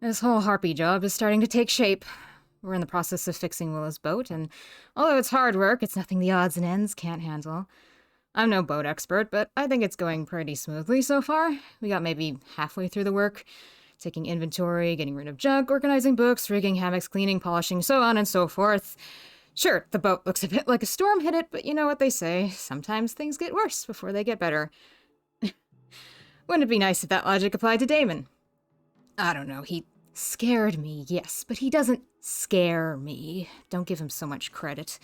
This whole harpy job is starting to take shape. We're in the process of fixing Willow's boat, and although it's hard work, it's nothing the odds and ends can't handle. I'm no boat expert, but I think it's going pretty smoothly so far. We got maybe halfway through the work, taking inventory, getting rid of junk, organizing books, rigging hammocks, cleaning, polishing, so on and so forth. Sure, the boat looks a bit like a storm hit it, but you know what they say, sometimes things get worse before they get better. Wouldn't it be nice if that logic applied to Damon? I don't know, he scared me, yes, but he doesn't scare me. Don't give him so much credit.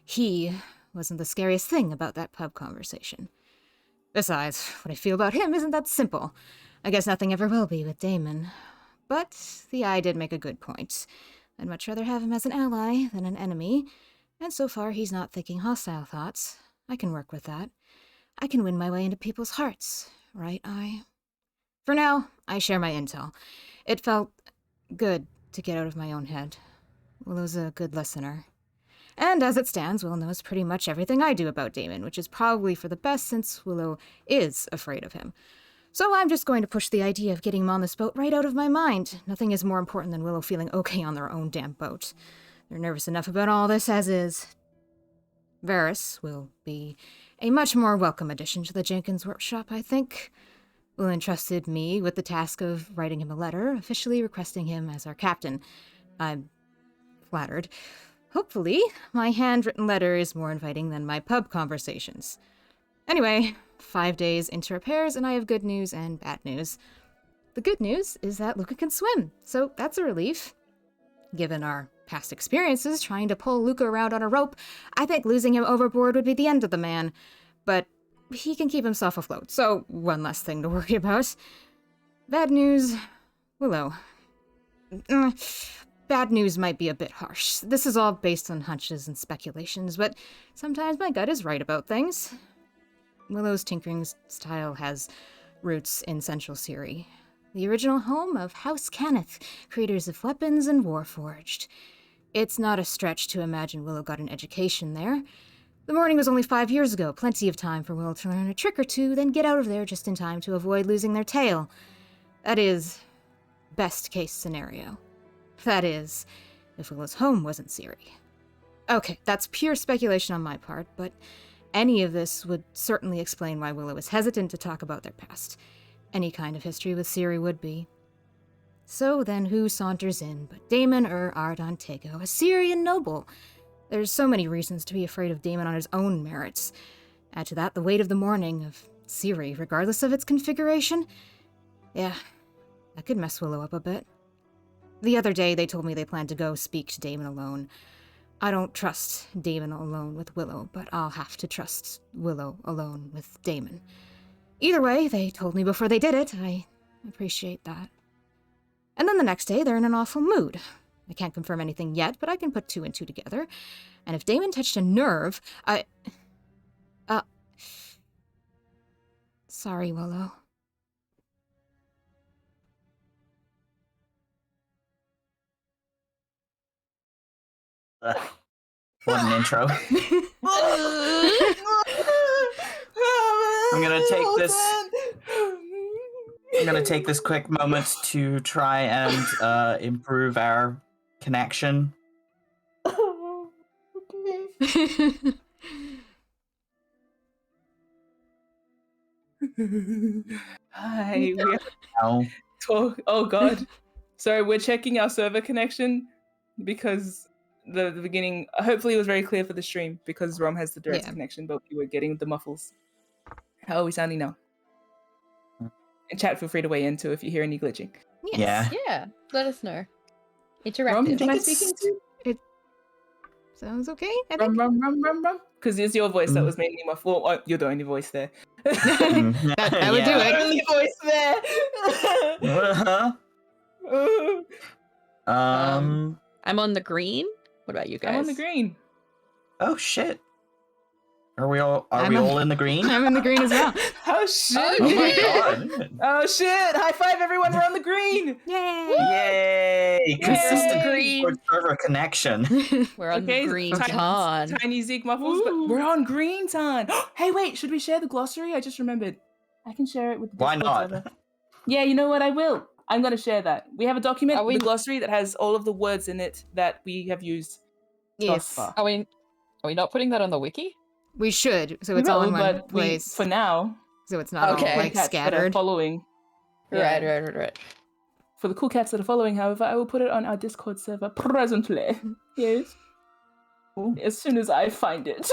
He wasn't the scariest thing about that pub conversation. Besides, what I feel about him isn't that simple. I guess nothing ever will be with Damon. But the eye did make a good point. I'd much rather have him as an ally than an enemy, and so far he's not thinking hostile thoughts. I can work with that. I can win my way into people's hearts, right, I? For now, I share my intel. It felt good to get out of my own head. Willow's a good listener. And as it stands, Willow knows pretty much everything I do about Damon, which is probably for the best since Willow is afraid of him. So I'm just going to push the idea of getting him on this boat right out of my mind. Nothing is more important than Willow feeling okay on their own damn boat. They're nervous enough about all this as is. Varys will be a much more welcome addition to the Jenkins workshop, I think. Will entrusted me with the task of writing him a letter, officially requesting him as our captain. I'm flattered. Hopefully, my handwritten letter is more inviting than my pub conversations. Anyway, 5 days into repairs, and I have good news and bad news. The good news is that Luca can swim, so that's a relief. Given our past experiences trying to pull Luca around on a rope, I think losing him overboard would be the end of the man. But he can keep himself afloat, so one less thing to worry about. Bad news, Willow. Bad news might be a bit harsh. This is all based on hunches and speculations, but sometimes my gut is right about things. Willow's tinkering style has roots in Central Ciri, the original home of House Cannith, creators of weapons and Warforged. It's not a stretch to imagine Willow got an education there. The morning was only 5 years ago, plenty of time for Willow to learn a trick or two, then get out of there just in time to avoid losing their tail. That is, best case scenario. That is, if Willow's home wasn't Ciri. Okay, that's pure speculation on my part, but any of this would certainly explain why Willow is hesitant to talk about their past. Any kind of history with Ciri would be. So then who saunters in but Daemon Ardantego, a Cirian noble? There's so many reasons to be afraid of Daemon on his own merits. Add to that the weight of the morning of Ciri, regardless of its configuration. Yeah, that could mess Willow up a bit. The other day they told me they planned to go speak to Daemon alone. I don't trust Daemon alone with Willow, but I'll have to trust Willow alone with Daemon. Either way, they told me before they did it. I appreciate that. And then the next day, they're in an awful mood. I can't confirm anything yet, but I can put 2 and 2 together. And if Daemon touched a nerve, Sorry, Willow. What an intro. I'm gonna take this quick moment to try and improve our connection. Okay. Hi. Oh god. Sorry, we're checking our server connection because the beginning hopefully it was very clear for the stream because Rom has the direct connection, but we were getting the muffles. How are we sounding now? And chat, feel free to weigh in too if you hear any glitching. Yes. Yeah, let us know. Interactive. Rom, am I speaking to? It sounds okay, I Rom. think. Because it's your voice that was mainly my fault. Oh, you're the only voice there. that would do it. Only voice there. I'm on the green. What about you guys? I'm on the green. Oh shit. Are we all in the green? I'm in the green as well. Oh shit. Oh my god. Oh shit. High five everyone, we're on the green. Yay. Yay. Consistent green server connection. We're on the green Tiny Zeke muffles, but we're on green time. Hey, wait, should we share the glossary? I just remembered. I can share it with the Why Discord not? server. Yeah, you know what? I will. I'm going to share that. We have a document, Are we- the glossary, that has all of the words in it that we have used thus Yes. far. Are we not putting that on the wiki? We should, so We it's all will, in one but place. for now, So it's not Okay. all like cats that are scattered. following. Yeah. Right. For the cool cats that are following, however, I will put it on our Discord server presently. Yes. Cool. As soon as I find it.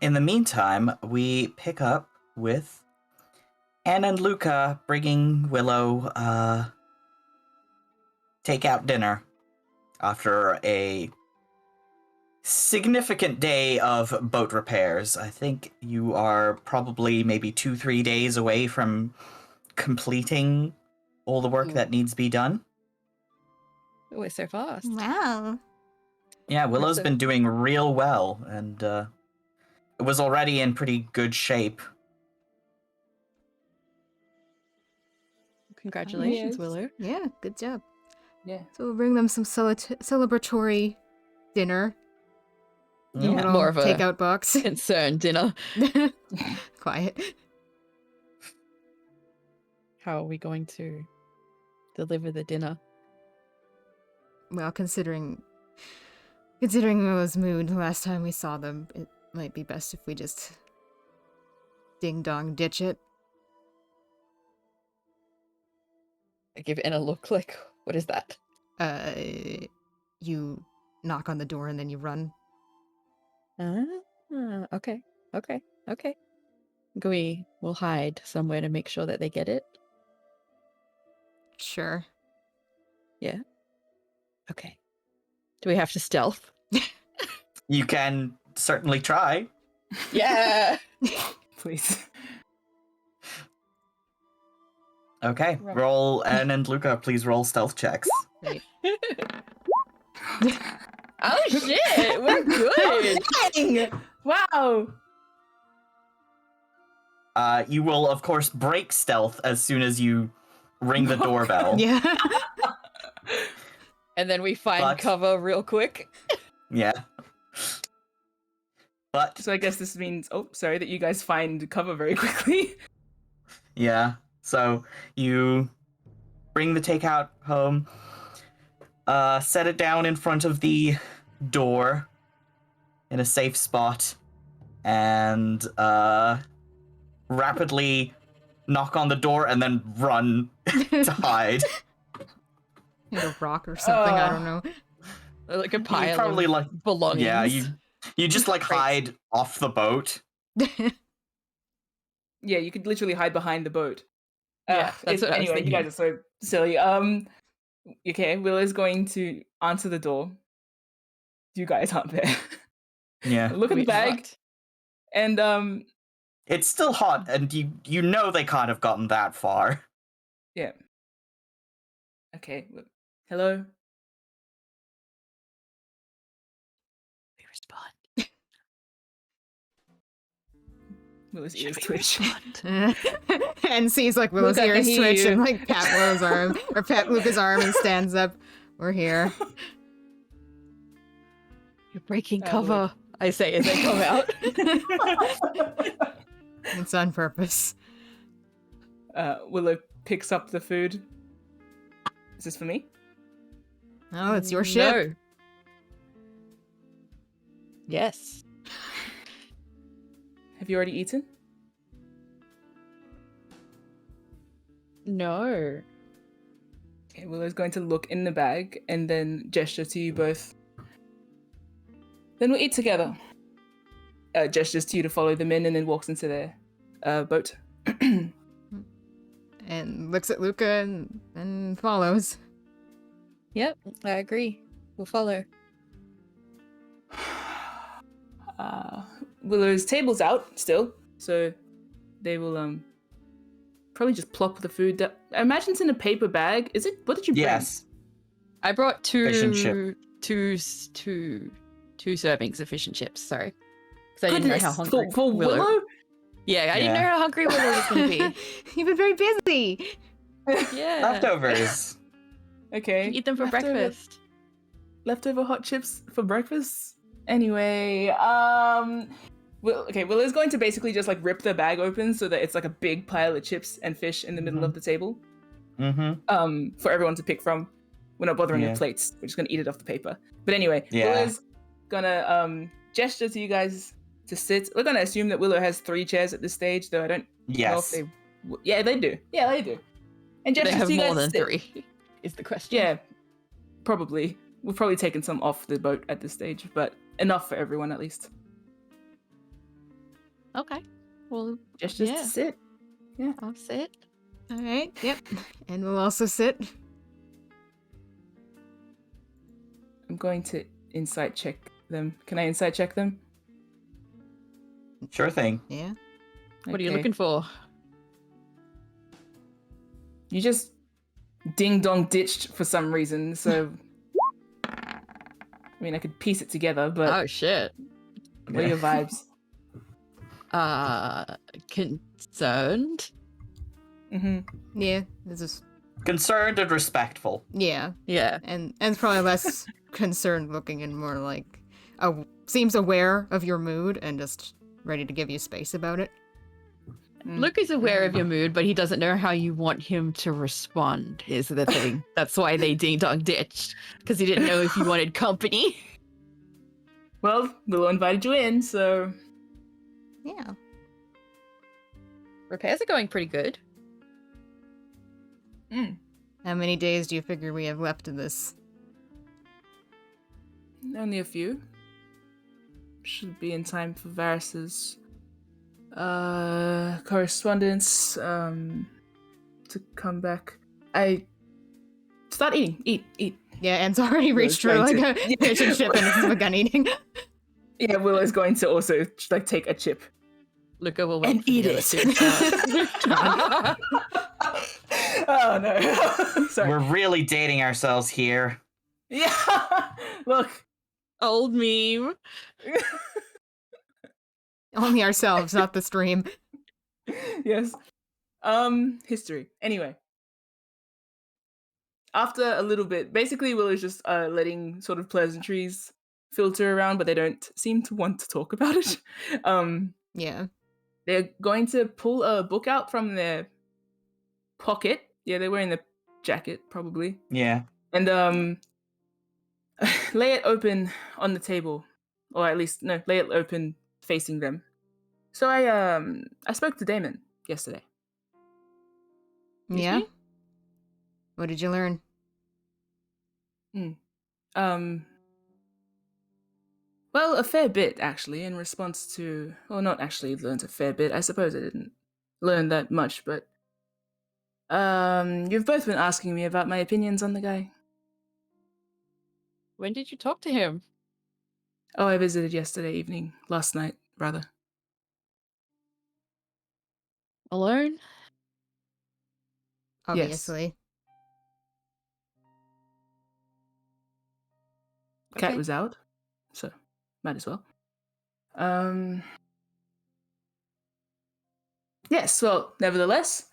In the meantime, we pick up with Anne and Luca bringing Willow takeout dinner after a significant day of boat repairs. I think you are probably maybe 2-3 days away from completing all the work that needs to be done. Oh, it's so fast. Wow. Yeah, Willow's So- been doing real well, and it was already in pretty good shape. Congratulations, Yes. Willow. Yeah, good job. Yeah. So we'll bring them some celebratory dinner. in a Yeah. little More of a- takeout box. Concern dinner. Quiet. How are we going to deliver the dinner? Well, considering Willow's mood the last time we saw them, it might be best if we just ding-dong ditch it. I give Anna a look like, what is that? You knock on the door and then you run. Okay. We'll hide somewhere to make sure that they get it. Sure. Okay. Do we have to stealth? You can certainly try. Yeah. Please. Okay, Right. roll Anne and Luca, please roll stealth checks. Right. Oh shit, we're good. Dang! Wow! You will, of course, break stealth as soon as you ring the doorbell. Yeah. And then we find But- cover real quick. Yeah. But, So I guess this means, that you guys find cover very quickly. yeah. So, you bring the takeout home, set it down in front of the door in a safe spot, and rapidly knock on the door and then run to hide. Hit a rock or something, I don't know. Like a You pile probably of like belongings. yeah, you just like Crates. hide off the boat. Yeah, you could literally hide behind the boat. Yeah, that's what I was anyway, you thinking. guys are so silly. Okay, Willow's going to answer the door. You guys aren't there. Yeah. Look at the Wait, bag, what? and It's still hot, and you know they can't have gotten that far. yeah. Okay. Hello. We respond. Willow's Should ears we twitch. respond? And sees like Willow's Look, I can ears hear twitch you. and like pat Willow's arm or pat Luca's arm and stands up. We're here. You're breaking Oh, cover. Lord. I say as I come out. It's on purpose. Willow picks up the food. Is this for me? Oh, it's your ship. No. Yes. Have you already eaten? No. Okay, Willow's going to look in the bag and then gesture to you both. Then we'll eat together. Gestures to you to follow them in and then walks into their boat. And looks at Luca and follows. Yep, I agree. We'll follow. Willow's table's out still, so they will probably just plop the food down. I imagine it's in a paper bag. Is it? What did you bring? Yes. I brought Fish and chip. two servings of fish and chips. Sorry, because I didn't know how Goodness, hungry for Willow? Yeah, I didn't know Yeah. how hungry Willow was going to be. You've been very busy. Yeah, Leftovers. Okay. eat them for Leftover- breakfast. Leftover hot chips for breakfast. Anyway, Willow's going to basically just like rip the bag open so that it's like a big pile of chips and fish in the middle of the table. for everyone to pick from. We're not bothering Yeah. with plates. We're just gonna eat it off the paper. But anyway, Yeah. Willow's gonna gesture to you guys to sit. We're gonna assume that Willow has 3 chairs at this stage, though I don't know if Yes. they. Yeah, they do. Yeah, they do. And Do they gestures have to you more guys than to sit. 3? Is the question. Yeah, probably. We've probably taken some off the boat at this stage, but enough for everyone at least. Okay. Well, Gestures yeah. to sit. I'll sit. All right. Yep. And we'll also sit. I'm going to insight check them. Can I insight check them? Sure thing. Yeah. What are you Okay. looking for? You just ding dong ditched for some reason, so I mean I could piece it together, but Oh shit. what are your vibes? Concerned. Yeah. This is. Concerned and respectful. Yeah. Yeah. And it's probably less concerned looking and more like seems aware of your mood and just ready to give you space about it. Luke is aware of your mood, but he doesn't know how you want him to respond, is the thing. That's why they ding-dong ditched, because he didn't know if you wanted company. Well, Willow invited you in, so Yeah. Repairs are going pretty good. How many days do you figure we have left of this? only a few. Should be in time for Varys's correspondence to come back. I start eating. Eat. Yeah, Anne's already reached for like going a fish and chip and has begun eating. Yeah, Willow's going to also like take a chip. Luca will And eat it. Oh no. Sorry. We're really dating ourselves here. Yeah. Look. Old meme. Only ourselves, not the stream. Yes. History. Anyway. After a little bit, basically Willow's just letting sort of pleasantries filter around, but they don't seem to want to talk about it. Yeah. They're going to pull a book out from their pocket. Yeah, they're wearing the jacket, probably. Yeah. And lay it open on the table. Or at least, no, lay it open facing them. So I spoke to Damon yesterday. Yeah? me? What did you learn? Well, a fair bit, actually, in response to... Well, not actually learned a fair bit. I suppose I didn't learn that much, but... You've both been asking me about my opinions on the guy. When did you talk to him? Oh, I visited yesterday evening. Last night, rather. Alone? Obviously. Cat Okay. was out, so might as well. Yes, well, nevertheless,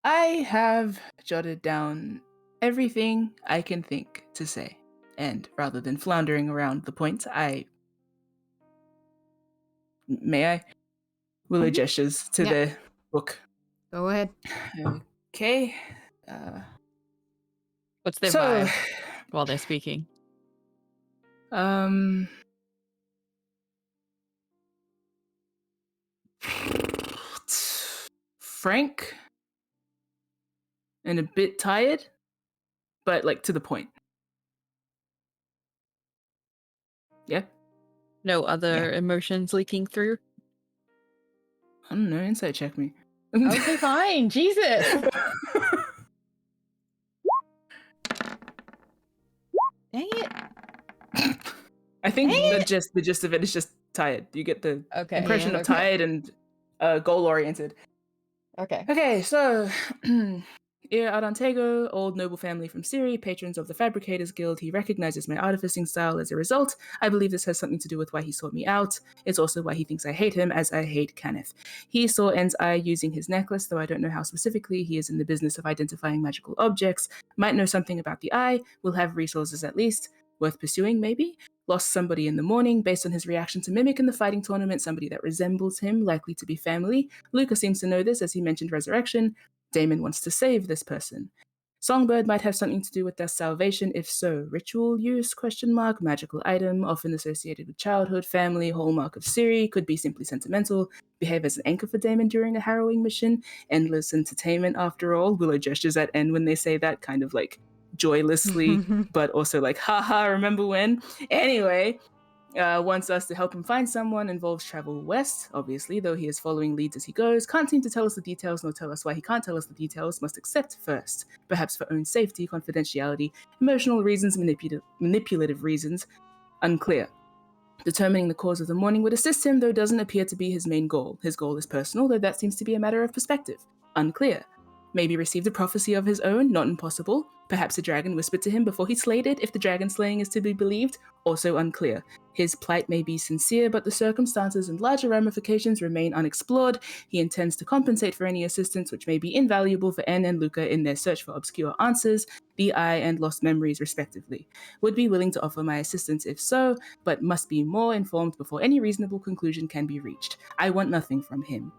I have jotted down everything I can think to say. And rather than floundering around the point, May I? Willow Mhm. gestures to Yeah. the book. Go ahead. Okay. What's their So, vibe while they're speaking? Frank and a bit tired, but like to the point. Yeah? No other emotions leaking through? I don't know, insight check me. Okay, fine. Jesus. Dang it. I think Dang the gist of it is just tired. You get the Okay. impression Yeah, of okay. tired and goal oriented. Okay. Okay, so Ir Adantego, old noble family from Syria, patrons of the Fabricators Guild. He recognizes my artificing style as a result. I believe this has something to do with why he sought me out. It's also why he thinks I hate him, as I hate Kenneth. He saw En's eye using his necklace, though I don't know how specifically. He is in the business of identifying magical objects. Might know something about the eye. Will have resources at least. Worth pursuing, maybe? Lost somebody in the morning, based on his reaction to Mimic in the fighting tournament, somebody that resembles him, likely to be family. Luca seems to know this, as he mentioned resurrection. Damon wants to save this person. Songbird might have something to do with their salvation. If so, ritual use, ? Magical item, often associated with childhood, family, hallmark of Siri, could be simply sentimental, behave as an anchor for Damon during a harrowing mission, endless entertainment after all. Willow gestures at N when they say that, kind of like joylessly, but also like, haha, remember when? Anyway, wants us to help him find someone, involves travel west, obviously, though he is following leads as he goes, can't seem to tell us the details, nor tell us why he can't tell us the details, must accept first, perhaps for own safety, confidentiality, emotional reasons, manipulative reasons, unclear. Determining the cause of the mourning would assist him, though doesn't appear to be his main goal. His goal is personal, though that seems to be a matter of perspective. Unclear. Maybe received a prophecy of his own, not impossible. Perhaps a dragon whispered to him before he slayed it, if the dragon slaying is to be believed. Also unclear. His plight may be sincere, but the circumstances and larger ramifications remain unexplored. He intends to compensate for any assistance which may be invaluable for N and Luca in their search for obscure answers, BI and lost memories respectively. Would be willing to offer my assistance if so, but must be more informed before any reasonable conclusion can be reached. I want nothing from him.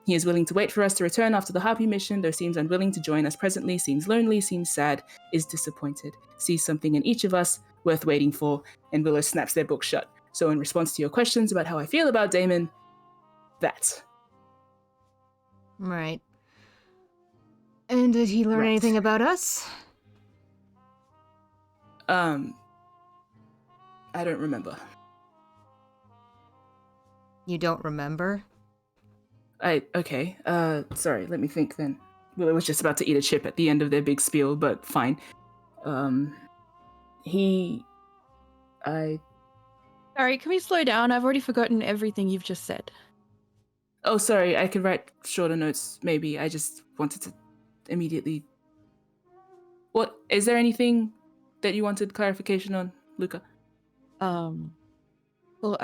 He is willing to wait for us to return after the Harpy mission, though seems unwilling to join us presently, seems lonely, seems sad, is disappointed, sees something in each of us worth waiting for, and Willow snaps their book shut. So in response to your questions about how I feel about Damon, that. Right. And did he learn anything about us? I don't remember. You don't remember? Okay, sorry, let me think then. Willow was just about to eat a chip at the end of their big spiel, but fine. Sorry, can we slow down? I've already forgotten everything you've just said. Oh, sorry, I could write shorter notes, maybe. I just wanted to immediately... What, is there anything that you wanted clarification on, Luca? Well,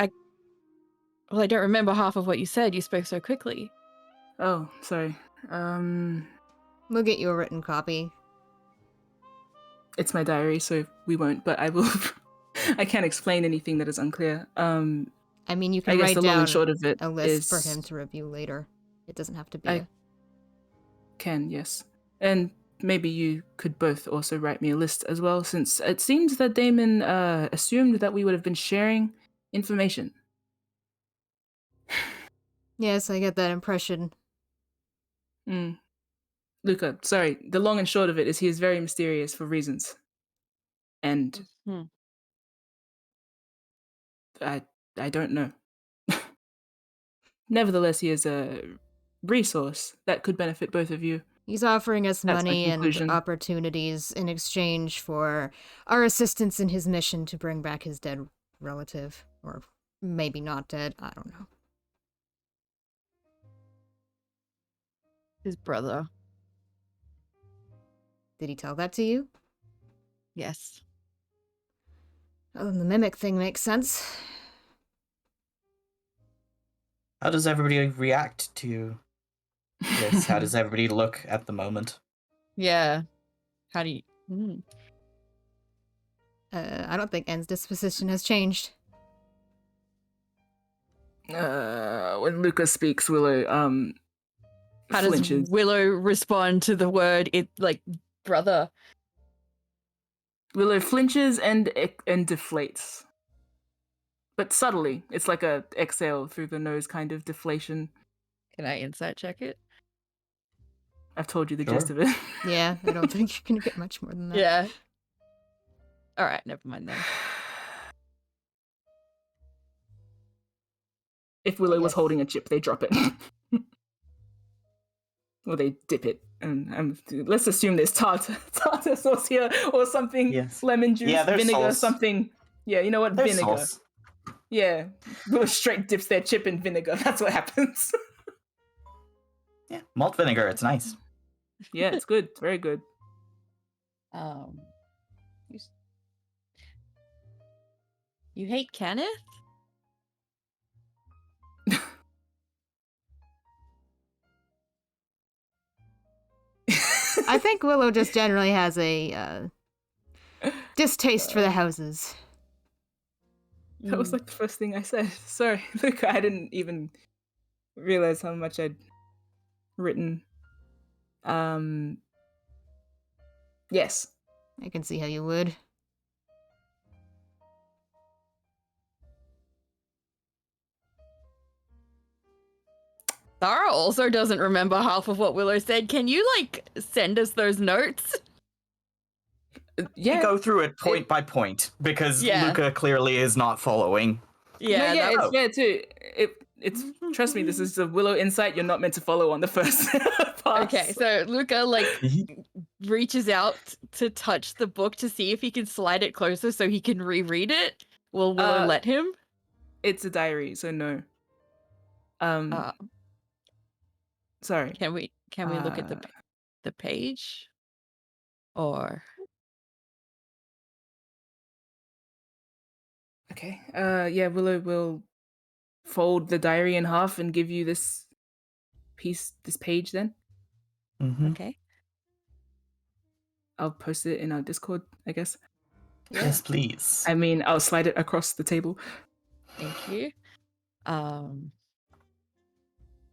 I don't remember half of what you said. You spoke so quickly. Oh, sorry. We'll get you a written copy. It's my diary, so we won't, but I will... I can't explain anything that is unclear. I mean, you can I guess write the long down and short of it a list for is- him to review later. It doesn't have to be I can, yes. And maybe you could both also write me a list as well, since it seems that Damon assumed that we would have been sharing information. Yes, I get that impression. Luca, sorry, the long and short of it is he is very mysterious for reasons. And I don't know. Nevertheless, he is a resource that could benefit both of you. He's offering us That's my money and conclusion. opportunities in exchange for our assistance in his mission to bring back his dead relative. Or maybe not dead, I don't know. His brother. Did he tell that to you? Yes. Oh, the mimic thing makes sense. How does everybody react to this? How does everybody look at the moment? Yeah. How do you... I don't think N's disposition has changed. When Luca speaks, Willow How flinches. does Willow respond to the word, brother? Willow flinches and deflates. But subtly. It's like a exhale through the nose kind of deflation. Can I insight check it? I've told you the Sure. gist of it. Yeah, I don't think you're gonna get much more than that. Yeah. All right, never mind then. If Willow was Yes. holding a chip, they drop it. Or they dip it. And let's assume there's tartar sauce here or something. Yes. Lemon juice, Yeah, there's vinegar, sauce. something. Yeah, you know what? There's Vinegar. sauce. Yeah. Willow straight dips their chip in vinegar. That's what happens. Yeah, malt vinegar. It's nice. Yeah, it's good. It's very good. You hate Kenneth? I think Willow just generally has a distaste for the houses. That was like the first thing I said. Sorry, look, I didn't even realize how much I'd written. Yes. I can see how you would. Zara also doesn't remember half of what Willow said. Can you, like, send us those notes? Yeah. Go through it point by point because Yeah. Luca clearly is not following. Yeah, no, it's Oh. fair too. It's trust me, this is a Willow insight you're not meant to follow on the first pass. Okay, so Luca, like, reaches out to touch the book to see if he can slide it closer so he can reread it. Will Willow let him? It's a diary, so no. Sorry. Can we look at the page? Or Okay. Yeah, Willow will fold the diary in half and give you this page then. Mm-hmm. okay. I'll post it in our Discord, I guess. Yes, please. I mean, I'll slide it across the table. Thank you.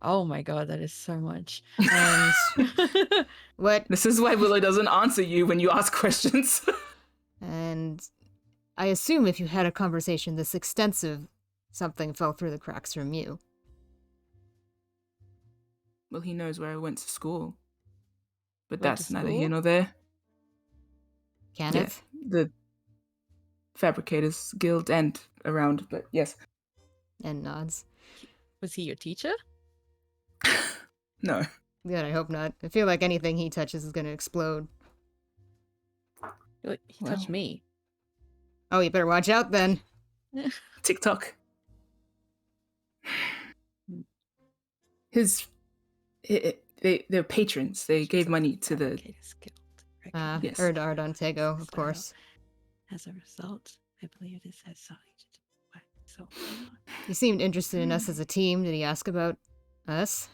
Oh my god, that is so much. And what? This is why Willow doesn't answer you when you ask questions. And I assume if you had a conversation this extensive, something fell through the cracks from you. Well, he knows where I went to school. But Went that's to neither school? here nor there. Kenneth? Yeah, the Fabricators Guild and around, but yes. And nods. Was he your teacher? No. Good, I hope not. I feel like anything he touches is gonna explode. He touched Well. me. Oh, you better watch out then. TikTok. They're patrons. They gave money to the... Fabricators Guild. Yes. Erd Ardantego, of So- course. As a result, I believe this has something to do with so He seemed interested in us as a team. Did he ask about us?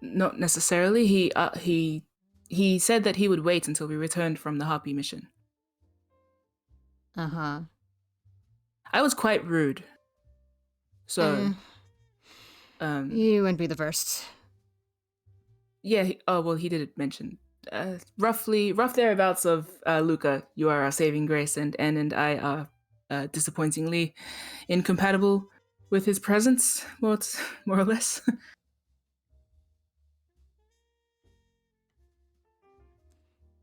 Not necessarily. He said that he would wait until we returned from the Harpy mission. Uh-huh. I was quite rude. So, You wouldn't be the first. yeah. He did mention rough thereabouts of Luca. You are our saving grace, and Anne and I are disappointingly incompatible with his presence, more or less.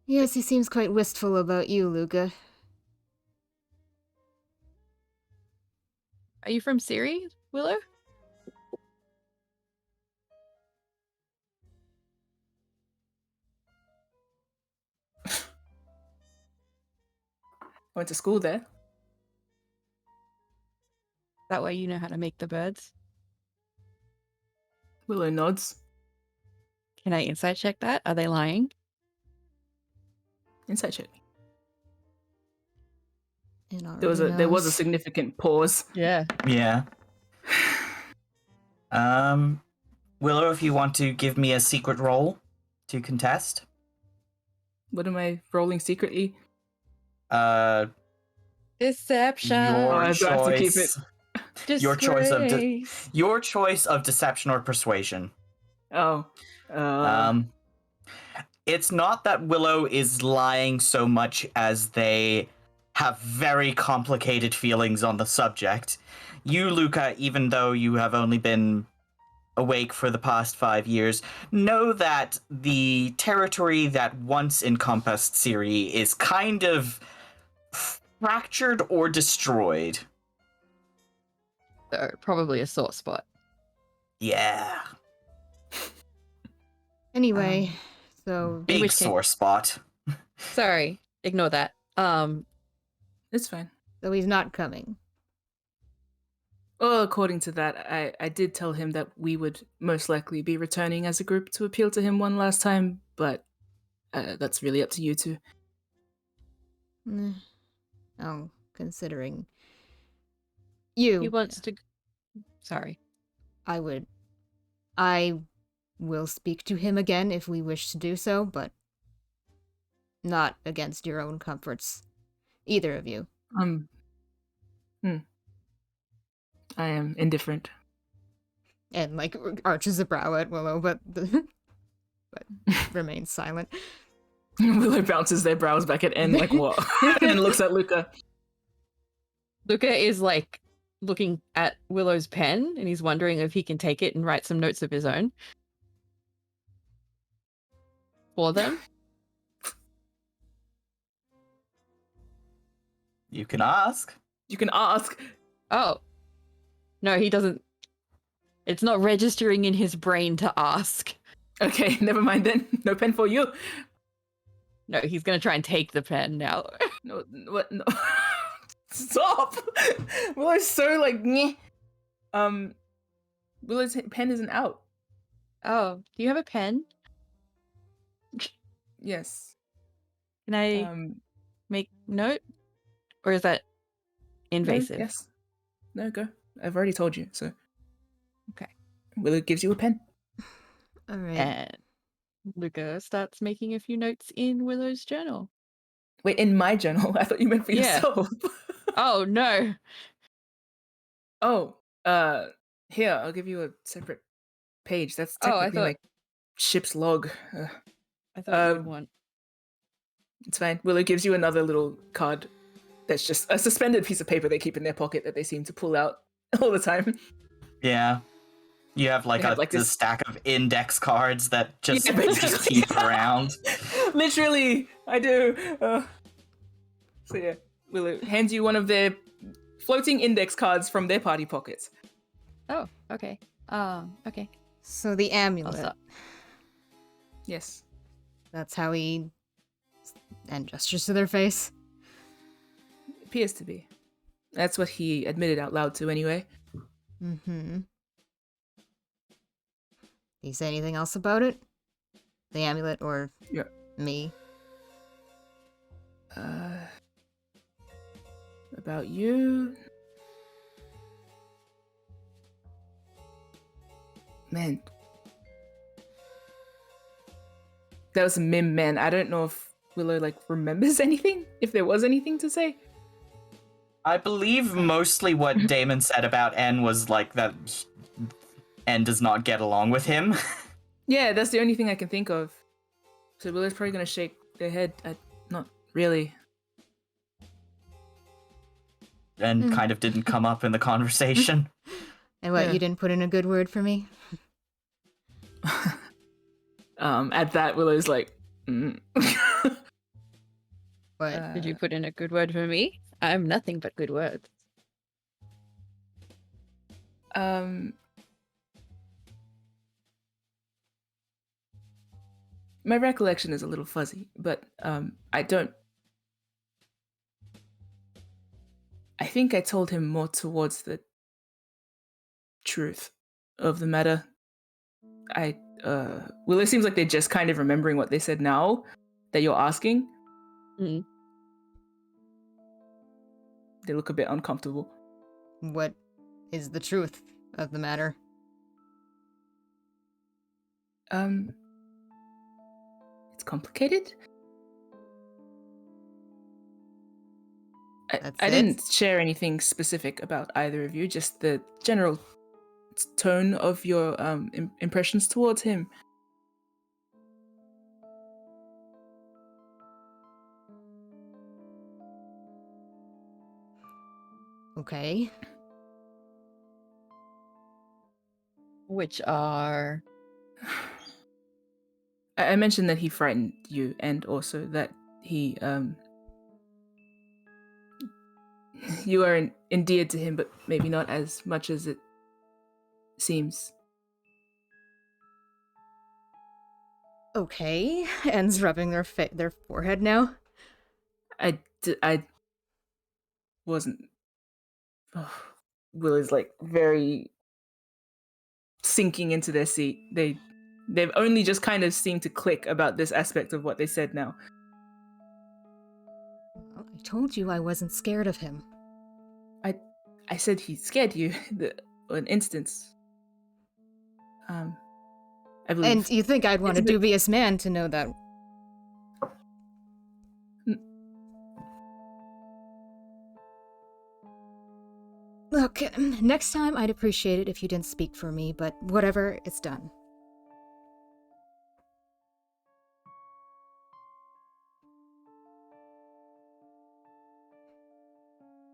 Yes, he seems quite wistful about you, Luca. Are you from Siri, Willow? I went to school there. That way you know how to make the birds. Willow nods. Can I insight check that? Are they lying? Insight check. And There was a knows. significant pause. Yeah. Yeah. Willow, if you want to give me a secret roll to contest. What am I rolling secretly? Deception. I do have to keep it. Your choice of Disgrace. your choice of deception or persuasion. Oh. It's not that Willow is lying so much as they have very complicated feelings on the subject. You, Luca, even though you have only been awake for the past 5 years, know that the territory that once encompassed Ciri is kind of fractured or destroyed. So, probably a sore spot. Yeah. Anyway, so Big which case- sore spot. Sorry, ignore that. It's fine. so he's not coming. Well, according to that, I did tell him that we would most likely be returning as a group to appeal to him one last time, but that's really up to you two. Oh, considering you, He wants to. Sorry. I will speak to him again if we wish to do so, but not against your own comforts, either of you. I am indifferent. And, like, arches a brow at Willow, but remains silent. Willow bounces their brows back at N, like, what? And then looks at Luca. Luca is like looking at Willow's pen and he's wondering if he can take it and write some notes of his own for them. You can ask. You can ask. Oh. No, he doesn't. It's not registering in his brain to ask. Okay, never mind then. No pen for you. No, he's going to try and take the pen now. No, what? No. Stop! Willow's so like, nyeh. Willow's pen isn't out. Oh, do you have a pen? Yes. Can I make note? Or is that invasive? No, yes. No, go. I've already told you, so. Okay. Willow gives you a pen. All right. And Luca starts making a few notes in Willow's journal. Wait, in my journal? I thought you meant for Yeah. yourself. Oh, no. Oh, here, I'll give you a separate page. That's Oh, I technically thought- like ship's log. I thought you would want. It's fine. Willow gives you another little card that's just a suspended piece of paper they keep in their pocket that they seem to pull out all the time. Yeah. You have like They have, like, a this- stack of index cards that just, Yeah, you just basically. keep around. Literally, I do. So yeah, Willow hands you one of their floating index cards from their party pockets. Oh, okay. Okay. So the amulet. Also- Yes. That's how he... And gestures to their face. Appears to be. That's what he admitted out loud to anyway. Mm-hmm. Did he say anything else about it? The amulet or Yeah. me? About you. Man. That was a mim, man. I don't know if Willow like remembers anything, if there was anything to say. I believe mostly what Damon said about N was like that N does not get along with him. Yeah, that's the only thing I can think of. So Willow's probably gonna shake their head at not really. And kind of didn't come up in the conversation. And what, Yeah. you didn't put in a good word for me? At that, Willow's like, What? Did you put in a good word for me? I'm nothing but good words. My recollection is a little fuzzy, but I think I told him more towards the truth of the matter. Well, it seems like they're just kind of remembering what they said now that you're asking. Mm. They look a bit uncomfortable. What is the truth of the matter? It's complicated. That's I it? didn't share anything specific about either of you, just the general tone of your impressions towards him. Okay. Which are... I mentioned that he frightened you, and also that he you are endeared to him, but maybe not as much as it seems. Okay. Ends rubbing their forehead now. I wasn't. Oh, Will is like very sinking into their seat. They've only just kind of seemed to click about this aspect of what they said now. Well, I told you I wasn't scared of him. I said he scared you. An instance. I believe. And you think I'd want a It's a bit- dubious man to know that? Look, next time I'd appreciate it if you didn't speak for me, but whatever, it's done.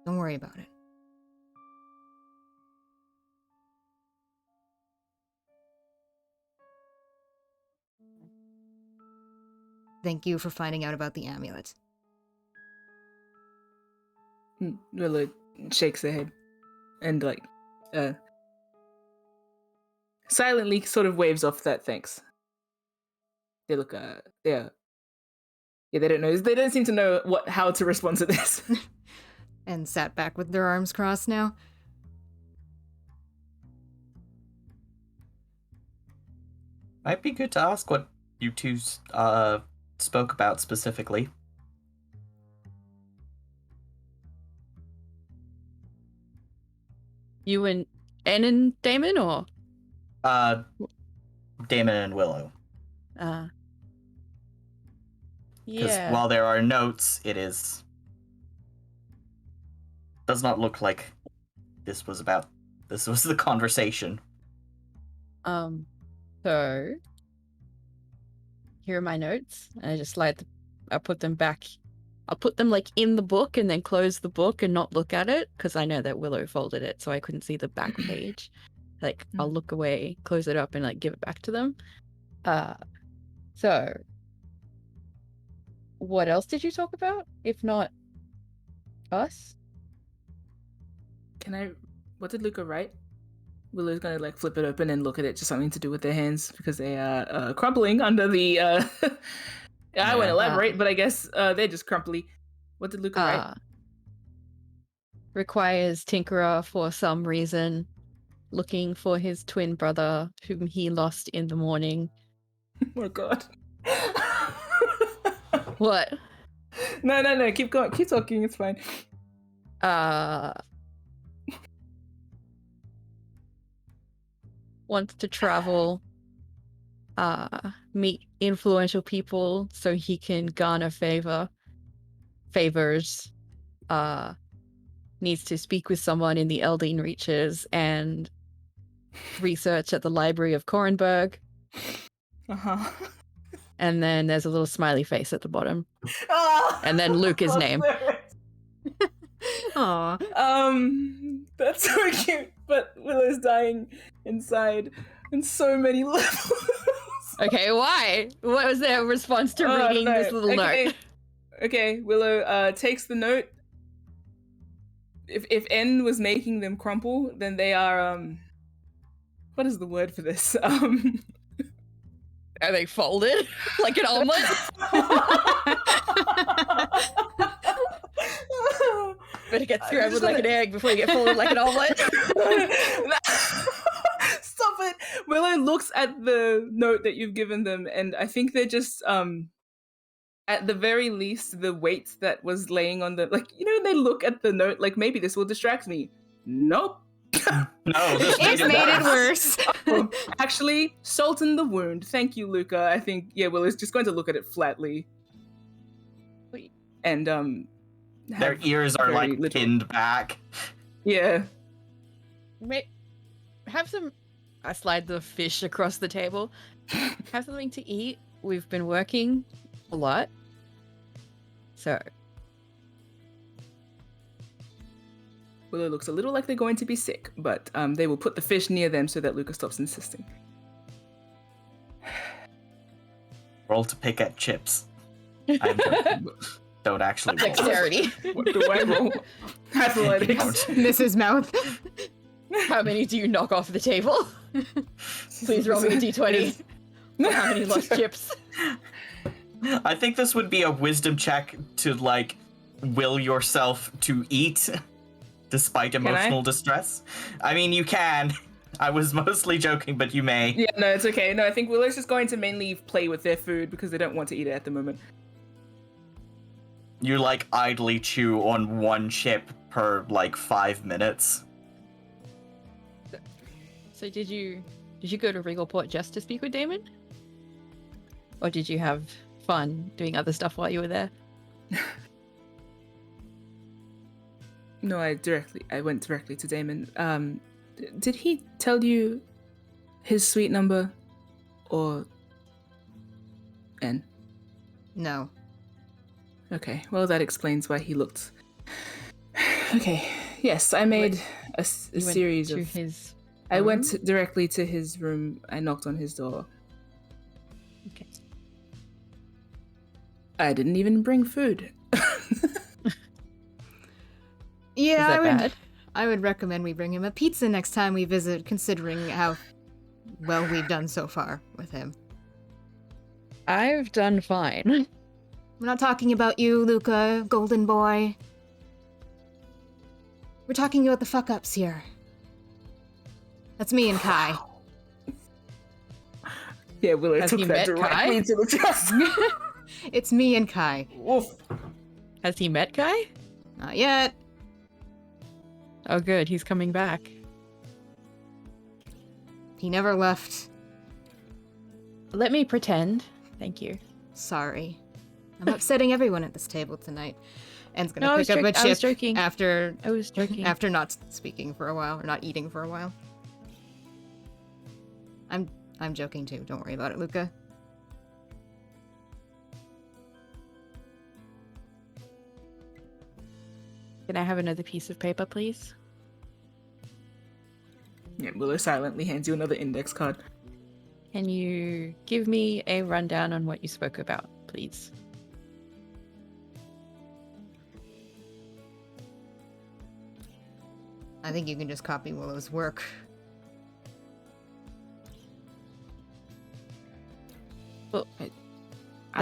Don't worry about it. Thank you for finding out about the amulet. Willow shakes her head and silently sort of waves off that thanks. They look they don't know. They don't seem to know how to respond to this. And sat back with their arms crossed now. Might be good to ask what you two spoke about specifically. You and N and Damon, or? Damon and Willow. Because Yeah. while there are notes, does not look like this was the conversation. So here are my notes. And I just I put them back. I'll put them like in the book and then close the book and not look at it because I know that Willow folded it, so I couldn't see the back page. Like I'll look away, close it up, and like give it back to them. So what else did you talk about? If not us? What did Luca write? Willow's gonna like flip it open and look at it, just something to do with their hands because they are crumpling under the I won't elaborate, but I guess they're just crumply. What did Luca write? Requires Tinkerer for some reason, looking for his twin brother whom he lost in the morning. Oh god. What? No, keep going, keep talking, it's fine. Wants to travel, meet influential people so he can garner favors, needs to speak with someone in the Eldine Reaches and research at the Library of Korenberg. And then there's a little smiley face at the bottom. And then Luca's name. Aw. That's so cute, but Willow's dying inside in so many levels. Okay, why? What was their response to reading this little note? Okay, Willow takes the note. If N was making them crumple, then they are what is the word for this? Are they folded like an omelet? Better get scrambled like an egg before you get folded like an omelet. Stop it! Willow looks at the note that you've given them, and I think they're just at the very least the weight that was laying on the they look at the note like maybe this will distract me. Nope. No, this It's made it worse. Actually, salt in the wound. Thank you, Luca. I think Willow's just going to look at it flatly. Wait. And their ears are like pinned back. Yeah. Have some. I slide the fish across the table. Have something to eat. We've been working a lot. So. Willow looks a little like they're going to be sick, but they will put the fish near them so that Luca stops insisting. Roll to pick at chips. I'm joking. Don't actually roll. Dexterity. What do I roll? Athletics. Mrs. Mouth. How many do you knock off the table? Please roll me a d20. How many lost chips? I think this would be a wisdom check to like will yourself to eat despite emotional distress. I mean, you can. I was mostly joking, but you may. Yeah, no, it's okay. No, I think Willow's just going to mainly play with their food because they don't want to eat it at the moment. You like idly chew on one chip per like 5 minutes. So did you go to Regalport just to speak with Damon? Or did you have fun doing other stuff while you were there? No, I went directly to Damon. Did he tell you his suite number or N? No. Okay, well that explains why he looked. Okay, yes, I made a You went series to of. his. I room? went directly to his room. I knocked on his door. Okay. I didn't even bring food. Yeah, Is that bad? I would recommend we bring him a pizza next time we visit, considering how well we've done so far with him. I've done fine. We're not talking about you, Luca, golden boy. We're talking about the fuck-ups here. That's me and Kai. Yeah, Willow Has took he that met directly Kai? to the chest. It's me and Kai. Woof. Has he met Kai? Not yet. Oh, good. He's coming back. He never left. Let me pretend. Thank you. Sorry. I'm upsetting everyone at this table tonight. En's gonna No, I pick was up a I was chip joking. after I was joking. after not speaking for a while, or not eating for a while. I'm joking too. Don't worry about it, Luca. Can I have another piece of paper, please? Yeah, Willow silently hands you another index card. Can you give me a rundown on what you spoke about, please? I think you can just copy Willow's work. Well, I- they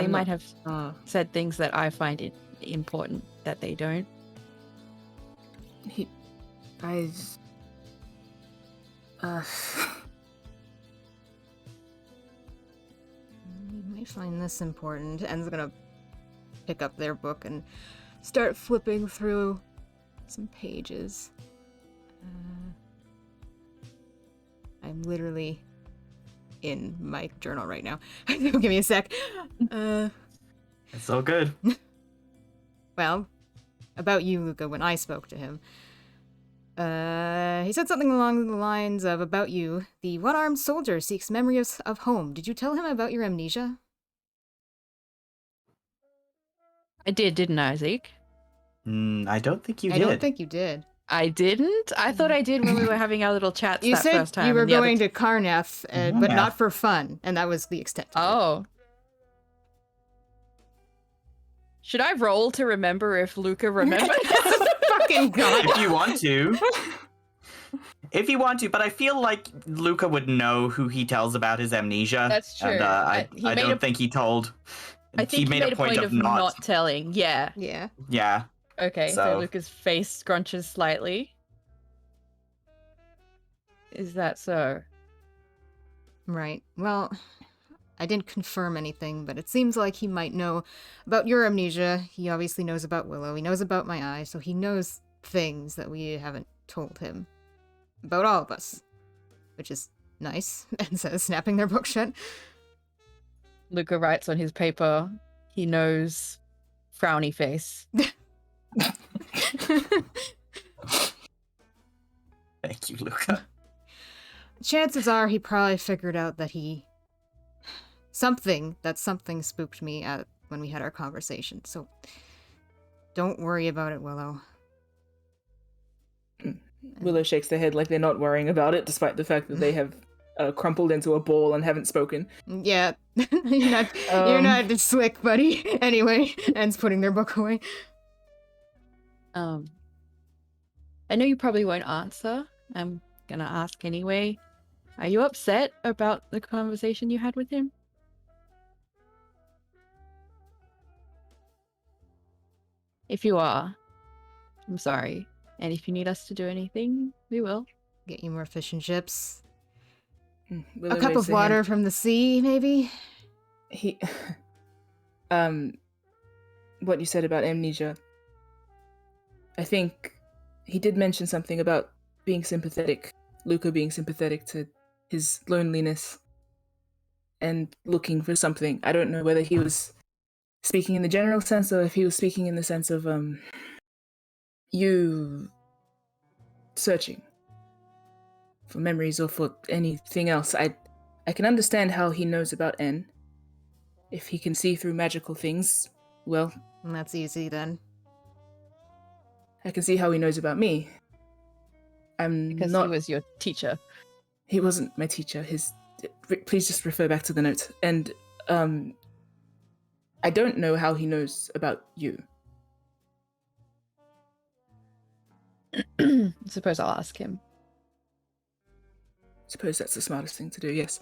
I'm might not- have said things that I find it important that they don't. You might find this important. En's gonna pick up their book and start flipping through some pages. I'm literally in my journal right now. Give me a sec. It's all good. Well, about you, Luca, when I spoke to him. He said something along the lines of, about you, the one-armed soldier seeks memories of home. Did you tell him about your amnesia? I did, didn't I, Zeke? I don't think you I did. don't think you did. I didn't? I thought I did when we were having our little chats You that said first time. you were and the other going to Carneth, but Yeah. not for fun, and that was the extent of it. Oh. Should I roll to remember if Luca remembered? Fucking god. If you want to. If you want to, but I feel like Luca would know who he tells about his amnesia. That's true. And I He made don't a- think he told. I think he made a point of not telling. Yeah. Yeah. Yeah. Okay, so So- Luca's face scrunches slightly. Is that so? Right. Well, I didn't confirm anything, but it seems like he might know about your amnesia. He obviously knows about Willow. He knows about my eye, so he knows things that we haven't told him. About all of us. Which is nice, and says, snapping their book shut. Luca writes on his paper, he knows frowny face. Thank you, Luca. Chances are he probably figured out that something spooked me when we had our conversation. So don't worry about it, Willow. Willow shakes their head like they're not worrying about it, despite the fact that they have crumpled into a ball and haven't spoken. Yeah, you're not slick, buddy. Anyway, En's putting their book away. I know you probably won't answer. I'm gonna ask anyway. Are you upset about the conversation you had with him? If you are, I'm sorry. And if you need us to do anything, we will. Get you more fish and chips. Willow A cup waves of her water hand. from the sea, maybe? He, what you said about amnesia. I think he did mention something about being sympathetic, Luca being sympathetic to his loneliness and looking for something. I don't know whether he was speaking in the general sense or if he was speaking in the sense of you searching for memories or for anything else. I can understand how he knows about N. If he can see through magical things, well, That's easy then. I can see how he knows about me. I'm Because not. he was your teacher. He wasn't my teacher. Please just refer back to the note. And I don't know how he knows about you. Suppose I'll ask him. Suppose that's the smartest thing to do. Yes.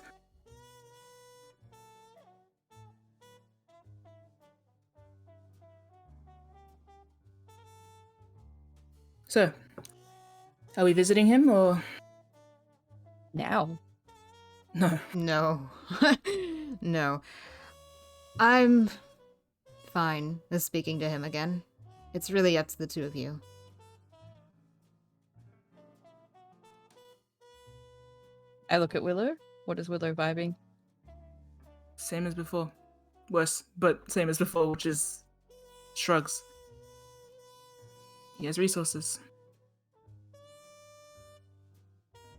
So, are we visiting him or Now. no? No. No. I'm fine with speaking to him again. It's really up to the two of you. I look at Willow. What is Willow vibing? Same as before. Worse, but same as before, which is shrugs. He has resources.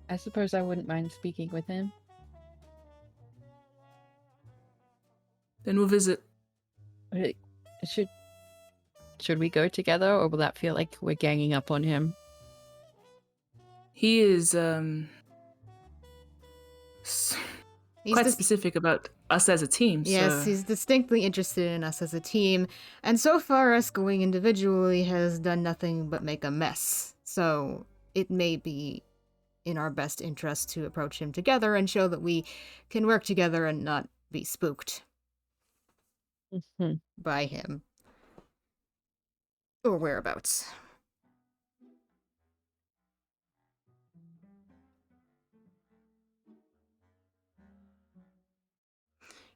I suppose I wouldn't mind speaking with him. Then we'll visit. But should we go together, or will that feel like we're ganging up on him? He is He's quite dis- specific about us as a team. Yes, so... he's distinctly interested in us as a team, and so far us going individually has done nothing but make a mess. So it may be in our best interest to approach him together and show that we can work together and not be spooked by him. Or whereabouts.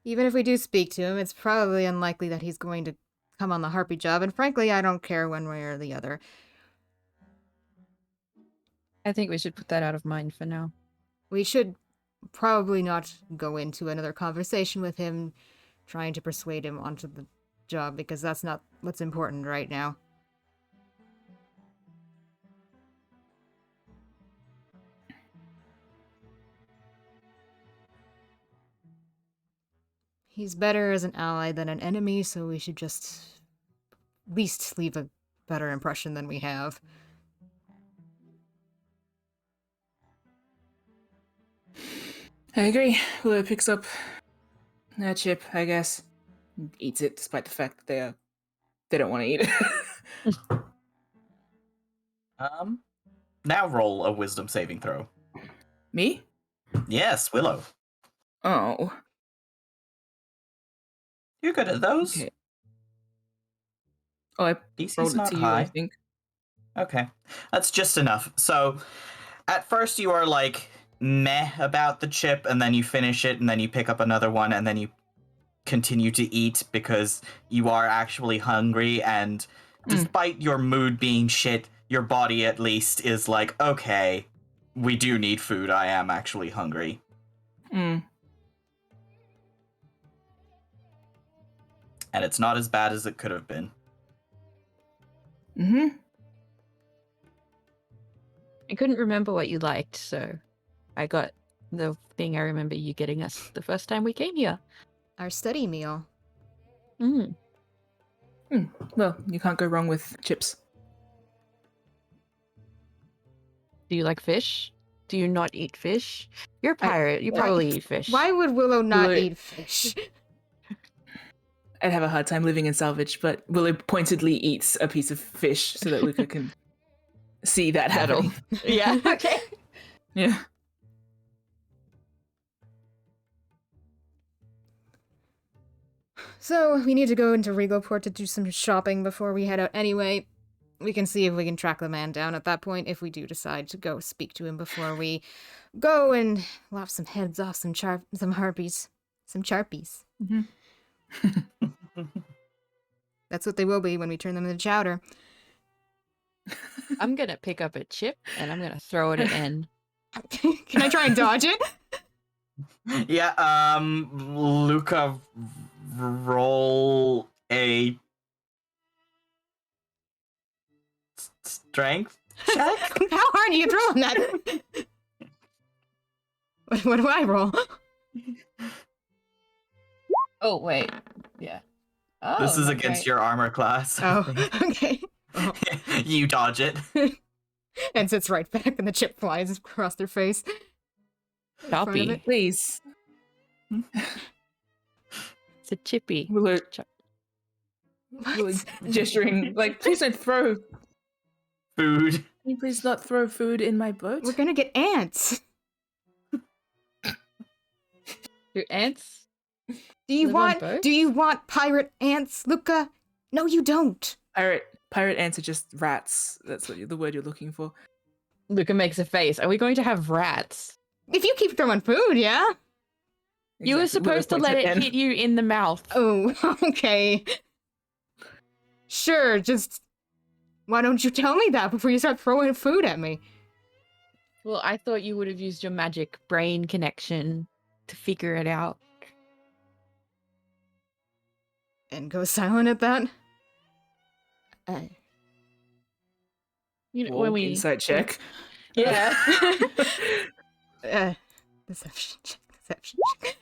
Even if we do speak to him, it's probably unlikely that he's going to come on the harpy job, and frankly, I don't care one way or the other. I think we should put that out of mind for now. We should probably not go into another conversation with him, trying to persuade him onto the job, because that's not what's important right now. He's better as an ally than an enemy, so we should just at least leave a better impression than we have. I agree. Willow picks up that chip, I guess, and eats it, despite the fact that they don't want to eat it. Now roll a wisdom saving throw. Me? Yes, Willow. Oh. You're good at those. Okay. Oh, I DC's rolled it not to you, high. I think. Okay. That's just enough. So, at first you are like meh about the chip, and then you finish it, and then you pick up another one, and then you continue to eat because you are actually hungry, and despite your mood being shit, your body at least is like, okay, we do need food. I am actually hungry. Mm. And it's not as bad as it could have been. Mm-hmm. I couldn't remember what you liked, so I got the thing I remember you getting us the first time we came here. Our study meal. Mm. Well, you can't go wrong with chips. Do you like fish? Do you not eat fish? You're a pirate. You probably eat fish. Why would Willow not Willow- eat fish? I'd have a hard time living in Salvage, but Willow pointedly eats a piece of fish so that Luca can see that happening. Yeah, okay. Yeah. So, we need to go into Regalport to do some shopping before we head out anyway. We can see if we can track the man down at that point if we do decide to go speak to him before we go and lop some heads off some harpies. Some charpies. Mm-hmm. That's what they will be when we turn them into chowder. I'm gonna pick up a chip and I'm gonna throw it at N. Can I try and dodge it? Yeah, Luca, roll a Strength check. How hard are you throwing that? What do I roll? Oh wait, yeah. Oh, This is not against great. your armor class. I Oh, think. okay. Well, You dodge it. and sits right back, and the chip flies across their face. In front of Choppy. it. Please. It's a chippy. Willow, What? Willow gesturing, like, please don't throw. Food. Can you please not throw food in my boat? We're gonna get ants. Do ants? Do you Live on want? boats? Do you want pirate ants, Luca? No, you don't. Pirate ants are just rats. That's what the word you're looking for. Luca makes a face. Are we going to have rats? If you keep throwing food, yeah. You were Exactly. Willow supposed to points let at it Ben. hit you in the mouth. Oh, okay. Sure, just why don't you tell me that before you start throwing food at me? Well, I thought you would have used your magic brain connection to figure it out. And go silent at that. You know, Whoa, when we insight check. Yeah. Deception check. Deception check.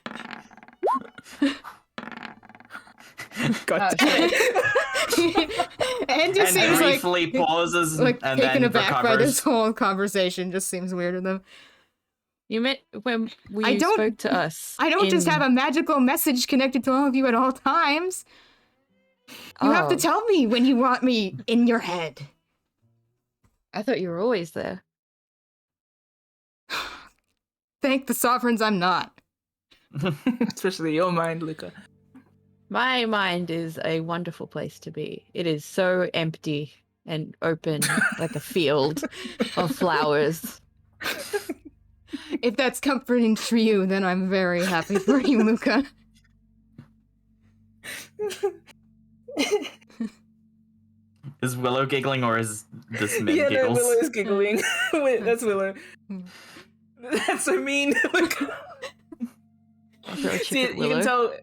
God Oh, damn it. And just And seems briefly like pauses like and taken then aback by this recovers. whole conversation. Just seems weird to them. You meant when I you don't- spoke to us. I don't just in- have a magical message connected to all of you at all times. You have to Oh, tell me when you want me in your head. I thought you were always there. Thank the sovereigns I'm not. Especially your mind, Luca. My mind is a wonderful place to be. It is so empty and open, like a field of flowers. If that's comforting for you, then I'm very happy for you, Luca. Is Willow giggling or is this Min Yeah, no, giggles? Willow is giggling. Wait, that's Willow. Hmm. That's so mean. Luca. I'll throw a chip See, at you Willow. can tell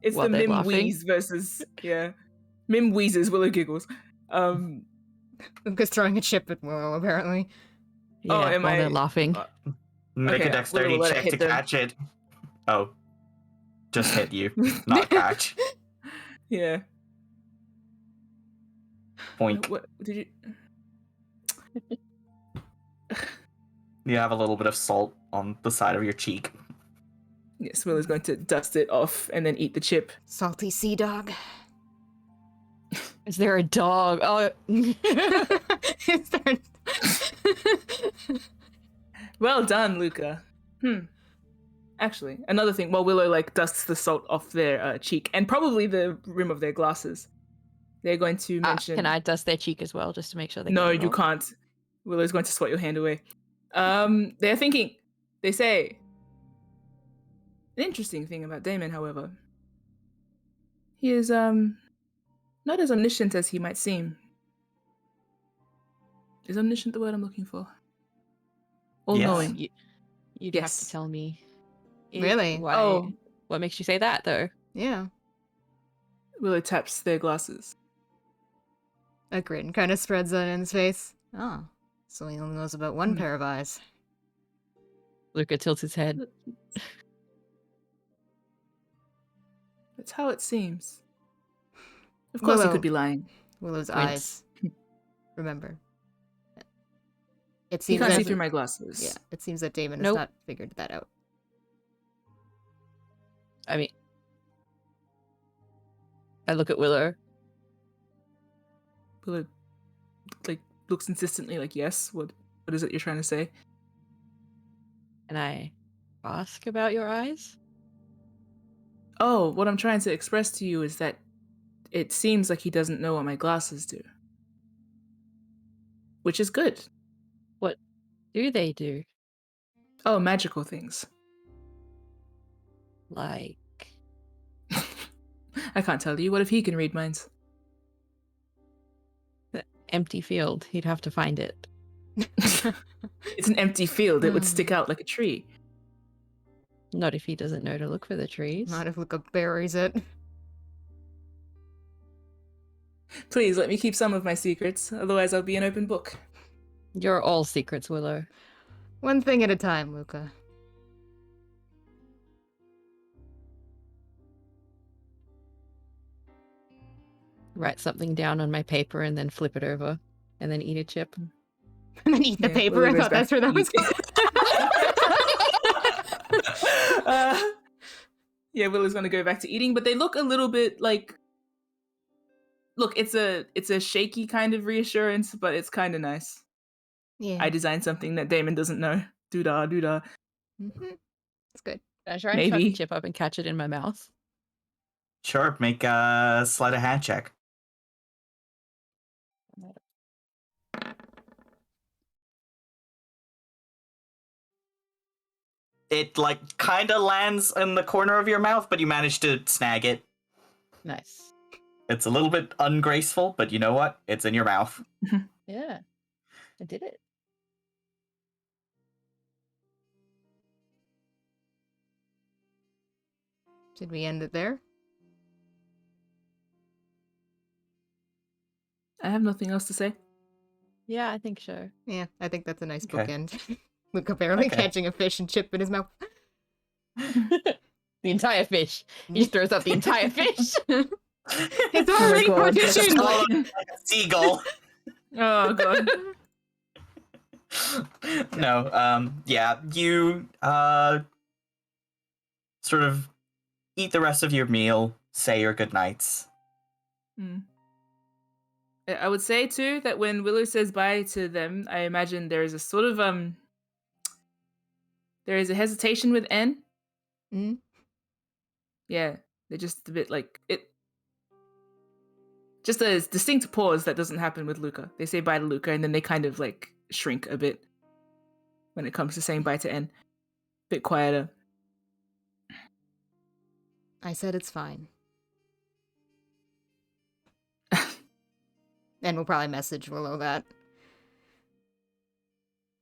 it's while the they're Mim laughing. wheeze versus Mim wheezes, Willow giggles. Luca's throwing a chip at Willow, apparently. Yeah, Oh, am while they're I- laughing. Make Okay, a dexterity Willow, let it check hit to them. catch it. Oh. Just hit you, not catch. Yeah. Boink. What did you? You have a little bit of salt on the side of your cheek. Yes, Willow's going to dust it off and then eat the chip. Salty sea dog. Is there a dog? Oh, Is there... Well done, Luca. Actually, another thing, while Willow like dusts the salt off their cheek and probably the rim of their glasses, they're going to mention. can I dust their cheek as well, just to make sure they No, get it you all? can't. Willow's going to swat your hand away. They're thinking. They say. An interesting thing about Damon, however. He is not as omniscient as he might seem. Is omniscient the word I'm looking for? All Yes. knowing. You'd have Yes. to tell me. Really? Why? Oh. What makes you say that, though? Yeah. Willow taps their glasses. A grin kind of spreads out in his face. Oh, so he only knows about one Hmm. pair of eyes. Luca tilts his head. That's how it seems. Of course, he Willow. could be lying. Willow's Wince. eyes. Remember. It He seems can't see that through my glasses. yeah, it seems that Damon has Nope. not figured that out. I mean, I look at Willow. Willow, like, looks insistently like, yes. What is it you're trying to say? And I ask about your eyes. Oh, what I'm trying to express to you is that it seems like he doesn't know what my glasses do. Which is good. What do they do? Oh, magical things. Like, I can't tell you. What if he can read minds? the empty field. He'd have to find it. It's an empty field. It would stick out like a tree. Not if he doesn't know to look for the trees. Not if Luca buries it. Please let me keep some of my secrets, otherwise I'll be an open book. You're all secrets, Willow. One thing at a time, Luca. Write something down on my paper and then flip it over, and then eat a chip. And then eat the paper. Willow I goes thought that's back where that to was eat. going. Yeah, Willow's gonna go back to eating, but they look a little bit like. Look, it's a shaky kind of reassurance, but it's kind of nice. Yeah. I designed something that Damon doesn't know. Doo-dah, doo-dah. It's good. Can I try and chuck Maybe. the chip up and catch it in my mouth? Sure, make a sleight of hand check. It like kind of lands in the corner of your mouth, but you manage to snag it. Nice. It's a little bit ungraceful, but you know what? It's in your mouth. Yeah, I did it. Did we end it there? I have nothing else to say. Yeah, I think so. Yeah, I think that's a nice Okay. bookend. Luca barely Okay. catching a fish and chip in his mouth. The entire fish. He just throws up the entire fish. It's my already God. partitioned! Swallowed like a seagull. Oh god. No, yeah, you sort of eat the rest of your meal, say your goodnights. I would say too that when Willow says bye to them, I imagine there is a sort of there is a hesitation with N. Mm. Yeah, they're just a bit like it. Just a distinct pause that doesn't happen with Luca. They say bye to Luca and then they kind of like shrink a bit when it comes to saying bye to N. Bit quieter. I said it's fine. And we'll probably message Willow that.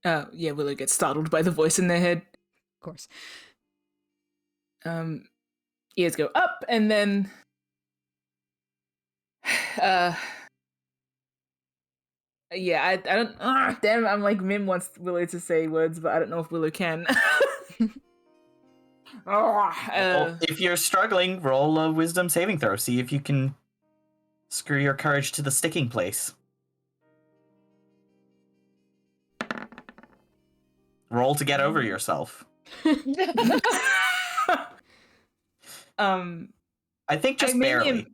Yeah, Willow gets startled by the voice in their head. Of course. Ears go up and then yeah, I don't damn, I'm like Mim wants Willow to say words, but I don't know if Willow can. Well, if you're struggling, roll a wisdom saving throw. See if you can screw your courage to the sticking place. Roll to get over yourself. I think just barely.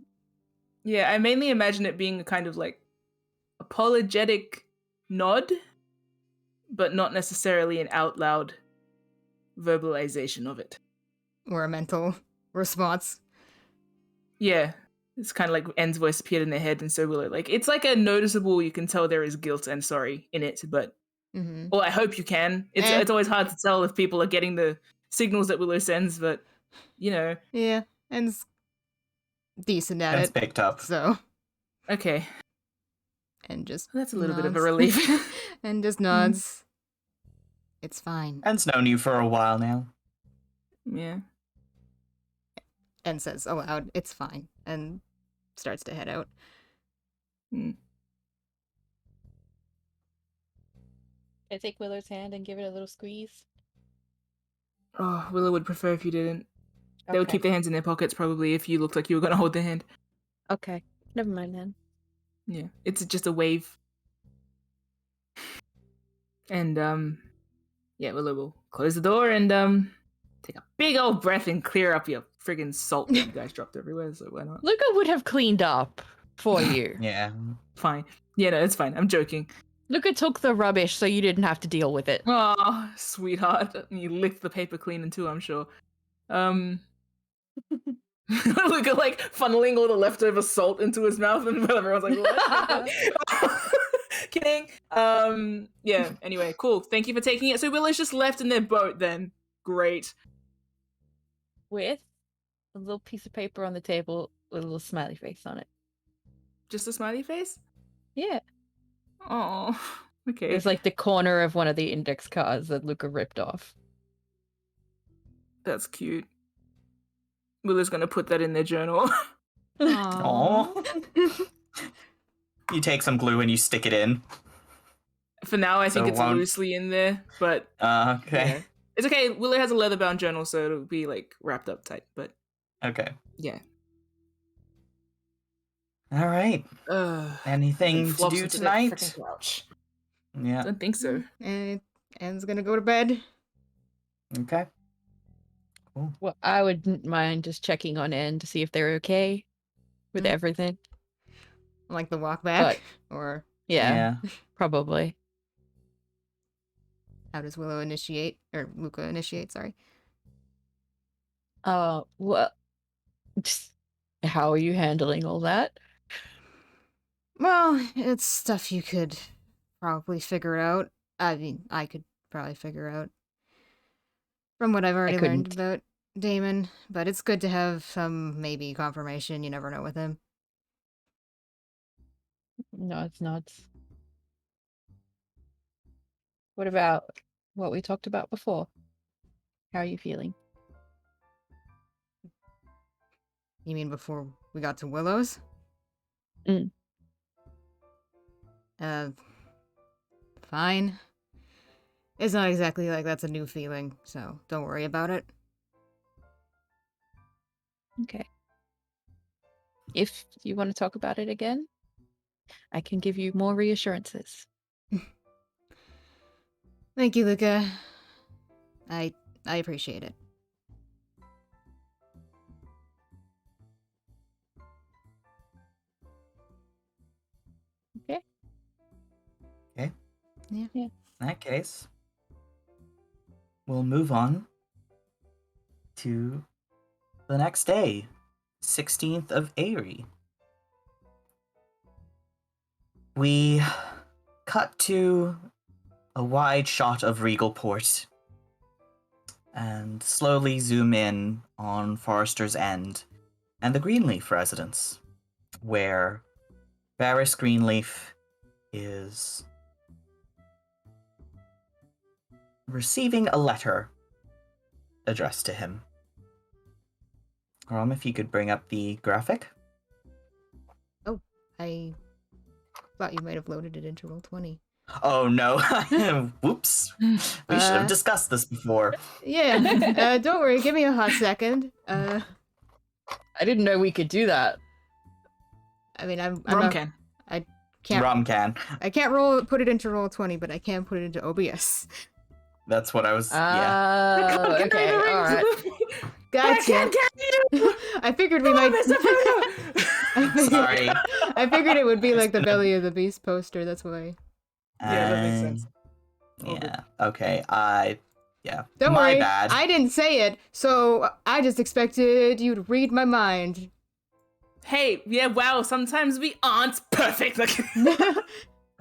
Yeah, I mainly imagine it being a kind of like apologetic nod, but not necessarily an out loud verbalization of it. Or a mental response. Yeah, it's kind of like N's voice appeared in their head, and so Willow, like, it's like a noticeable, you can tell there is guilt and sorry in it, but well, I hope you can. It's always hard to tell if people are getting the signals that Willow sends, but you know. Yeah, and it's decent at It's it. picked up. So. Okay. And just That's a little bit of a nods. relief. And just nods. It's fine. Ben's known you for a while now. Yeah. And says aloud, it's fine. And starts to head out. I take Willow's hand and give it a little squeeze. Oh, Willow would prefer if you didn't. They would keep their hands in their pockets probably if you looked like you were going to hold their hand. Okay, never mind then. Yeah, it's just a wave. And, yeah, Willow will close the door and, take a big old breath and clear up your friggin' salt that you guys dropped everywhere, so why not? Luca would have cleaned up for you. Yeah. Fine. Yeah, no, it's fine. I'm joking. Luca took the rubbish so you didn't have to deal with it. Oh, sweetheart. You licked the paper clean too, I'm sure. Look at like funneling all the leftover salt into his mouth, and everyone's like, "What?" Kidding. Yeah. Anyway, cool. Thank you for taking it. So Willow's just left in their boat. Then great. With a little piece of paper on the table with a little smiley face on it. Just a smiley face. Yeah. Oh. Okay. It's like the corner of one of the index cards that Luca ripped off. That's cute. Willow's gonna put that in their journal. Aww. You take some glue and you stick it in. For now, I think So it's won't- loosely in there, but Okay. yeah. It's okay. Willow has a leather-bound journal, so it'll be like wrapped up tight. But Okay. yeah. All right. Anything to Flops do into that tonight? freaking couch. Yeah. Don't think so. And Anne's gonna go to bed. Okay. Well, I wouldn't mind just checking on Anne to see if they're okay with everything. Like the walk back, But- or Yeah, probably. how does Willow initiate, or Luca initiate? Sorry. Well, how are you handling all that? Well, it's stuff you could probably figure out. I mean, I could probably figure out from what I've already learned couldn't. about Damon, but it's good to have some maybe confirmation. You never know with him. No, it's not. What about what we talked about before? How are you feeling? You mean before we got to Willow's? Mm. Fine. It's not exactly like that's a new feeling, so don't worry about it. Okay. If you want to talk about it again, I can give you more reassurances. Thank you, Luca. I appreciate it. Okay. Okay. Yeah. Yeah. In that case, we'll move on to the next day, 16th of Aerie. We cut to a wide shot of Regalport and slowly zoom in on Forester's End and the Greenleaf residence, where Varys Greenleaf is receiving a letter addressed to him. If you could bring up the graphic. I thought you might have loaded it into Roll20. Oh no. Whoops. We should have discussed this before. Yeah, don't worry, give me a hot second. I didn't know we could do that. I mean, I'm Rum not, can. I can't Rum can. I can't put it into Roll20, but I can put it into OBS. That's what I was. Yeah. Oh, okay, all right. Gotcha. I figured we might. Sorry. I figured it would be like the Belly of the Beast poster. That's why. Yeah, that makes sense. All Yeah. Okay. Yeah. Don't My worry. bad. I didn't say it, so I just expected you to read my mind. Hey, yeah, wow, sometimes we aren't perfect.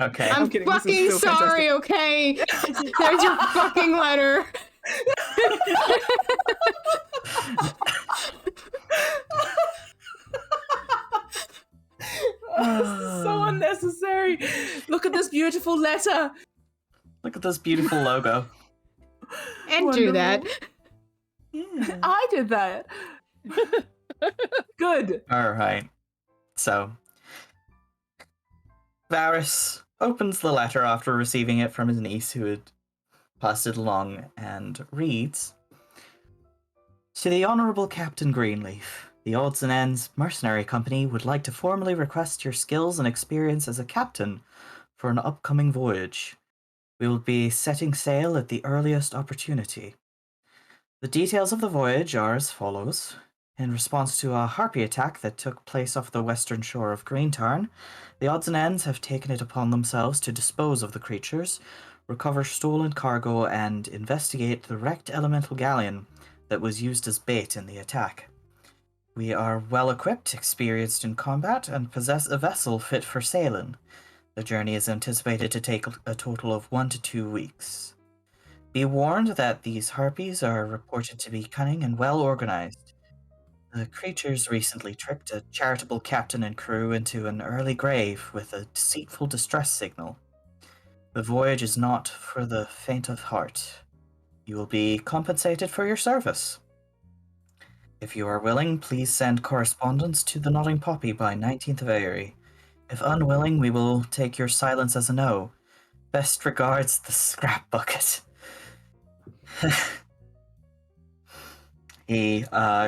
Okay. I'm kidding, this is fucking still sorry, okay? There's your fucking letter. Oh, this is so unnecessary. Look at this beautiful letter. Look at this beautiful logo. And do that. Yeah. I did that. Good. All right. So, Varys opens the letter after receiving it from his niece, who had passed it along, and reads, "To the Honourable Captain Greenleaf, the Odds and Ends Mercenary Company would like to formally request your skills and experience as a captain for an upcoming voyage. We will be setting sail at the earliest opportunity. The details of the voyage are as follows. In response to a harpy attack that took place off the western shore of Greentarn, the Odds and Ends have taken it upon themselves to dispose of the creatures, recover stolen cargo, and investigate the wrecked elemental galleon that was used as bait in the attack. We are well equipped, experienced in combat, and possess a vessel fit for sailing. The journey is anticipated to take a total of 1 to 2 weeks. Be warned that these harpies are reported to be cunning and well organized. The creatures recently tricked a charitable captain and crew into an early grave with a deceitful distress signal. The voyage is not for the faint of heart. You will be compensated for your service. If you are willing, please send correspondence to the Nodding Poppy by 19th of Aerie. If unwilling, we will take your silence as a no. Best regards, the scrap bucket. He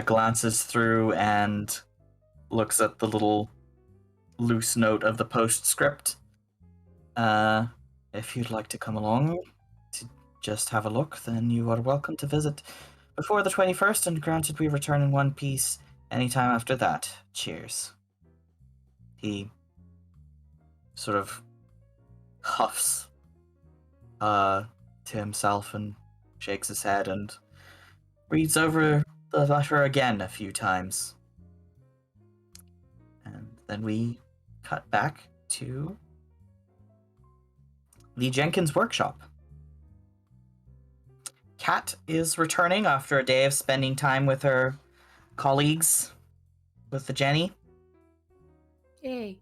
glances through and looks at the little loose note of the postscript. If you'd like to come along to just have a look, then you are welcome to visit before the 21st, and granted we return in one piece anytime after that. Cheers. He sort of huffs to himself and shakes his head and reads over the letter again a few times. And then we cut back to the Jenkins workshop. Kat is returning after a day of spending time with her colleagues, with the Jenny. Yay.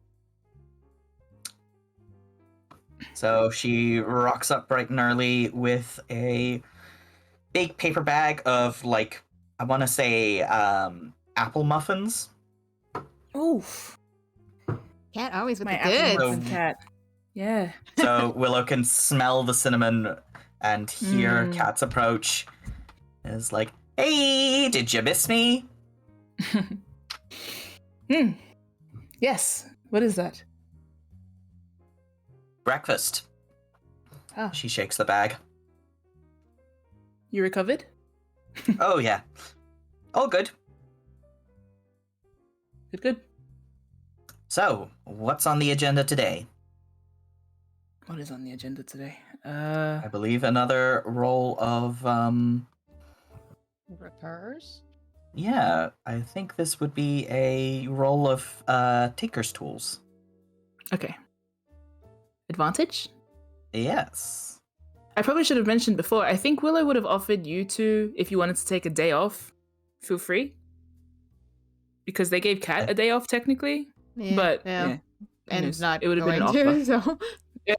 So she rocks up bright and early with a big paper bag of, like, I want to say, apple muffins. Oof. Cat always with My the apple goods. muffin cat. Yeah. So Willow can smell the cinnamon and hear Kat's approach. Is like, hey, did you miss me? Yes. What is that? Breakfast. Oh. She shakes the bag. You recovered? Oh, yeah. All good. Good. So, what's on the agenda today? What is on the agenda today? I believe another roll of, Repairs? yeah, I think this would be a roll of, Tinker's Tools. Okay. Advantage? Yes. I probably should have mentioned before, I think Willow would have offered you to, if you wanted to take a day off, feel free. Because they gave Kat a day off, technically. Yeah, But, yeah. yeah. And knows? not It would have been going an to, offer. so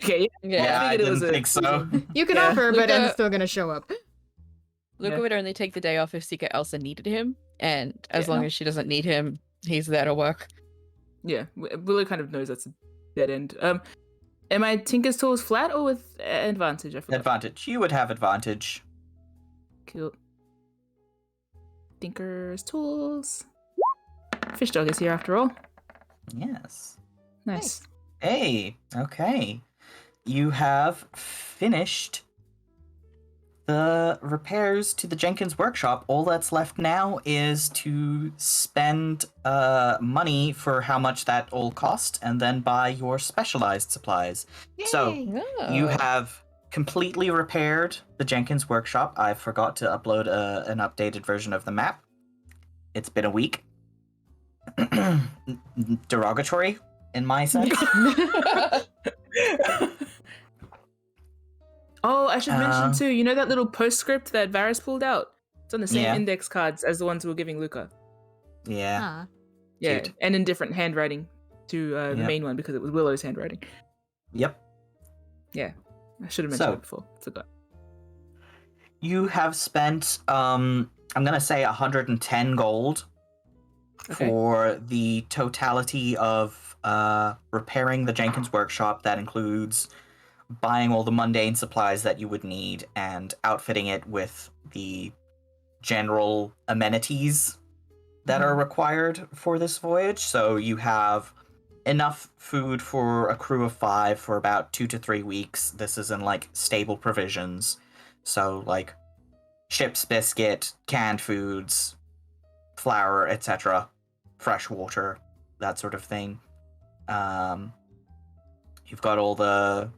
Okay, Yeah, I figured it was didn't a- think so. you can Yeah. offer, but I'm Luca- still gonna show up. Luca Yeah. would only take the day off if Sika Elsa needed him, and as Yeah. long as she doesn't need him, he's there to work. Yeah, Willow kind of knows that's a dead end. Am I Tinker's Tools flat or with advantage? I forgot. Advantage. You would have advantage. Cool. Tinker's Tools. Fish Dog is here after all. Yes. Nice. Hey, okay. You have finished the repairs to the Jenkins workshop. All that's left now is to spend money for how much that all cost and then buy your specialized supplies. So, Yay. you have completely repaired the Jenkins workshop. I forgot to upload an updated version of the map. It's been a week. Derogatory, in my sense. Oh, I should mention too, you know that little postscript that Varys pulled out? It's on the same Yeah. index cards as the ones we were giving Luca. Yeah. Huh. Yeah, Cute. and in different handwriting to the Yep. main one because it was Willow's handwriting. Yep. Yeah, I should have mentioned So- it before. Forgot. You have spent, I'm gonna say 110 gold Okay. for the totality of repairing the Jenkins workshop. That includes buying all the mundane supplies that you would need and outfitting it with the general amenities that are required for this voyage. So you have enough food for a crew of 5 for about 2 to 3 weeks. This is in like stable provisions. So like chips, biscuit, canned foods, flour, etc., fresh water, that sort of thing. You've got all the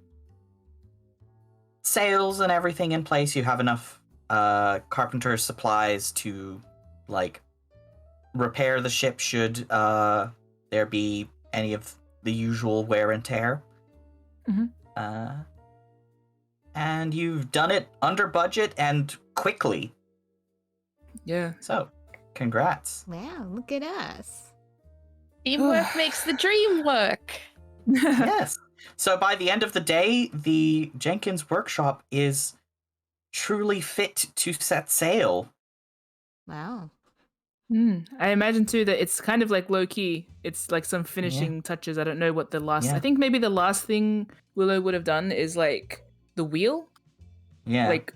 sails and everything in place. You have enough carpenter's supplies to like repair the ship should there be any of the usual wear and tear. Mhm. And you've done it under budget and quickly. Yeah. So, congrats. Wow, look at us. Teamwork makes the dream work. Yes. So by the end of the day, the Jenkins workshop is truly fit to set sail. Wow. I imagine too that it's kind of like low key. It's like some finishing touches. I don't know what the last. Yeah. I think maybe the last thing Willow would have done is like the wheel, Yeah. like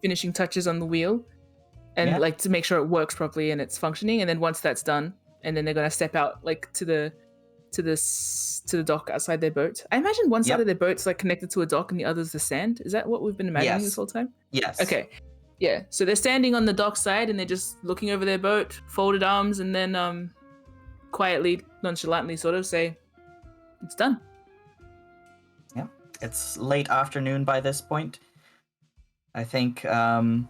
finishing touches on the wheel, and like to make sure it works properly and it's functioning. And then once that's done, and then they're gonna step out like to the dock outside their boat. I imagine one side of their boat's like connected to a dock and the other's the sand. Is that what we've been imagining this whole time? Yes. Okay. Yeah. So they're standing on the dock side and they're just looking over their boat, folded arms, and then quietly, nonchalantly sort of say, it's done. Yeah. It's late afternoon by this point. I think the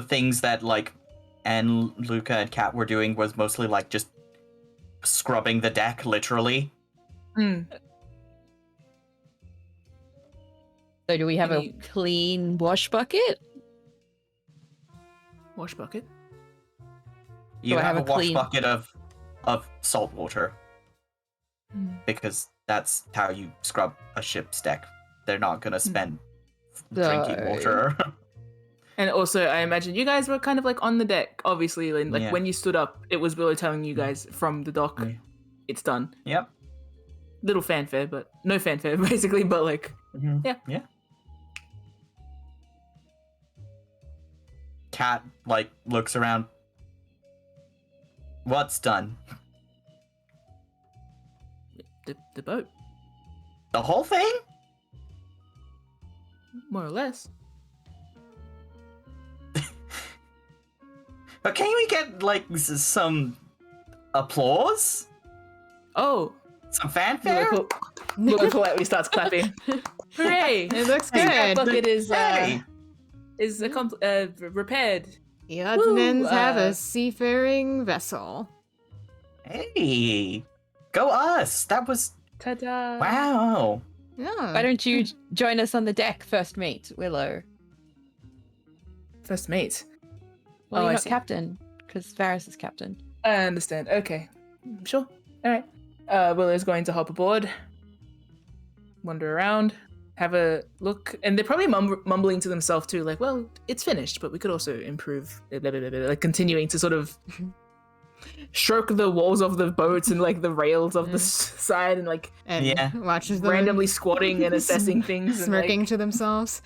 things that like and Luca and Kat were doing was mostly like just scrubbing the deck, literally. So do we have a clean wash bucket? Wash bucket? You have a wash bucket of salt water. Because that's how you scrub a ship's deck. They're not gonna spend drinking water. And also, I imagine you guys were kind of like on the deck, obviously. Like when you stood up, it was Willow telling you guys from the dock, it's done. Yep. Little fanfare, but no fanfare, basically. But like, Yeah. Cat like looks around. What's done? The boat. The whole thing? More or less. But can we get like some applause? Oh, some fanfare? Willow politely starts clapping. Hooray! It looks good. That bucket is repaired. The odds and ends have a seafaring vessel. Hey, go us! That was ta-da! Wow. Yeah. Why don't you join us on the deck, first mate, Willow? First mate. Well, you're not captain, because Varys is captain. I understand. Okay, sure. All right. Willow's going to hop aboard, wander around, have a look, and they're probably mumbling to themselves too, like, "Well, it's finished, but we could also improve." Blah, blah, blah, blah, like continuing to sort of stroke the walls of the boats and like the rails of the side, and like watches them randomly squatting and assessing things, smirking and, to themselves.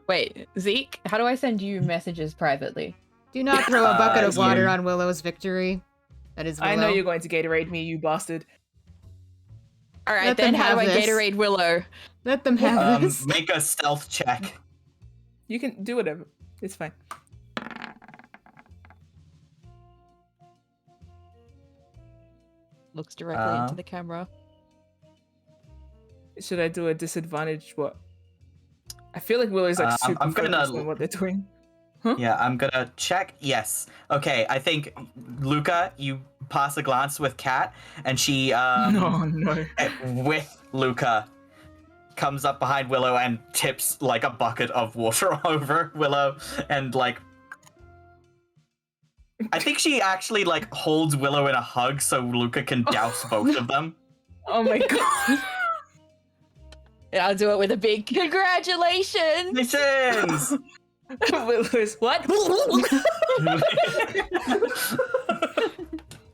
Wait, Zeke, how do I send you messages privately? Do not throw a bucket of water on Willow's victory. That is Willow. I know you're going to Gatorade me, you bastard. All right, then how do I Gatorade Willow? Let them have this. Make a stealth check. You can do whatever. It's fine. Looks directly into the camera. Should I do a disadvantage? What? I feel like Willow's like super focused on what they're doing. Huh? Yeah, I'm gonna check. Yes. Okay, I think Luca, you pass a glance with Kat, and she with Luca comes up behind Willow and tips like a bucket of water over Willow, and like I think she actually like holds Willow in a hug so Luca can douse both of them. Oh my god. Yeah, I'll do it with a big congratulations. Missions. Willow's what?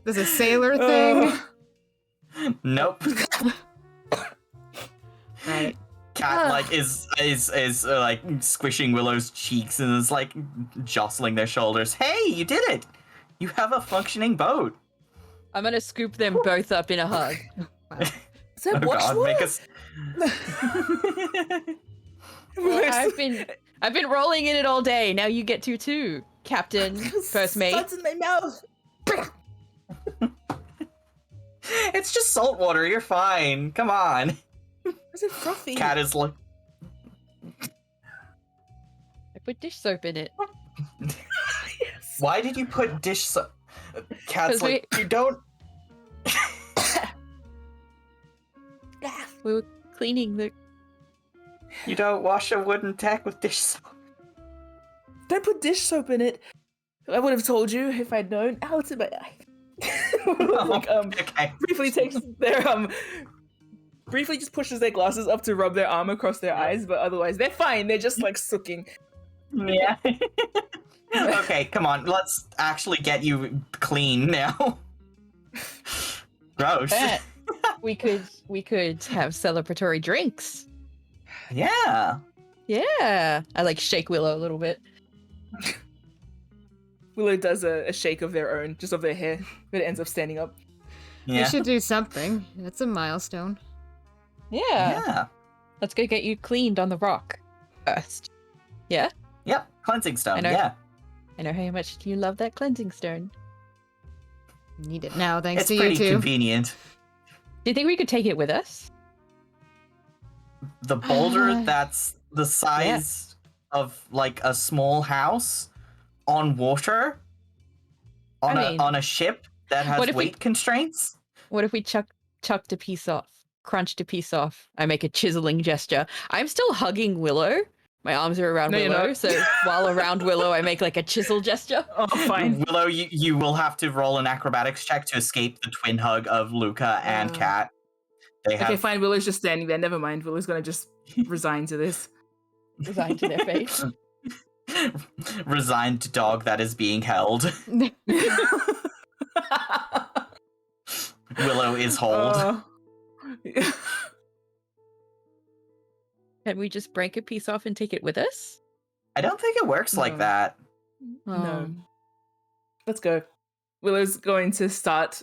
There's a sailor thing. Nope. Right. Cat like is like squishing Willow's cheeks and is like jostling their shoulders. Hey, you did it! You have a functioning boat. I'm gonna scoop them both up in a hug. Wow. Is that make us. Well, I've been rolling in it all day. Now you get to too, Captain, first mate. What's in my mouth? It's just salt water. You're fine. Come on. Is it frothy? Cat is like. I put dish soap in it. Yes. Why did you put dish soap? Cat's like you don't. We were cleaning the. You don't wash a wooden deck with dish soap. Don't put dish soap in it. I would have told you if I'd known. Ow, it's in my eye. Like, okay. Briefly takes their briefly just pushes their glasses up to rub their arm across their eyes, but otherwise they're fine. They're just like sucking. Yeah. Okay, come on. Let's actually get you clean now. Gross. Bet. we could have celebratory drinks. Yeah. Yeah. I like shake Willow a little bit. Willow does a shake of their own, just of their hair, but it ends up standing up. We Yeah. should do something. It's a milestone. Yeah. Yeah. Let's go get you cleaned on the rock first. Yeah? Yep. Cleansing stone. I know. Yeah. I know how much you love that cleansing stone. Need it now, thanks It's to you pretty two. convenient. Do you think we could take it with us? The boulder that's the size of like a small house on water on I mean, on a ship that what has if we- weight constraints. What if we chucked a piece off? Crunched a piece off. I make a chiseling gesture. I'm still hugging Willow. My arms are around No, you're Willow, not. so while around Willow, I make like a chisel gesture. Oh, fine. Willow, you will have to roll an acrobatics check to escape the twin hug of Luca and Kat. They have Okay, fine. Willow's just standing there. Never mind. Willow's gonna just resign to this. Resigned to their fate. resigned dog that is being held. Willow is hold. Can we just break a piece off and take it with us? I don't think it works like No. that. No. Let's go. Willow's going to start.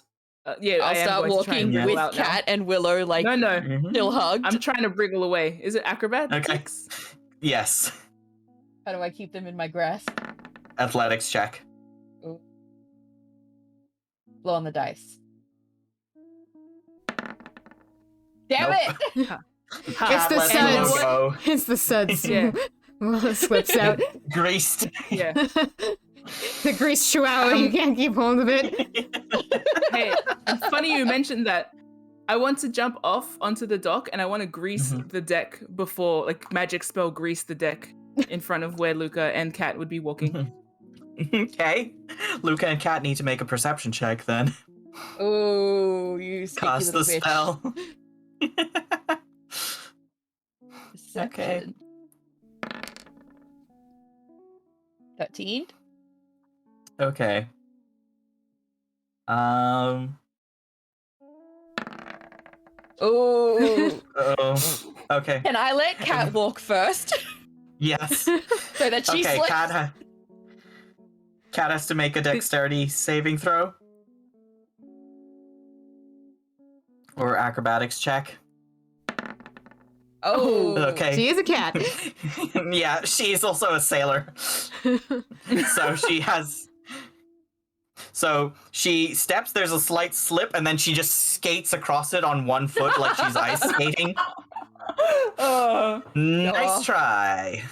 Yeah, I I'll am start going to try and walking wriggle with out now. Kat and Willow, like No, no. Mhm. still hugged. I'm trying to wriggle away. Is it acrobatics? Yes. How do I keep them in my grasp? Athletics check. Blow on the dice. Damn Nope. it! Ha, It's the Let suds. Willow go. It's the suds. Yeah. Willow slips out. Greased. Yeah. The greased chihuahua, you can't keep hold of it. Hey, it's funny you mentioned that. I want to jump off onto the dock and I want to grease the deck before, like, magic spell grease the deck in front of where Luca and Kat would be walking. Okay. Luca and Kat need to make a perception check then. Oh, you sneaky Cast the little bitch. spell. Okay. Perception. 13. Okay. Oh. Oh. Okay. Can I let Kat walk first Yes. so that she Okay. slips? Kat has to make a dexterity saving throw. Or acrobatics check. Oh. Okay. She is a cat. Yeah, she's also a sailor. So she has. So she steps, there's a slight slip, and then she just skates across it on one foot like she's ice skating. Nice try.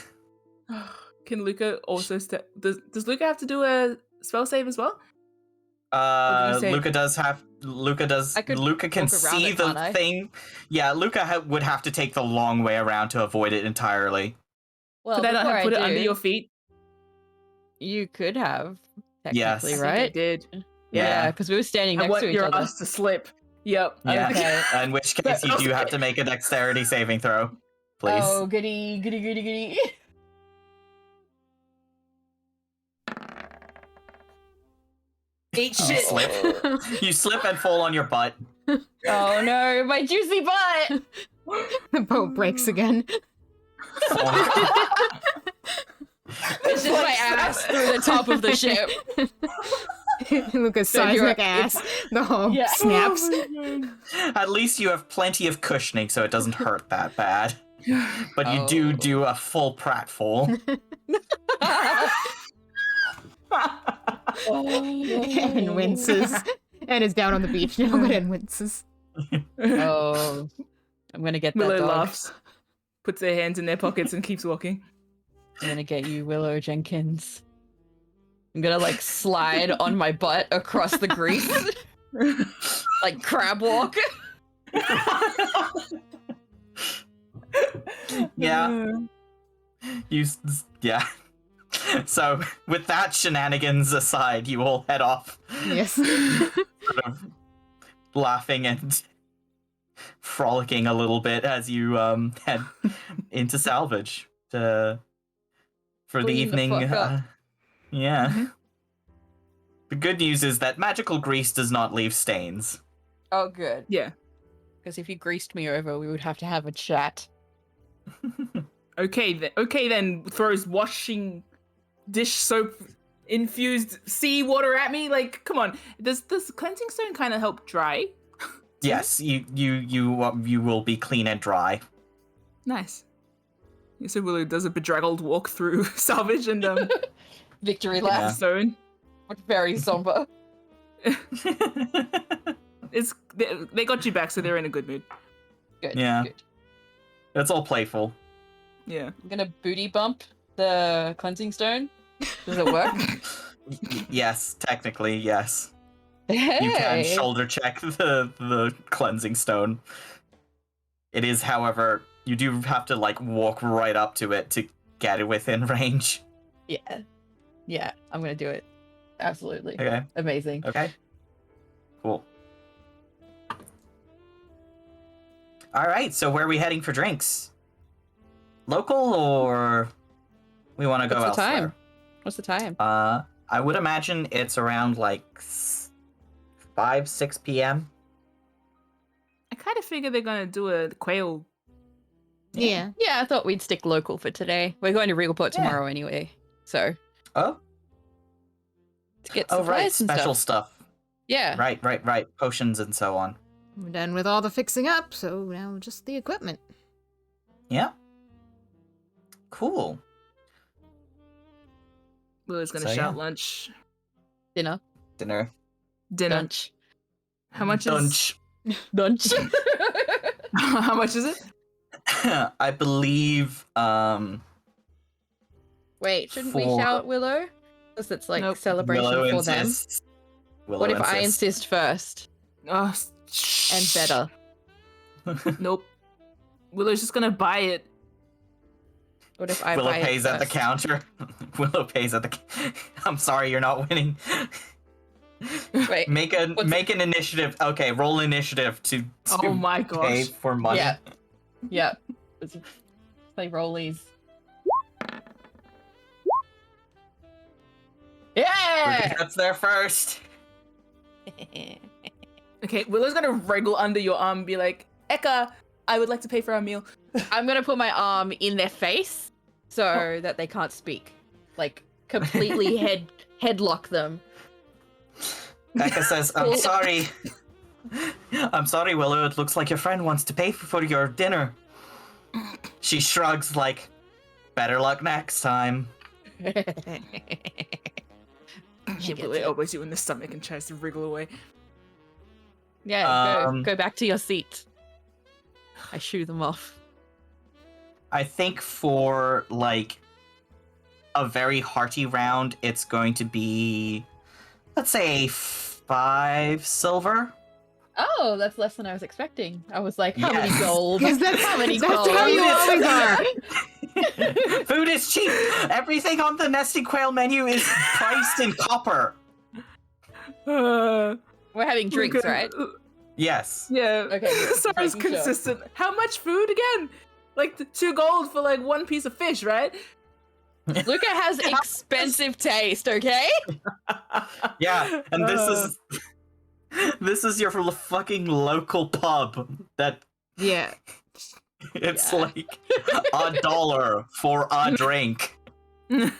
Can Luca also step? Does Luca have to do a spell save as well? you say? Luca does have. I could Luca can walk around see it, the can't I? thing. Yeah, Luca would have to take the long way around to avoid it entirely. Well, Could I not before have I put it under do, your feet? You could have, Yes. technically, I think I right? did. Yeah, because we were standing I next want to each your other. ass to slip. Yep. Yeah. Okay. In which case, you do have to make a dexterity saving throw, please. Oh, goody, goody, goody, goody. Eat You shit. slip. You slip and fall on your butt. Oh no, my juicy butt! The boat breaks again. It's just my ass through the top of the ship. Lucas' So you're- seismic ass. The hull Yeah. snaps. At least you have plenty of cushioning, so it doesn't hurt that bad. But you do a full pratfall. And winces. And is down on the beach now, but and winces. Oh, I'm gonna get that Willow dog. laughs, puts her hands in their pockets, and keeps walking. I'm gonna get you, Willow Jenkins. I'm gonna like slide on my butt across the grease, like crab walk. Yeah. Yeah. So, with that shenanigans aside, you all head off, Yes. sort of laughing and frolicking a little bit as you head into salvage for the Clean the evening. fuck up. Yeah. Mhm. The good news is that magical grease does not leave stains. Oh, good. Yeah. Because if you greased me over, we would have to have a chat. Okay then. Throws washing dish soap infused sea water at me. Like, come on. Does cleansing stone kind of help dry? Yes, you will be clean and dry. Nice. So Willow does a bedraggled walk through salvage and Victory Yeah. lap. stone. Very somber. They got you back, so they're in a good mood. Good. Yeah. Good. It's all playful. Yeah. I'm gonna booty bump the cleansing stone. Does it work? Yes, technically, yes. Hey. You can shoulder check the cleansing stone. It is, however, you do have to like walk right up to it to get it within range. Yeah. Yeah, I'm gonna do it. Absolutely. Okay. Amazing. Okay. Cool. All right, so where are we heading for drinks? Local or we want to go What's the elsewhere? time? What's the time? I would imagine it's around like 5, 6 p.m. I kind of figure they're gonna do a quail. Yeah. Yeah, I thought we'd stick local for today. We're going to Regalport Yeah. tomorrow anyway. So, Oh, to get oh supplies right, and special stuff. stuff. Yeah. Right. Potions and so on. We're done with all the fixing up, so now just the equipment. Yeah. Cool. Willow's gonna So, shout yeah. lunch. Dinner. Dinner. Dinner. Lunch. How much is Lunch. Lunch. how much is it? I believe Wait, shouldn't we For- shout Willow? Because it's like Nope. celebration Willow for them. insists. Willow What if I insists. insist first Oh, and better? Nope. Willow's just gonna buy it. What if I Willow buy pays it at the first? counter. Willow pays at the. I'm sorry, you're not winning. Wait. Make what's- an initiative. Okay, roll initiative to Oh my pay gosh. for money. Yeah. Yeah. Let's play rollies. Yeah. That's there first. Okay, Willow's gonna wriggle under your arm and be like, Eka, I would like to pay for our meal. I'm gonna put my arm in their face so that they can't speak. Like completely headlock them. Becca says, "I'm sorry. I'm sorry, Willow. It looks like your friend wants to pay for your dinner." She shrugs like, "Better luck next time." She Willow gets it. elbows you in the stomach and tries to wriggle away. Yeah, Um, go back to your seat. I shoo them off. I think for like a very hearty round, it's going to be, let's say, 5 silver. Oh, that's less than I was expecting. I was like, how many Yes. gold? Because that's How many that's gold? how you always are. Food is cheap. Everything on the nesting quail menu is priced in copper. We're having drinks, Okay. right? Yes. Yeah. Okay, good. Sorry's Making sure. consistent. How much food again? Like 2 gold for like 1 piece of fish, right? Luca has expensive taste, okay? Yeah, and this is your fucking local pub that Yeah. it's Yeah. like $1 for a drink. No,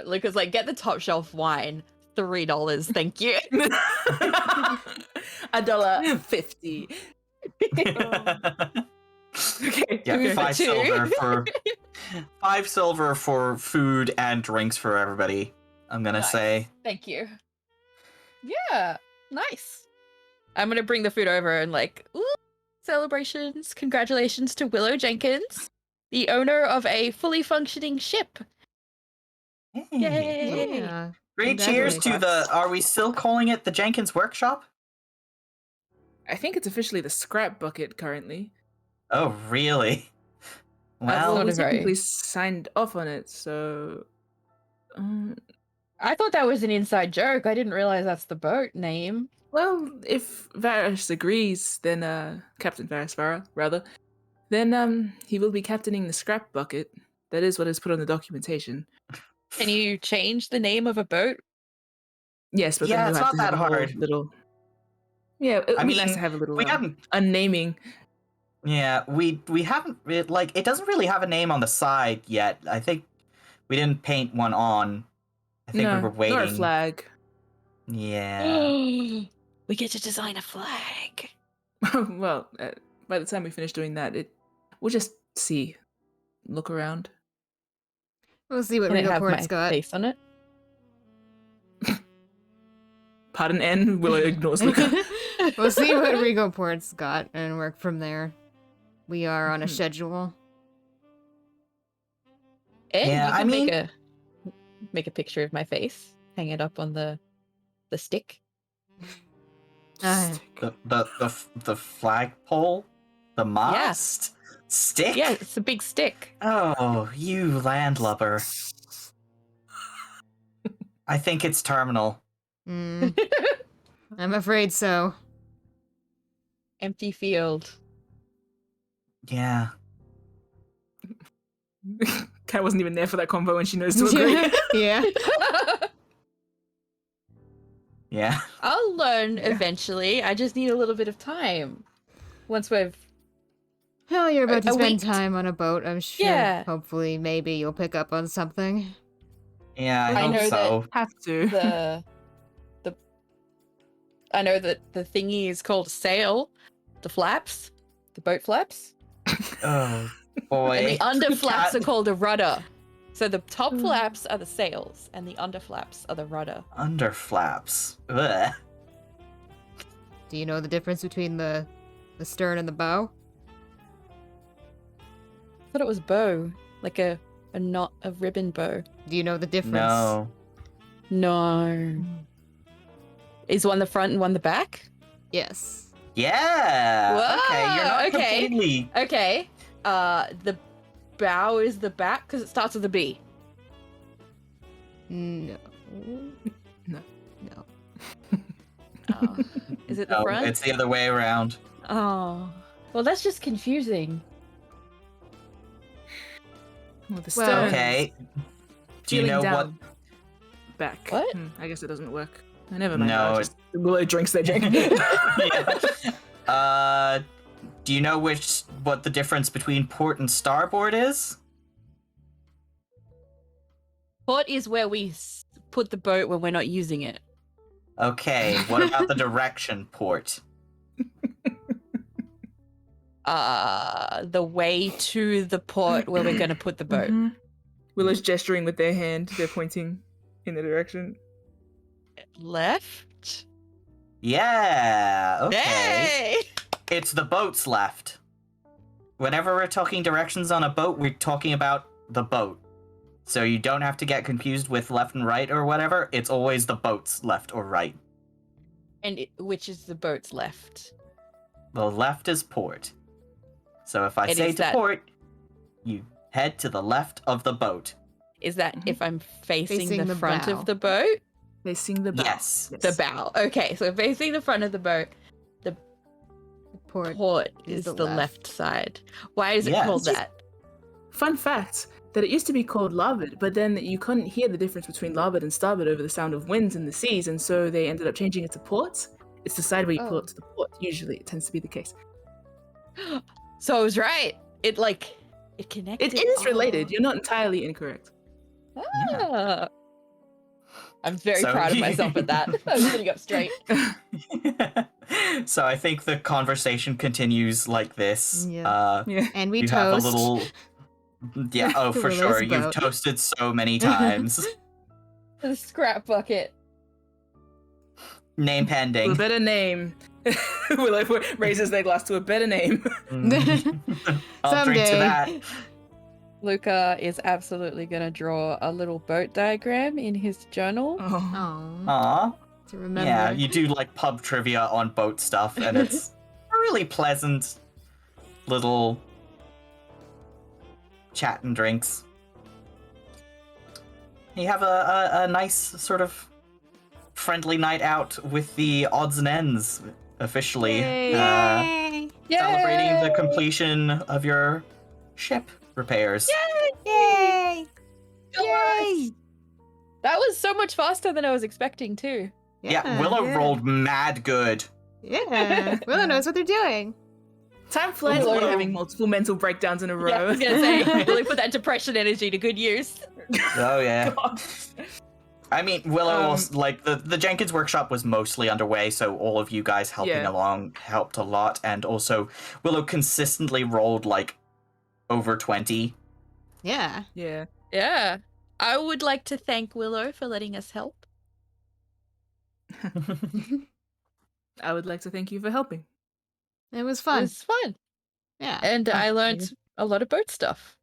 Luca's like, get the top shelf wine. $3, thank you. $1.50. Okay. Yeah, Food for 5 two. silver for 5 silver for food and drinks for everybody. I'm gonna Nice. say. Thank you. Yeah, nice. I'm gonna bring the food over and like, ooh, celebrations, congratulations to Willow Jenkins, the owner of a fully functioning ship. Hey. Yay! Yeah. Great cheers to the. Congratulations. Are we still calling it the Jenkins Workshop? I think it's officially the scrap bucket currently. Oh, really? That's Well, not we a very- technically signed off on it, so I thought that was an inside joke. I didn't realize that's the boat name. well, if Varys agrees, then Captain Varys Farah, rather, then he will be captaining the scrap bucket. That is what is put on the documentation. Can you change the name of a boat? Yes, but Yeah, then you it's have not to that have a whole hard. little. Yeah, it would I be nice mean, to have a little we haven't. a naming. Yeah, we haven't like it doesn't really have a name on the side yet. I think we didn't paint one on. I think we were No, nor a waiting. flag. Yeah. We get to design a flag. Well, by the time we finish doing that, we'll just see, look around. We'll see what Can it have Regalport's my got. face on it? Pardon, N. Willow ignores Luca. We'll see what Regalport's got and work from there. We are on a schedule. And Yeah, you I can mean- make a picture of my face, hang it up on the stick. Uh, The flagpole, the mast, stick. Yeah, it's a big stick. Oh, you landlubber! I think it's terminal. I'm afraid so. Empty field. Yeah. Kat wasn't even there for that convo, and she knows to agree. Yeah. Yeah. I'll learn Yeah. eventually. I just need a little bit of time. Once we've Hell, you're about to A spend week. time on a boat, I'm sure. Yeah. Hopefully, maybe you'll pick up on something. Yeah, I I hope know so. Have to. the I know that the thingy is called a sail. The flaps. The boat flaps. Oh boy. And the under flaps are Cat- called a rudder. So the top flaps are the sails and the under flaps are the rudder. under flaps. Ugh. Do you know the difference between the stern and the bow? I thought it was bow. Like a knot of ribbon bow. Do you know the difference? No. No. Is one the front and one the back? Yes. Yeah. Okay, you're Whoa, not okay. completely. Okay. The bow is the back because it starts with a B. No. No. No. Oh. Is it the No, front? it's the other way around. Oh. Well, that's just confusing. Well, the Well- stern is Okay. Do you feeling know down. Back. What? I guess it doesn't work. I never mind. No, I'll just Willow drinks their drink. Yeah. Do you know what the difference between port and starboard is? Port is where we put the boat when we're not using it. Okay, what about the direction port? The way to the port where we're going to put the boat. Mhm. Willow's gesturing with their hand. They're pointing in the direction. Left? Yeah, okay. Hey! It's the boat's left. Whenever we're talking directions on a boat, we're talking about the boat. So you don't have to get confused with left and right or whatever. It's always the boat's left or right. And which is the boat's left? The left is port. So if I And say is to that- port, you head to the left of the boat. Is that Mhm. if I'm facing Facing the the front bow. of the boat? They sing the bow. Yes. The bow. Okay, so facing the front of the boat, The port. port is is the the left. left side. Why is it Yes. called that? Fun fact that it used to be called larboard, but then you couldn't hear the difference between larboard and starboard over the sound of winds and the seas, and so they ended up changing it to port. It's the side where you pull Oh. up to the port. Usually, it tends to be the case. So I was right. It connected. It is all. related. You're not entirely incorrect. Ah. I'm very So proud of myself at that. I was sitting up straight. So I think the conversation continues like this. Yeah. Yeah. And we You have a toast. little. Yeah, oh, To for Willow's sure. You've boat. toasted so many times. The scrap bucket. Name To a pending. better name. Willow raises their glass to a better name. I'll drink to Someday. that. Luca is absolutely going to draw a little boat diagram in his journal. Oh. Aw, Aw. to remember. Yeah, you do like pub trivia on boat stuff, and it's a really pleasant little chat and drinks. You have a nice sort of friendly night out with the odds and ends officially. Yay. Celebrating the Yay! completion of your ship repairs. Yay! Yay! That was so much faster than I was expecting too. Yeah, Willow rolled mad good. Yeah, Willow knows what they're doing. Time flies when Willow- you're having multiple mental breakdowns in a row. Yeah, I was gonna say, really put that depression energy to good use. Oh yeah. God. I mean, Willow, also, like the Jenkins workshop was mostly underway, so all of you guys helping along helped a lot, and also Willow consistently rolled like over 20. Yeah. Yeah. Yeah. I would like to thank Willow for letting us help. I would like to thank you for helping. It was It fun. was fun. Yeah. And I learned a lot of boat stuff.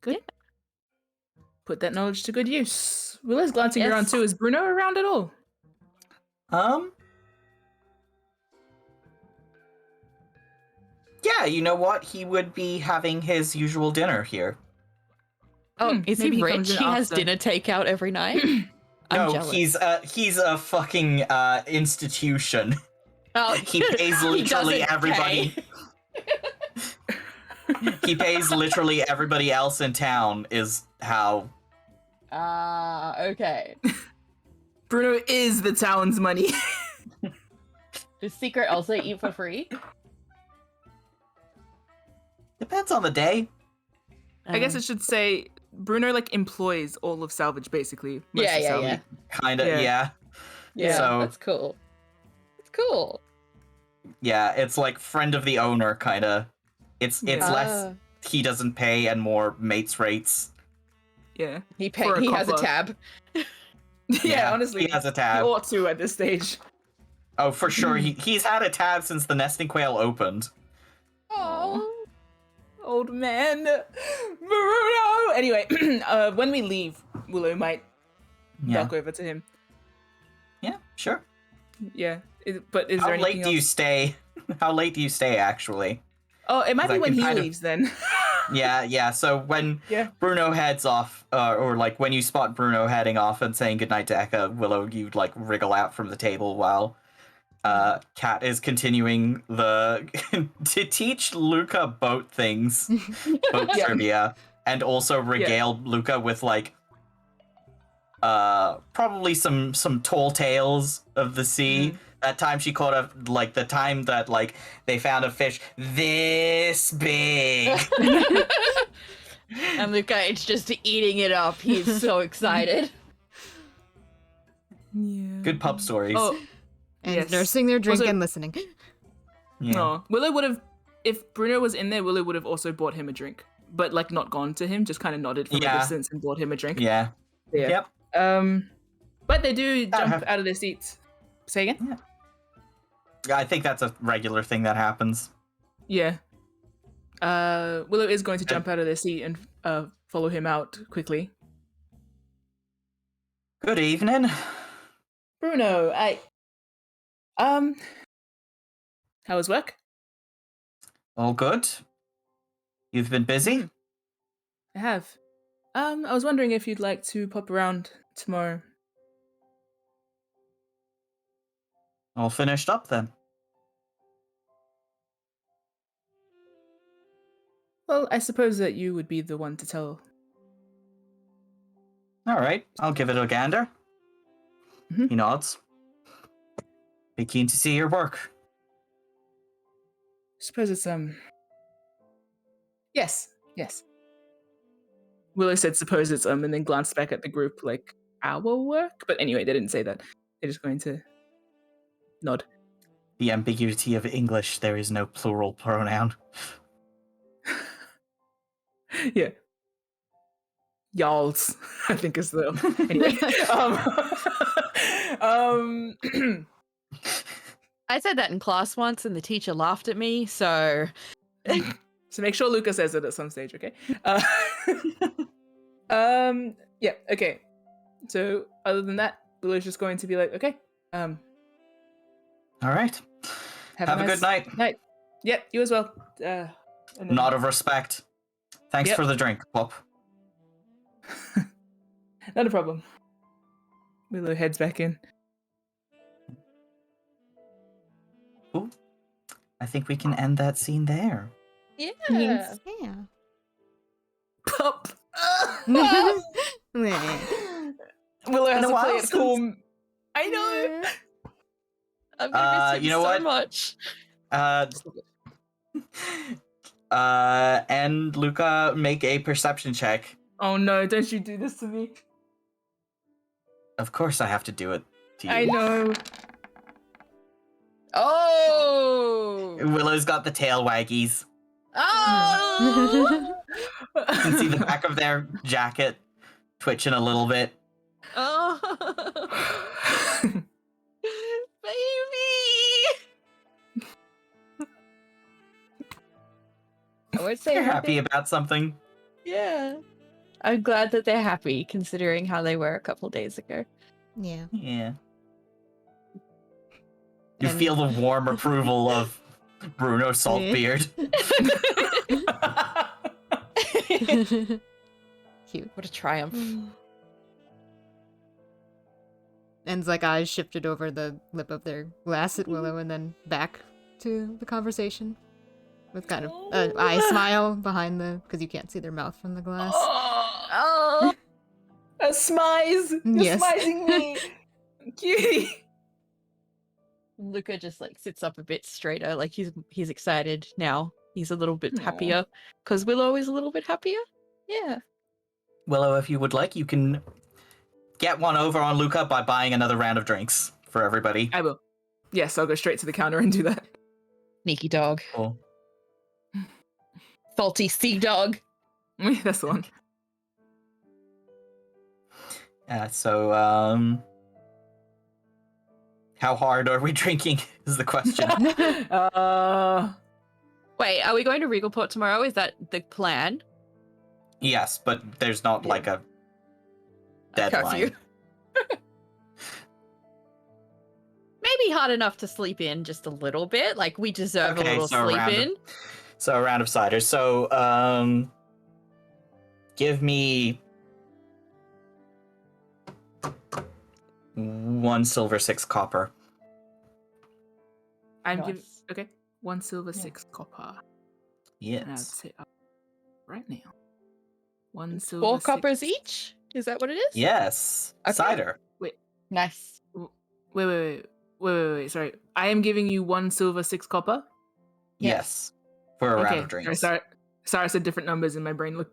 Good. Yeah. Put that knowledge to good use. Willow's glancing around Yes. too. Is Bruno around at all? Yeah, you know what? He would be having his usual dinner here. Oh, is maybe he he rich? comes in He has after. dinner takeout every night? I'm No, jealous. he's a fucking institution. Oh, He pays he literally doesn't everybody. pay. He pays literally everybody else in town is how. Okay. Bruno is the town's money. Does Secret also eat for free? Depends on the day. I guess it should say Bruno like employs all of Salvage basically. most Yeah, of yeah, Salvage. yeah. Kinda, Yeah. yeah. Yeah, So- that's cool. It's cool. Yeah, it's like friend of the owner, kinda. It's less he doesn't pay and more mates rates. Yeah. He For a has a copper. tab. Yeah, honestly. He has a He tab. ought to at this stage. Oh, for sure. He's had a tab since the nesting quail opened. Oh. Old man. Bruno! Anyway, when we leave, Willow might Yeah. duck over to him. Yeah, sure. Yeah. But is How there anything late do you else? stay? How late do you stay, actually? Oh, it might 'Cause be I when can he kind of- leaves then. Yeah. So when Yeah. Bruno heads off, or like when you spot Bruno heading off and saying goodnight to Eka, Willow, you like wriggle out from the table while Kat is continuing to teach Luca boat things, boat Yeah. trivia, and also regale Luca with like probably some tall tales of the sea. That time she caught the time that like they found a fish this big. And Luca is just eating it up. He's so excited. Yeah. Good pub stories. Oh, And yes. nursing their drink Also- and listening. Yeah. No. Willow would have, if Bruno was in there, Willow would have also bought him a drink. But like not gone to him, just kind of nodded from a Yeah. distance and bought him a drink. Yeah. Yeah. Yep. But they do That jump hap- out of their seats. Say again? I think that's a regular thing that happens. Yeah. Willow is going to jump out of their seat and follow him out quickly. Good evening. Bruno, how was work? All good? You've been busy? I have. I was wondering if you'd like to pop around tomorrow. All finished up then. Well, I suppose that you would be the one to tell. All right, I'll give it a gander. Mhm. He nods. Be keen to see your work. Suppose it's Yes. Willow said suppose it's and then glanced back at the group like our work. But anyway, they didn't say that. They're just going to nod. The ambiguity of English, there is no plural pronoun. Yeah. Y'alls, I think is the anyway. I said that in class once and the teacher laughed at me, so So make sure Luca says it at some stage, okay? Yeah, okay. So other than that, Willow's just going to be like, okay, All right. Have a good night. Night. Yep, you as well. And then- Nod of respect. Thanks Yep. for the drink, Pop. Not a problem. Willow heads back in. Ooh. I think we can end that scene there. yeah. Yeah. Pop. Meh. Willow has Been a to play while it cool. I know. I'm gonna miss him you know so what? much. And Luca, make a perception check. Oh no! Don't you do this to me? Of course I have to do it to you. I know. Oh! Willow's got the tail waggies. Oh! You can see the back of their jacket twitching a little bit. Oh! Baby! I would say You're happy anything. about something. Yeah. I'm glad that they're happy, considering how they were a couple days ago. Yeah. Yeah. You And- feel the warm approval of Bruno Saltbeard. Cute. What a triumph. En's like eyes shifted over the lip of their glass at Willow and then back to the conversation. With kind of an eye smile behind the, because you can't see their mouth from the glass. Oh! A smize. You're Yes. smizing me. Cutie. Luca just like sits up a bit straighter, like he's excited now. He's a little bit Aw. happier because Willow is a little bit happier. Yeah. Willow, if you would like, you can get one over on Luca by buying another round of drinks for everybody. I will. Yes, I'll go straight to the counter and do that. Sneaky dog. Cool. Salty sea dog. That's the one. So, how hard are we drinking is the question. Wait, are we going to Regalport tomorrow? Is that the plan? Yes, but there's not like a deadline. Curfew. Maybe hard enough to sleep in just a little bit. Like we deserve a little so sleep around in. So a round of ciders. So, give me 1 silver, 6 copper. I'm Nice. giving. Okay. 1 silver, 6 copper. And I'll Yes. say up right now. 1 silver. 4 6 coppers each? Is that what it is? Yes. Okay. Cider. Nice. Wait. Sorry. I am giving you 1 silver, 6 copper. Yes. For a round of drinks. Sorry, I said different numbers in my brain. Like,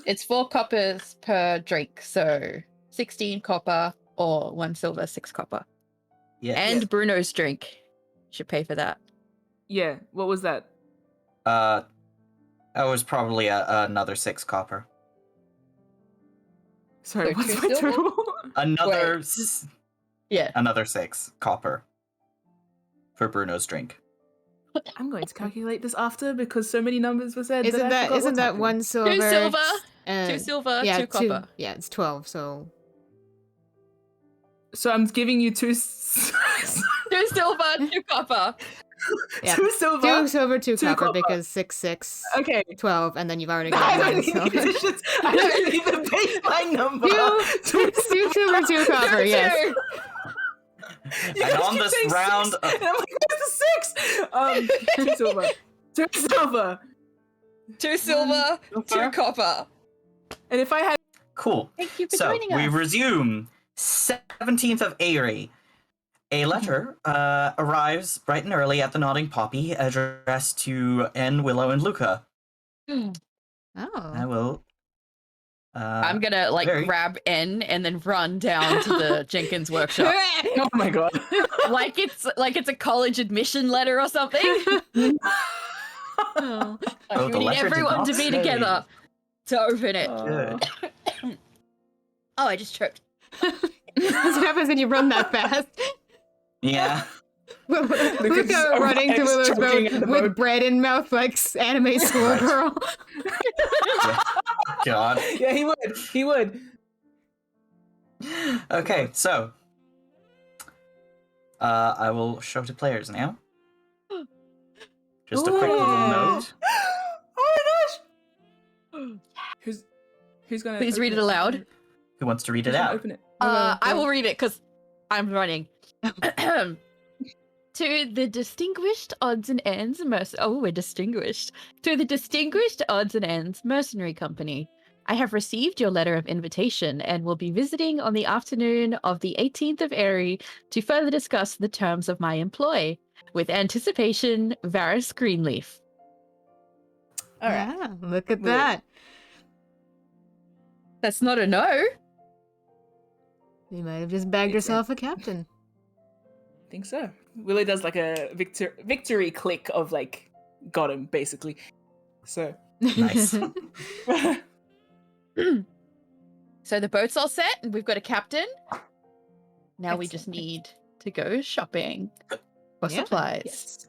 It's 4 coppers per drink, so 16 copper or 1 silver, 6 copper. Yes. And Bruno's drink. Should pay for that. yeah. What was that? That was probably another 6 copper. Sorry, So what's 2 my silver? total? Another Wait. Yeah. another 6 copper for Bruno's drink. I'm going to calculate this after because so many numbers were said. Isn't I that forgot isn't what's that happening. 1 silver? 2 silver, uh, 2 silver, yeah, 2 copper. Yeah, it's 12. So So I'm giving you 2 2 silver, 2 copper. yeah, 2 silver. 2 silver, 2 2 copper copper. because 6, 6, Okay. 12, and then you've already I got don't 1 need silver. conditions. I don't need the baseline number. 2 silver, 2 copper. Yes. You And guys on keep this saying round, 6, and I'm like, where's the 6? 2 silver. 2 silver. 2 silver, 2 copper. And if I had cool. Thank you for So joining we us. resume 17th of Aerie. A letter arrives bright and early at the Nodding Poppy, addressed to N, Willow, and Luca. I Oh. will. I'm gonna like very- grab N and then run down to the Jenkins workshop. oh my god. like it's a college admission letter or something. Oh. Like, Oh, we the need letter did everyone not to be say. together to open it. Good. Oh, I just tripped. That's what happens when you run that fast. Yeah. Luca just running to arrives Willow's choking boat in the with boat. bread in mouth like anime schoolgirl. God. Yeah, he would. He would. Okay, so I will show to players now. Just a quick little Ooh. note. Oh my gosh. Who's gonna Please open read it aloud. Who wants to read Who's it gonna out? Open it. I will read it because I'm running. To the distinguished odds and ends we're distinguished. To the distinguished odds and ends mercenary company. I have received your letter of invitation and will be visiting on the afternoon of the 18th of Airy to further discuss the terms of my employ. With anticipation, Varys Greenleaf. All right. Yeah, look at Willow. that. That's not a no. You might have just bagged It's yourself a captain. I think so. Willow does like a victory click of like, got him, basically. So. Nice. So the boat's all set and we've got a captain. Now we just Excellent. need to go shopping for Yeah. supplies. Yes.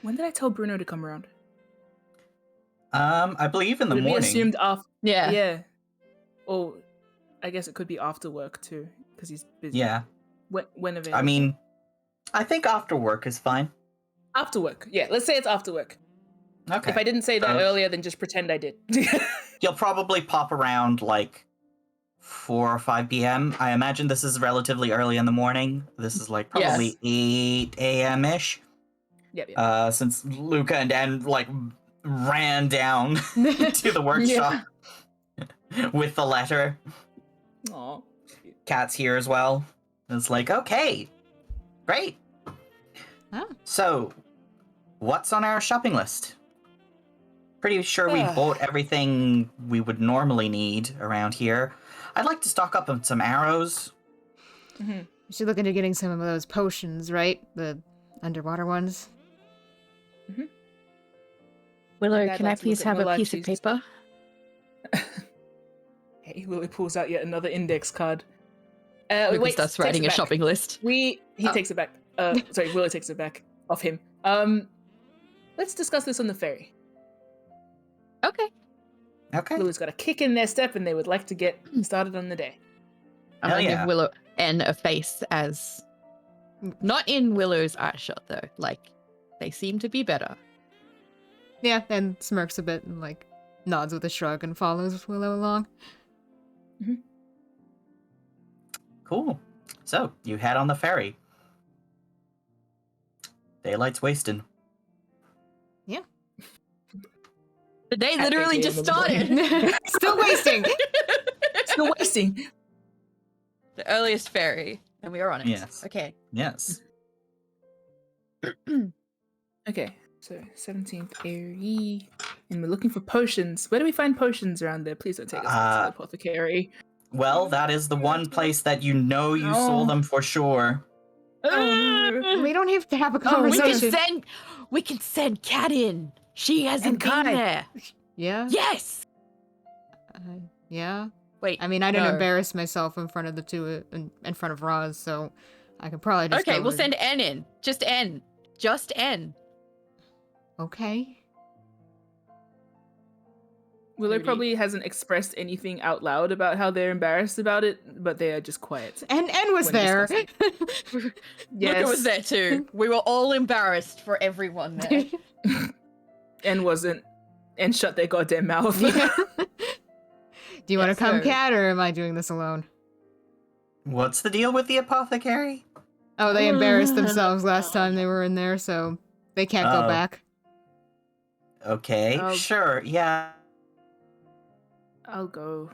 When did I tell Bruno to come around? I believe in the Would it be morning. assumed after. Yeah. Yeah. Or I guess it could be after work too, because he's busy. Yeah. When available. I mean, I think after work is fine. after work. Yeah, let's say it's after work. Okay. If I didn't say that earlier, then just pretend I did. You'll probably pop around like 4 or 5 p.m. I imagine this is relatively early in the morning. This is like probably 8 a.m.-ish. Yep. Since Luca and Dan like ran down to the workshop with the letter. Aw. Cat's here as well. It's like, okay, great. Oh. So, what's on our shopping list? Pretty sure we bought everything we would normally need around here. I'd like to stock up on some arrows. Mm-hmm. She's looking to getting some of those potions, right? The underwater ones. Mm-hmm. Willow, I'd can I like to look please at have more a life piece of Jesus. paper? Hey, Willie pulls out yet another index card. Lucas wait, starts takes writing it a back. shopping list. He Oh. takes it back. Sorry, Willie takes it back off him. Let's discuss this on the ferry. Okay. Okay. Willow's got a kick in their step, and they would like to get started on the day. I'm Hell gonna yeah. give Willow N a face as not in Willow's eye shot though. Like they seem to be better. Yeah, and smirks a bit and like nods with a shrug and follows Willow along. Cool. So, you head on the ferry. Daylight's wasting. Yeah. The day At literally 8 just a.m. in the started. Still wasting. Still wasting. The earliest ferry, and we are on it. Yes. Okay. Yes. Okay, so 17th Airy, and we're looking for potions. Where do we find potions around there? Please don't take us to the apothecary. Well, that is the one place that you know you saw them for sure. We don't have to have a Oh, conversation. we can send Kat in. She hasn't And been Kai. there. Yeah? Yes. Yeah? Wait. I mean, I didn't no. embarrass myself in front of the two, in front of Roz, so I could probably just Okay, go we'll with- send N in. Just N. Just N. Okay. Willow Rudy. probably hasn't expressed anything out loud about how they're embarrassed about it, but they are just quiet. And N was When there. discussing. Luca was there too. We were all embarrassed for everyone there. And wasn't, and shut their goddamn mouth. Yeah. Do you want to Yes, come, sir. Kat, or am I doing this alone? What's the deal with the apothecary? Oh, they embarrassed themselves last time they were in there, so they can't go Oh. back. Okay, sure, yeah. I'll go.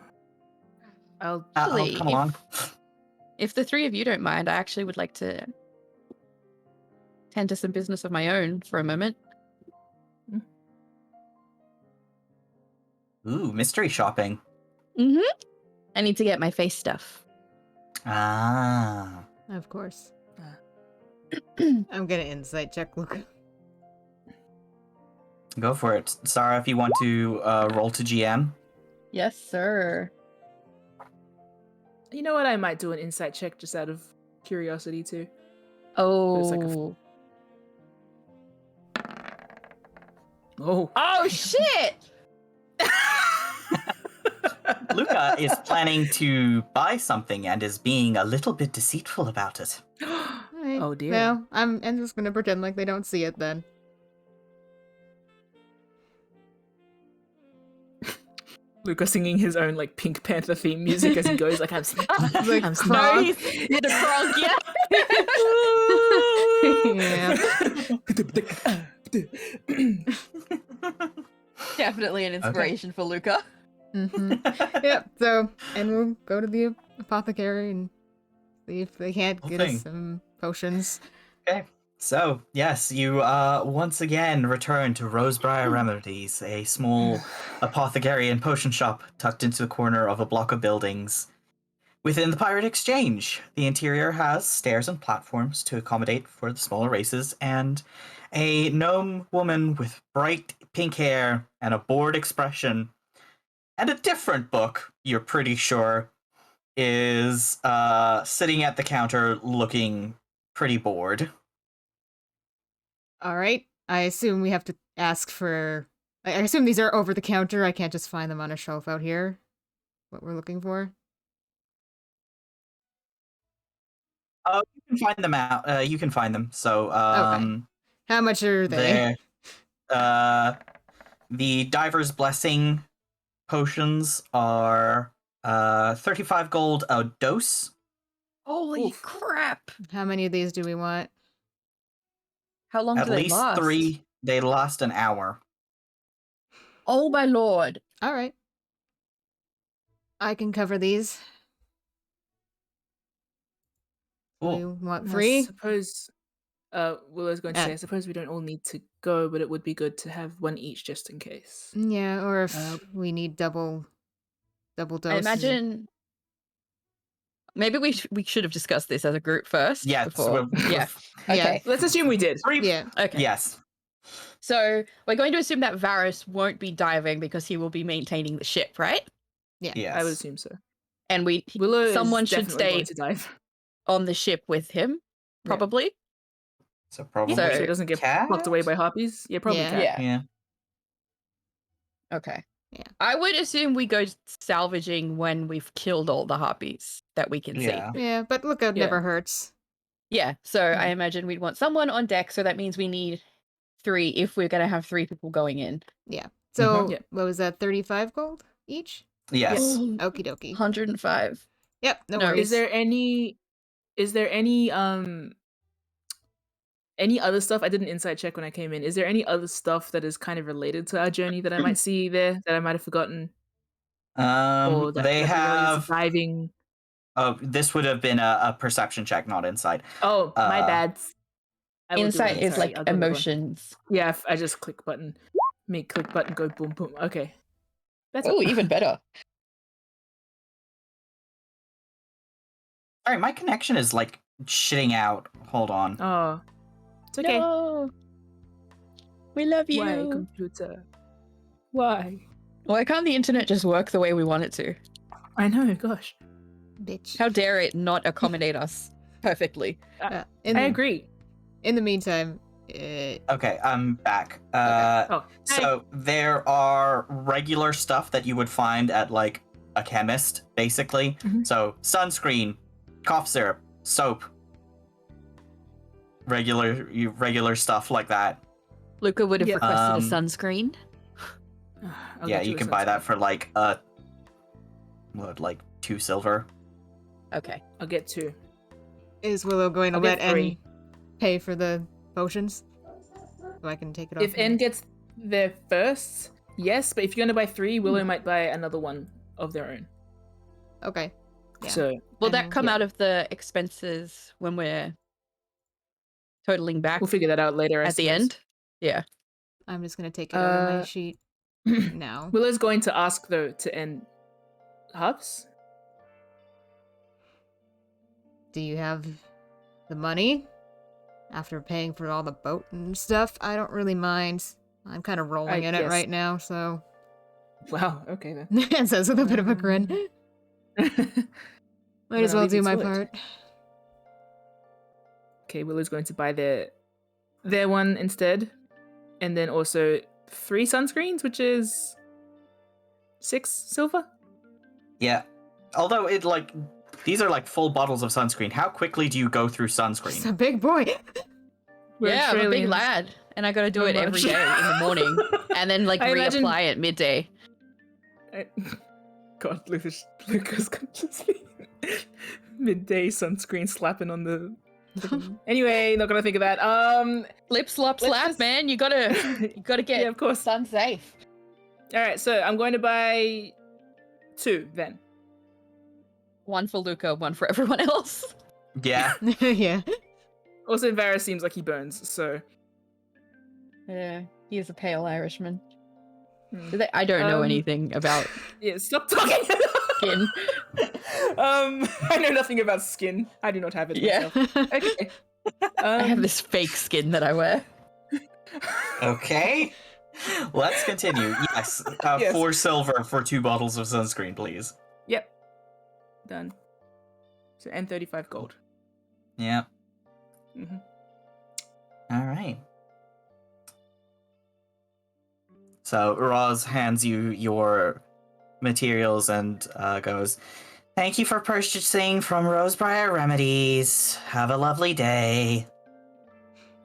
I'll. I'll Actually, come along. If the three of you don't mind, I actually would like to tend to some business of my own for a moment. Ooh, mystery shopping. Mm-hmm. I need to get my face stuff. Ah. Of course. Ah. I'm gonna insight check Luca. Go for it. Sarah, if you want to roll to GM. Yes, sir. You know what? I might do an insight check just out of curiosity too. Oh. it's like a Oh. Oh shit! Luca is planning to buy something and is being a little bit deceitful about it. Alright, Oh, dear. Well, I'm just gonna pretend like they don't see it then. Luca singing his own like Pink Panther theme music as he goes. Like I'm. Like, I'm Krog. No, he's the frog, yeah. Yeah. Definitely an inspiration for Luca. Yep. So, and we'll go to the apothecary and see if they can't Cool get thing. us some potions. Okay. So, yes, you once again return to Rosebriar Remedies, a small apothecary and potion shop tucked into the corner of a block of buildings. Within the Pirate Exchange, the interior has stairs and platforms to accommodate for the smaller races, and a gnome woman with bright pink hair and a bored expression, and a different book, you're pretty sure, is sitting at the counter looking pretty bored. All right. I assume we have to ask for. I assume these are over the counter. I can't just find them on a shelf out here. What we're looking for. You can find them out. You can find them. So, How much are they? The Diver's Blessing potions are 35 gold a dose. Holy Oof. crap! How many of these do we want? How long At do they least last? 3. They last an hour. Oh my lord! All right. I can cover these. Cool. You want I 3? suppose Willow's going to say, I suppose we don't all need to go, but it would be good to have one each just in case. Yeah, or if Uh, we need double dose. I imagine maybe we should have discussed this as a group first. Yes. Before. Yeah. Yeah. Okay. Let's assume we did. 3. Yeah. Okay. Yes. So we're going to assume that Varus won't be diving because he will be maintaining the ship, right? Yes. I would assume so. And Willow someone is should definitely stay going to dive. on the ship with him, probably. So probably So- So it doesn't get cat? plucked away by harpies. Yeah, probably Yeah. cat. Yeah. Yeah. Okay. Yeah. I would assume we go salvaging when we've killed all the harpies that we can Yeah. Yeah, but lookout Yeah. never hurts. see. Yeah. So I Mhm. imagine we'd want someone on deck. So that means we need 3 if we're going to have 3 people going in. So, Yeah. what was that, 35 gold each? Yes. Okie dokie. 105. Yep, no No, worries. Is there any other stuff? I did an insight check when I came in. Is there any other stuff that is kind of related to our journey that I might see there that I might have forgotten? Or that They might be related have. to diving? Oh, this would have been a perception check, not insight. Oh, my bad. I will do Insight one. is Sorry, like I'll do another one. emotions. Yeah, I just click button. Make click button go boom boom. Okay. That's Oh, even better. Sorry, my connection is like shitting out. Hold on. Oh. It's okay. No. We love you. Why, computer? Why? Why can't the internet just work the way we want it to? I know, gosh. Bitch. How dare it not accommodate us perfectly? I agree. In the meantime, Okay, I'm back. Oh, So there are regular stuff that you would find at like a chemist, basically. Mhm. So sunscreen, cough syrup, soap, regular stuff like that. Luca would have Yeah. requested a sunscreen. I'll Yeah, get you a can buy that sunscreen. for like like 2 silver. Okay. I'll get 2. is Willow going to I'll let get 3. N pay for the potions? So I can take it off. If N gets there first, yes, but if you're gonna buy 3, Willow might buy another one of their own. Okay. Yeah. So Will that And- come yeah. out of the expenses when we're totaling back we'll figure that out later. I at the suppose. end? Yeah. I'm just going to take it out of my Uh, sheet now. Willow's going to ask though to end hubs. Do you have the money? After paying for all the boat and stuff, I don't really mind. I'm kind of rolling in it yes. right now, so. Wow. Okay then. It says with a bit of a grin. Might as I'll well leave do you my to it. part. Okay, Willow's going to buy their one instead, and then also 3 sunscreens, which is 6 silver. Yeah. Although it like these are like full bottles of sunscreen. How quickly do you go through He's a sunscreen? big boy. We're yeah, I'm a big Australians. lad. And I gotta do So it every much. day in the morning. And then like I imagine- reapply at midday. God, Lucas can just be midday sunscreen slapping on the. Anyway, not gonna think of that. Lip slop Let's slap, just- man. You gotta get yeah, of course. sun safe. All right, so I'm going to buy 2 then. One for Luca, one for everyone else. Yeah. Yeah. Also, Varys seems like he burns, so. Yeah, he is a pale Irishman. Hmm. I don't know Um, anything about Yeah, stop talking! skin. I know nothing about skin. I do not have it Yeah. myself. Okay. I have this fake skin that I wear. Okay. Let's continue. Yes. Yes. 4 silver for 2 bottles of sunscreen, please. Yep. Done. So, and 35 gold. Yeah. Mm-hmm. All right. So Roz hands you your materials and goes, "Thank you for purchasing from Rosebriar Remedies. Have a lovely day."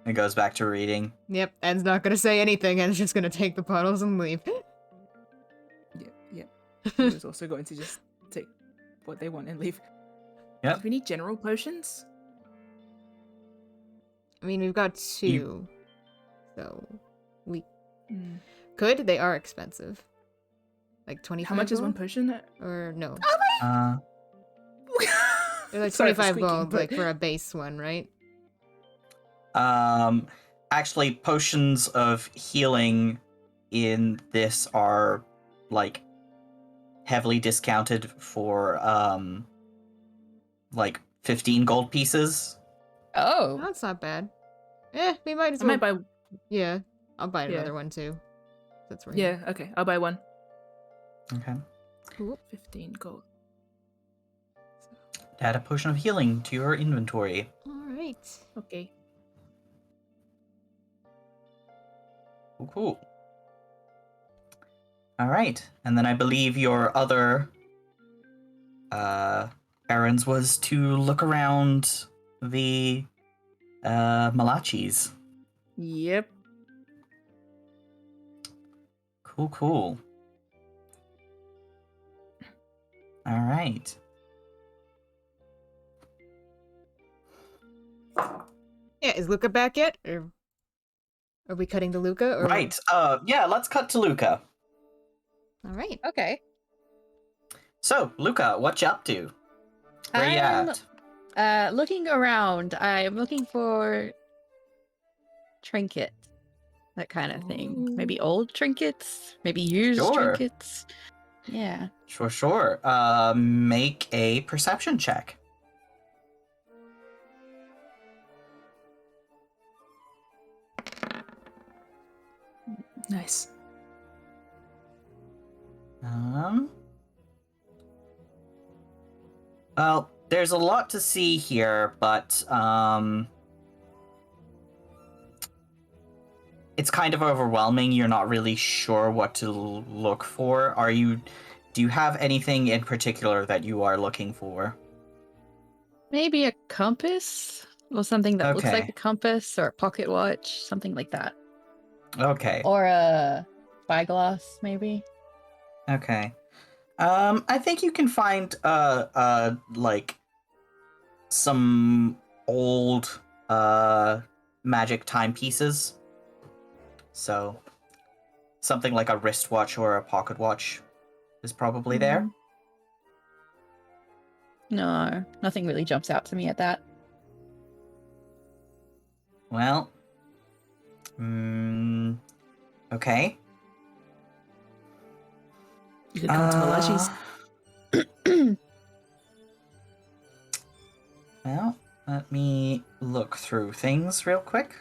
It goes back to reading. Yep, Ed's not gonna say anything, Ed's just gonna take the bottles and leave. Yeah. He was also going to just take what they want and leave. Yep. Do we need general potions? I mean, we've got 2. So, we Hmm. could. They are expensive. Like 25 How much is one gold? potion? Or no. They're like Sorry for 25 squeaking, gold, but- like for a base one, right? Actually, potions of healing in this are like heavily discounted for like 15 gold pieces. Oh. That's not bad. We might as I well. might buy. Yeah, I'll buy Yeah. another one too. That's right. Yeah, okay. I'll buy one. Okay. Cool. 15 gold. Add a potion of healing to your inventory. All right. Okay. Cool. All right, and then I believe your other errands was to look around the Malachis. Yep. Cool. All right. Yeah, is Luca back yet? Or are we cutting to Luca? Or... Right. Yeah, let's cut to Luca. All right. Okay. So, Luca, what you up to? Where you at? Looking around. I'm looking for trinkets. That kind of thing. Maybe old trinkets. Maybe used Sure. trinkets. Yeah. Sure. Make a perception check. Nice. Well, there's a lot to see here, but it's kind of overwhelming. You're not really sure what to look for. Do you have anything in particular that you are looking for? Maybe a compass or something that looks like Okay. a compass or a pocket watch, something like that. Okay. Or a spyglass, maybe. Okay. I think you can find like some old magic timepieces. So something like a wristwatch or a pocket watch is probably there. No, nothing really jumps out to me at that. Well, okay. You could come to Malachi's. Well, let me look through things real quick.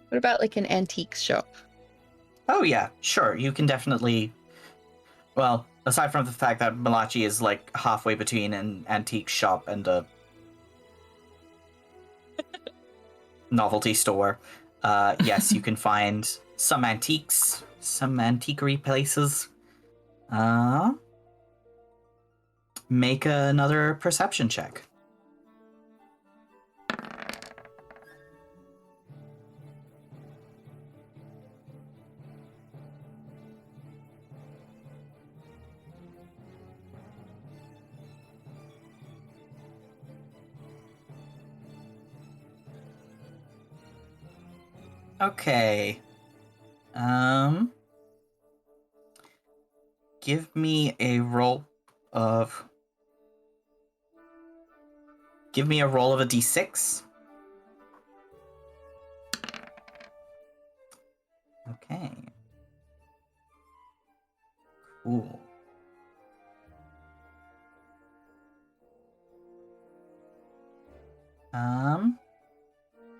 What about like an antique shop? Oh yeah, sure. You can definitely. Well, aside from the fact that Malachi is like halfway between an antique shop and a novelty store, yes, you can find some antiques, some antiquery places. Make another perception check. Okay. Give me a roll of a d6. Okay. Cool.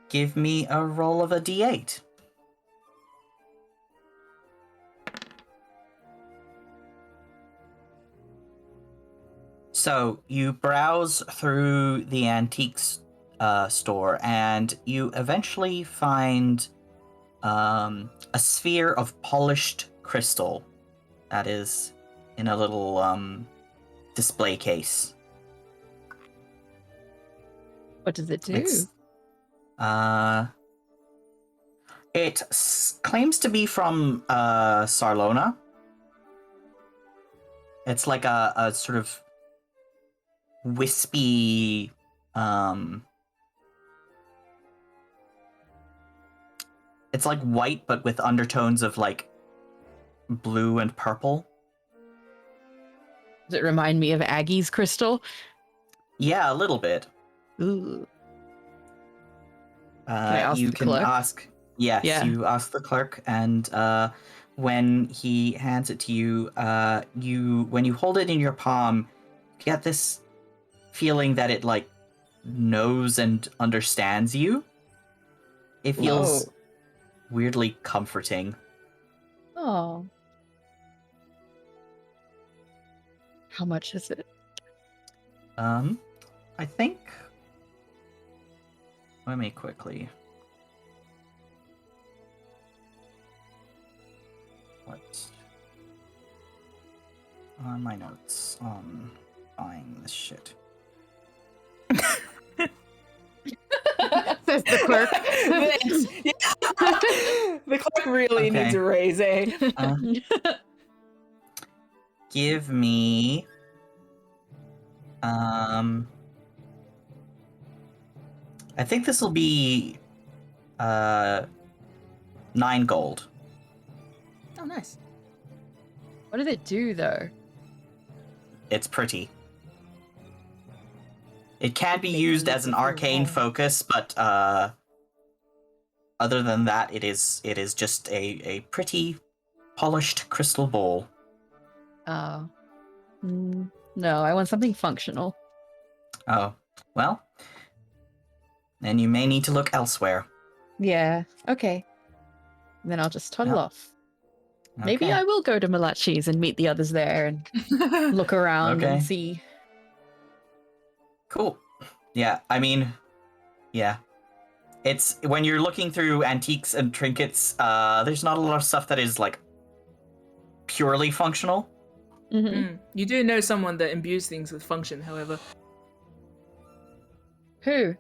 Give me a roll of a d8. So you browse through the antiques store, and you eventually find a sphere of polished crystal that is in a little display case. What does it do? It claims to be from Sarlona. It's like a sort of wispy, it's like white, but with undertones of like blue and purple. Does it remind me of Aggie's crystal? Yeah, a little bit. Ooh. Can I ask you the can clerk? ask. Yes, Yeah. you ask the clerk, and when he hands it to you, when you hold it in your palm, you get this feeling that it like knows and understands you. It feels weirdly comforting. Oh. How much is it? I think. Let me quickly. What are my notes on buying this shit? Says the clerk. Thanks. Yeah. The clerk really Okay. needs a raise, eh? Give me I think this will be 9 gold. Oh, nice. What did it do, though? It's pretty. It can be used as an arcane focus, but other than that, it is just a pretty polished crystal bowl. Oh. No, I want something functional. Oh, well, then you may need to look elsewhere. Yeah, okay. Then I'll just toddle Yep. off. Maybe Okay. I will go to Malachi's and meet the others there and look around Okay. and see. Cool. Yeah, I mean, yeah. It's when you're looking through antiques and trinkets, there's not a lot of stuff that is like purely functional. Mm-hmm. You do know someone that imbues things with function, however. Who?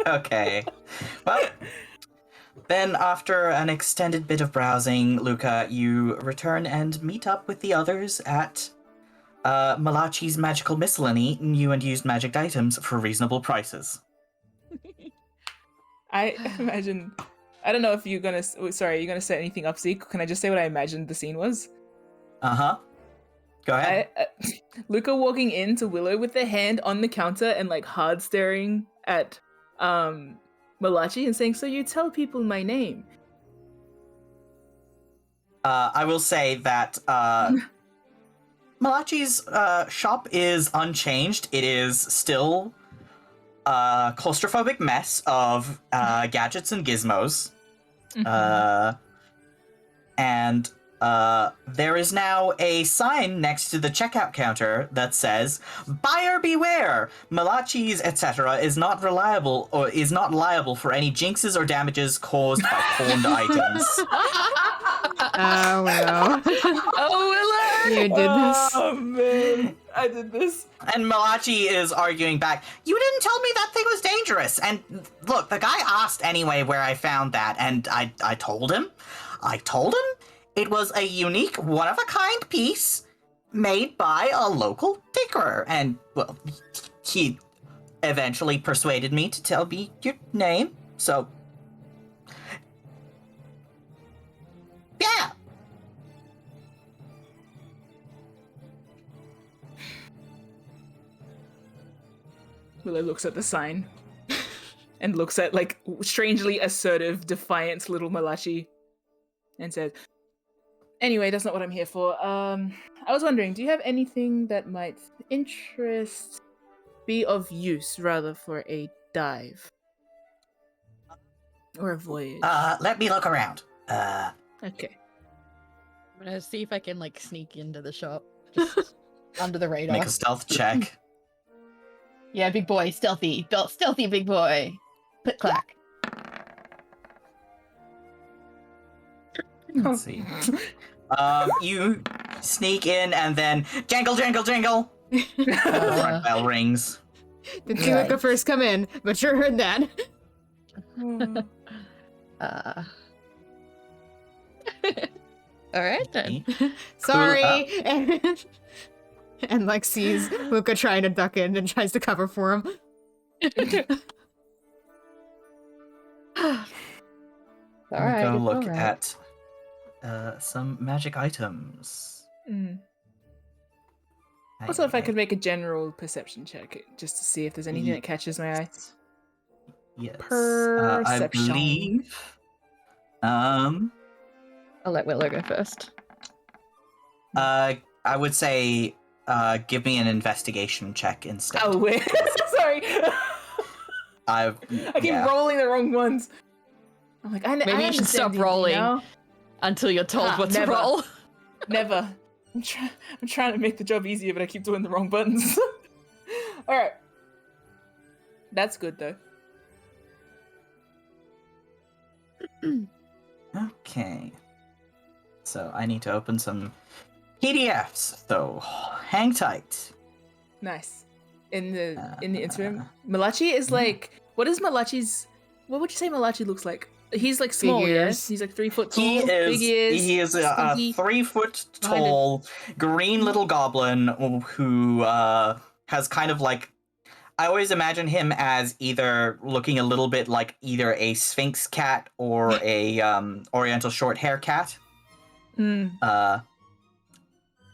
Okay. Well, then after an extended bit of browsing, Luca, you return and meet up with the others at Malachi's Magical Miscellany, new and used magic items for reasonable prices. I imagine. I don't know if you're gonna. Sorry, you're gonna set anything up, Zeke. Can I just say what I imagined the scene was? Go ahead. Luca walking into Willow with their hand on the counter and like hard staring at Malachi and saying, "So you tell people my name." I will say that Malachi's shop is unchanged. It is still a claustrophobic mess of gadgets and gizmos. And there is now a sign next to the checkout counter that says, "Buyer beware! Malachi's etc. is not reliable or is not liable for any jinxes or damages caused by pawned items." Oh, Willow. Oh, Willow! You did this. Oh, man. I did this. And Malachi is arguing back, "You didn't tell me that thing was dangerous. And look, the guy asked anyway where I found that, and I told him. I told him it was a unique, one-of-a-kind piece made by a local tinkerer. And, well, he eventually persuaded me to tell me your name, so... Yeah! Willow looks at the sign and looks at, like, strangely assertive, defiant little Malachi and says, anyway, that's not what I'm here for. I was wondering, do you have anything that might be of use, rather, for a dive? Or a voyage? Let me look around. Okay. I'm gonna see if I can like sneak into the shop, just under the radar. Make a stealth check. Yeah, big boy, stealthy, stealthy big boy. Click clack. Let's see. You sneak in and then jangle, jangle, jangle. Front bell rings. Didn't see Luca first come in, but sure heard that. All right then. Sorry. And like sees Luca trying to duck in and tries to cover for him. All Let me right. go it's look all right. at some magic items. Also, if I could make a general perception check, just to see if there's anything that catches my eye. Yes. I Perception. believe. I'll let Willow go first. I would say, give me an investigation check instead. Oh, wait. Sorry. I keep rolling the wrong ones. I'm like, Maybe you should stop understand rolling now. until you're told what never. to roll. Never. I'm trying to make the job easier, but I keep doing the wrong buttons. All right. That's good, though. Okay. So I need to open some PDFs, so hang tight. Nice. In the interim, Malachi is like, what would you say Malachi looks like? He's like small, Big yes? ears. He's like 3 foot tall. He big ears, he is a stinky. 3 foot tall green little goblin who has kind of like, I always imagine him as either looking a little bit like either a Sphinx cat or a Oriental short hair cat. Mm.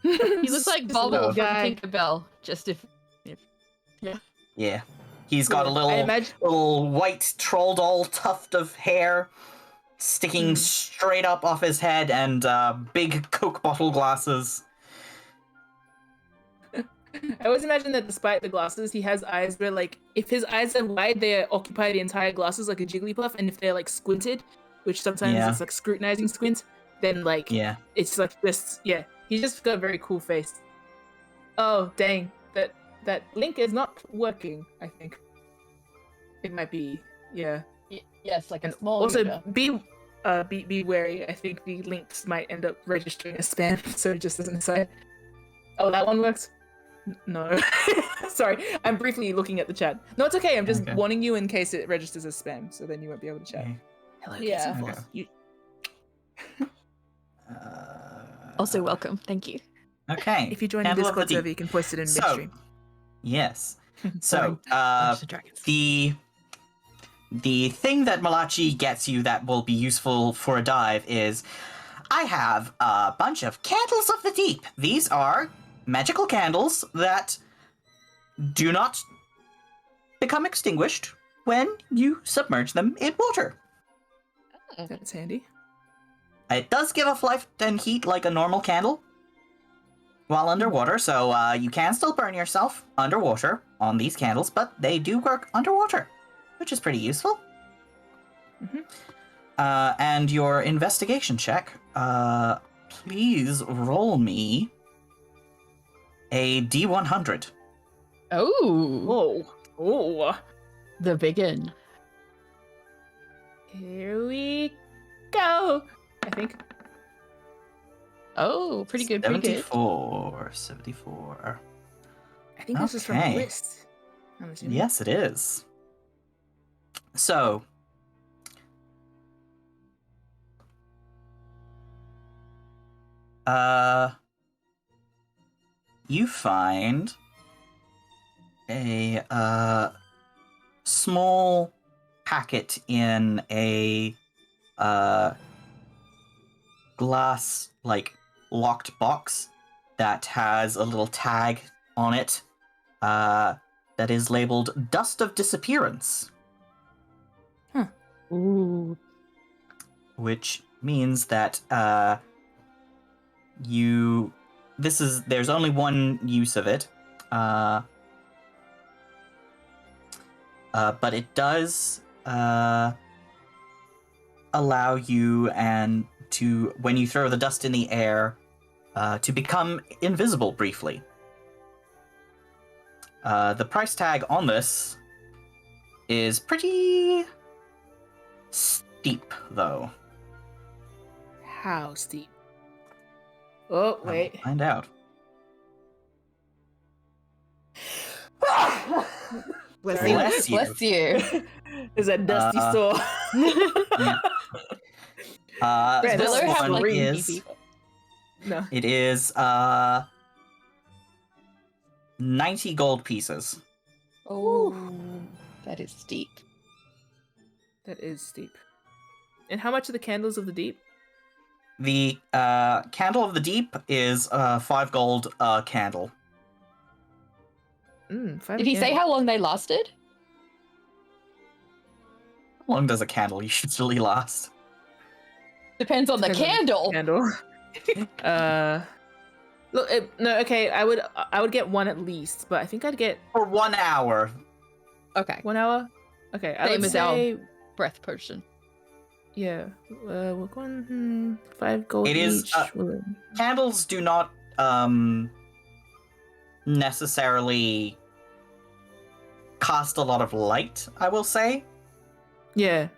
He looks like Just a Bobble little from guy. Tinkerbell. Just if Yeah. He's got a I little imagine- little white troll doll tuft of hair sticking straight up off his head and big Coke bottle glasses. I always imagine that despite the glasses, he has eyes where, like, if his eyes are wide, they occupy the entire glasses like a Jigglypuff, and if they're, like, squinted, which sometimes Yeah. it's, like, scrutinizing squint, then, like, Yeah. it's, like, this, yeah. He's just got a very cool face. Oh, dang. That link is not working, I think. It might be, yeah. yes, like a And small. also, reader. be wary. I think the links might end up registering as spam, so just as an aside. Oh, that one works? No. Sorry, I'm briefly looking at the chat. No, it's okay. I'm just Okay. warning you in case it registers as spam, so then you won't be able to chat. Okay. Hello, Yeah. Casey Okay. Forth. You- Also welcome. Thank you. Okay. If you join the Candle of Discord the server, Deep. you can post it in So, midstream. Yes. Sorry. So, the thing that Malachi gets you that will be useful for a dive is, I have a bunch of candles of the deep. These are magical candles that do not become extinguished when you submerge them in water. That's handy. It does give off light and heat like a normal candle while underwater, so you can still burn yourself underwater on these candles, but they do work underwater, which is pretty useful. Mhm. And your investigation check, please roll me a D100. Oh, Oh. the biggin. Here we go. I think. Oh, pretty good. Pretty good. 74. I think this is from the Okay. list. I'm assuming. Yes, it is. So, you find a small packet in a glass, like, locked box that has a little tag on it that is labeled Dust of Disappearance. Ooh. Which means that there's only one use of it, but it does allow you to, when you throw the dust in the air, to become invisible briefly. The price tag on this is pretty steep, though. How steep? Oh, wait. I'll find out. Bless Sorry. you. Bless you. Bless you. There's a dusty store. Yeah. Brad, This Willow have, one like, is people? No. it is 90 gold pieces. Oh, that is steep. That is steep. And how much are the candles of the deep? The candle of the deep is 5 gold candle. 5 Did he say how long they lasted? How long does a candle usually last? Depends on the candle. Candle. Look, no, okay. I would get one at least, but I think I'd get For 1 hour. Okay. 1 hour. Okay, I Same would as our- say Breath potion. yeah. We're going 5 gold It is, each. Candles do not necessarily cast a lot of light, I will say. Yeah.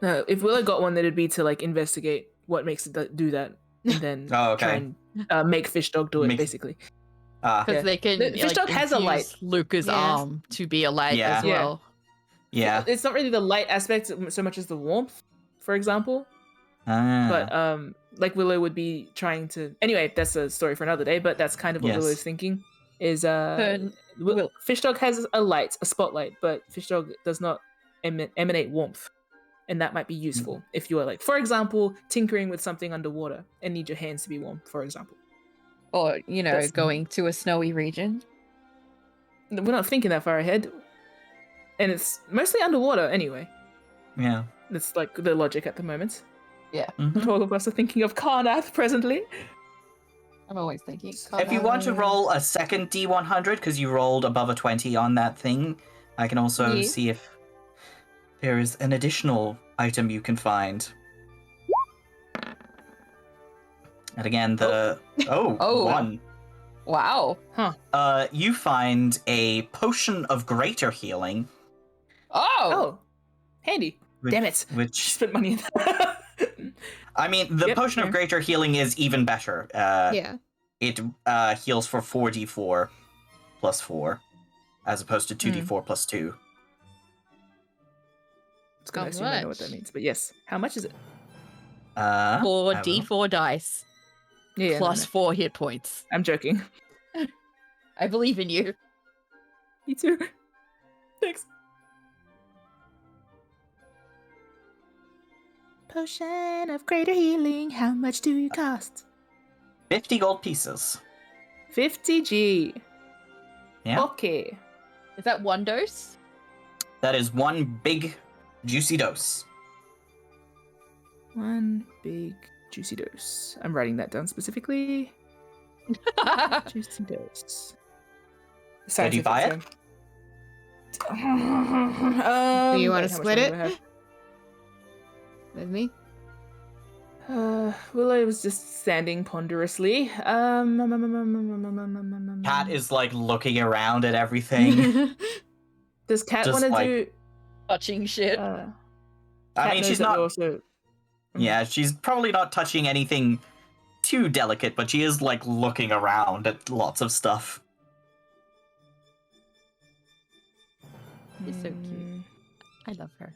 No, if Willow got one, then it'd be to like investigate what makes it do that, and then Oh, okay. try and make Fish Dog do it, Make- basically. Ah, Because Yeah. they can. Fish Dog has a light. infuse Luca's Yeah. arm to be a light Yeah. as Yeah. well. yeah. It's not really the light aspect so much as the warmth, for example. Ah, But like Willow would be trying to. Anyway, that's a story for another day. But that's kind of what Yes. Willow's thinking. Is Will- Fish Dog has a light, a spotlight, but Fish Dog does not emanate warmth, and that might be useful if you are like, for example, tinkering with something underwater and need your hands to be warm, for example. Or, That's- going to a snowy region. We're not thinking that far ahead, and it's mostly underwater anyway. yeah. That's like the logic at the moment. Mhm. Not all of us are thinking of Karnath presently. I'm always thinking. If you want to roll a second D100, because you rolled above a 20 on that thing, I can also Yeah. see if there is an additional item you can find. And again, the... Oh. one. Wow. You find a potion of greater healing. Oh. Oh, handy. Which, Damn it. Which, Spent money in that. I mean, the Yep, potion of fair. greater healing is even better. Yeah. It heals for 4d4 plus 4, as opposed to 2d4 plus 2. It's gonna How assume I know what that much? means, but yes. How much is it? 4d4 dice. Yeah, Plus no. 4 hit points. I'm joking. I believe in you. Me too. Thanks. Potion of greater healing. How much do you cost? 50 gold pieces. 50G. Yeah. Okay. Is that one dose? That is one big, juicy dose. One big juicy dose. I'm writing that down specifically. Juicy dose. Where do you buy it? Do you want wait, to how much split money it do I have? with me? Willow was just standing ponderously. Cat is like looking around at everything. Does Cat just want to like- do? Touching shit. I Cat mean, knows she's that not. we're also. Yeah, she's probably not touching anything too delicate, but she is like looking around at lots of stuff. She's so cute. I love her.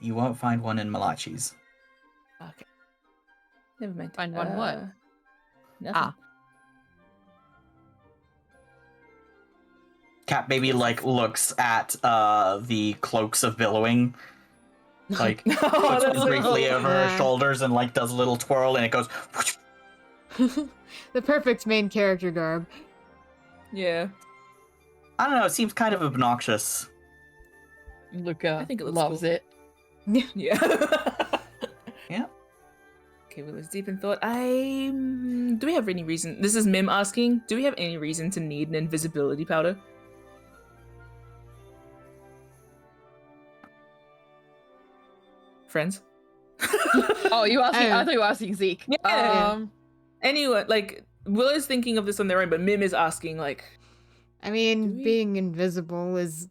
You won't find one in Malachi's. Okay. Never mind. Find one what? Nothing. Ah. Cat Baby like looks at the cloaks of billowing, like Oh, looks that's so briefly cool. over her Yeah. shoulders and like does a little twirl, and it goes. The perfect main character garb. Yeah. I don't know. It seems kind of obnoxious. Luca I think it looks loves cool. it. Yeah. Yeah. Okay, Willow's deep in thought. Do we have any reason? This is Mim asking. Do we have any reason to need an invisibility powder? Friends? Oh, you asking? I Oh. thought you were asking Zeke. Yeah. Anyway, like Willow's thinking of this on their own, but Mim is asking, like, I mean, Do we- being invisible is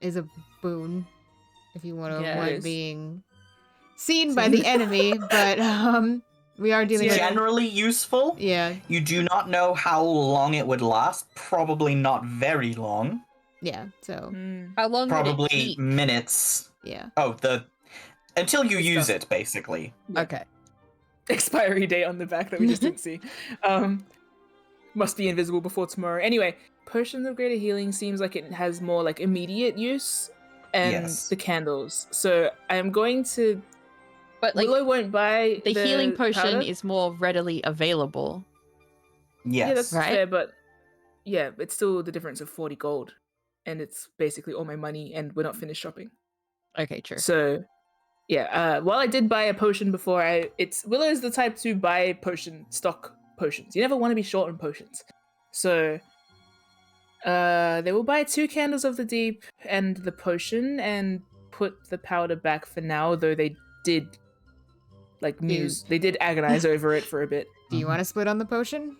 a boon if you want to Yeah, it avoid is. being seen by the enemy. But we are dealing with Generally useful. yeah, You do not know how long it would last. Probably not very long. yeah. So How long would it Probably keep? minutes. yeah, Oh, until you Good use stuff. it, basically. Okay. expiry date on the back that we just didn't see. Must be invisible before tomorrow. Anyway, potions of greater healing seems like it has more like immediate use, and Yes. the candles. So I'm going to. But like Willow won't buy the healing potion powder. is more readily available. Yes. Yeah, that's Right? fair, but yeah, it's still the difference of 40 gold, and it's basically all my money, and we're not finished shopping. Okay, true. So, yeah. While I did buy a potion before, Willow is the type to buy stock potions. You never want to be short on potions. So, they will buy 2 candles of the deep and the potion, and put the powder back for now. Though they did, like, they did agonize over it for a bit. do you want to split on the potion?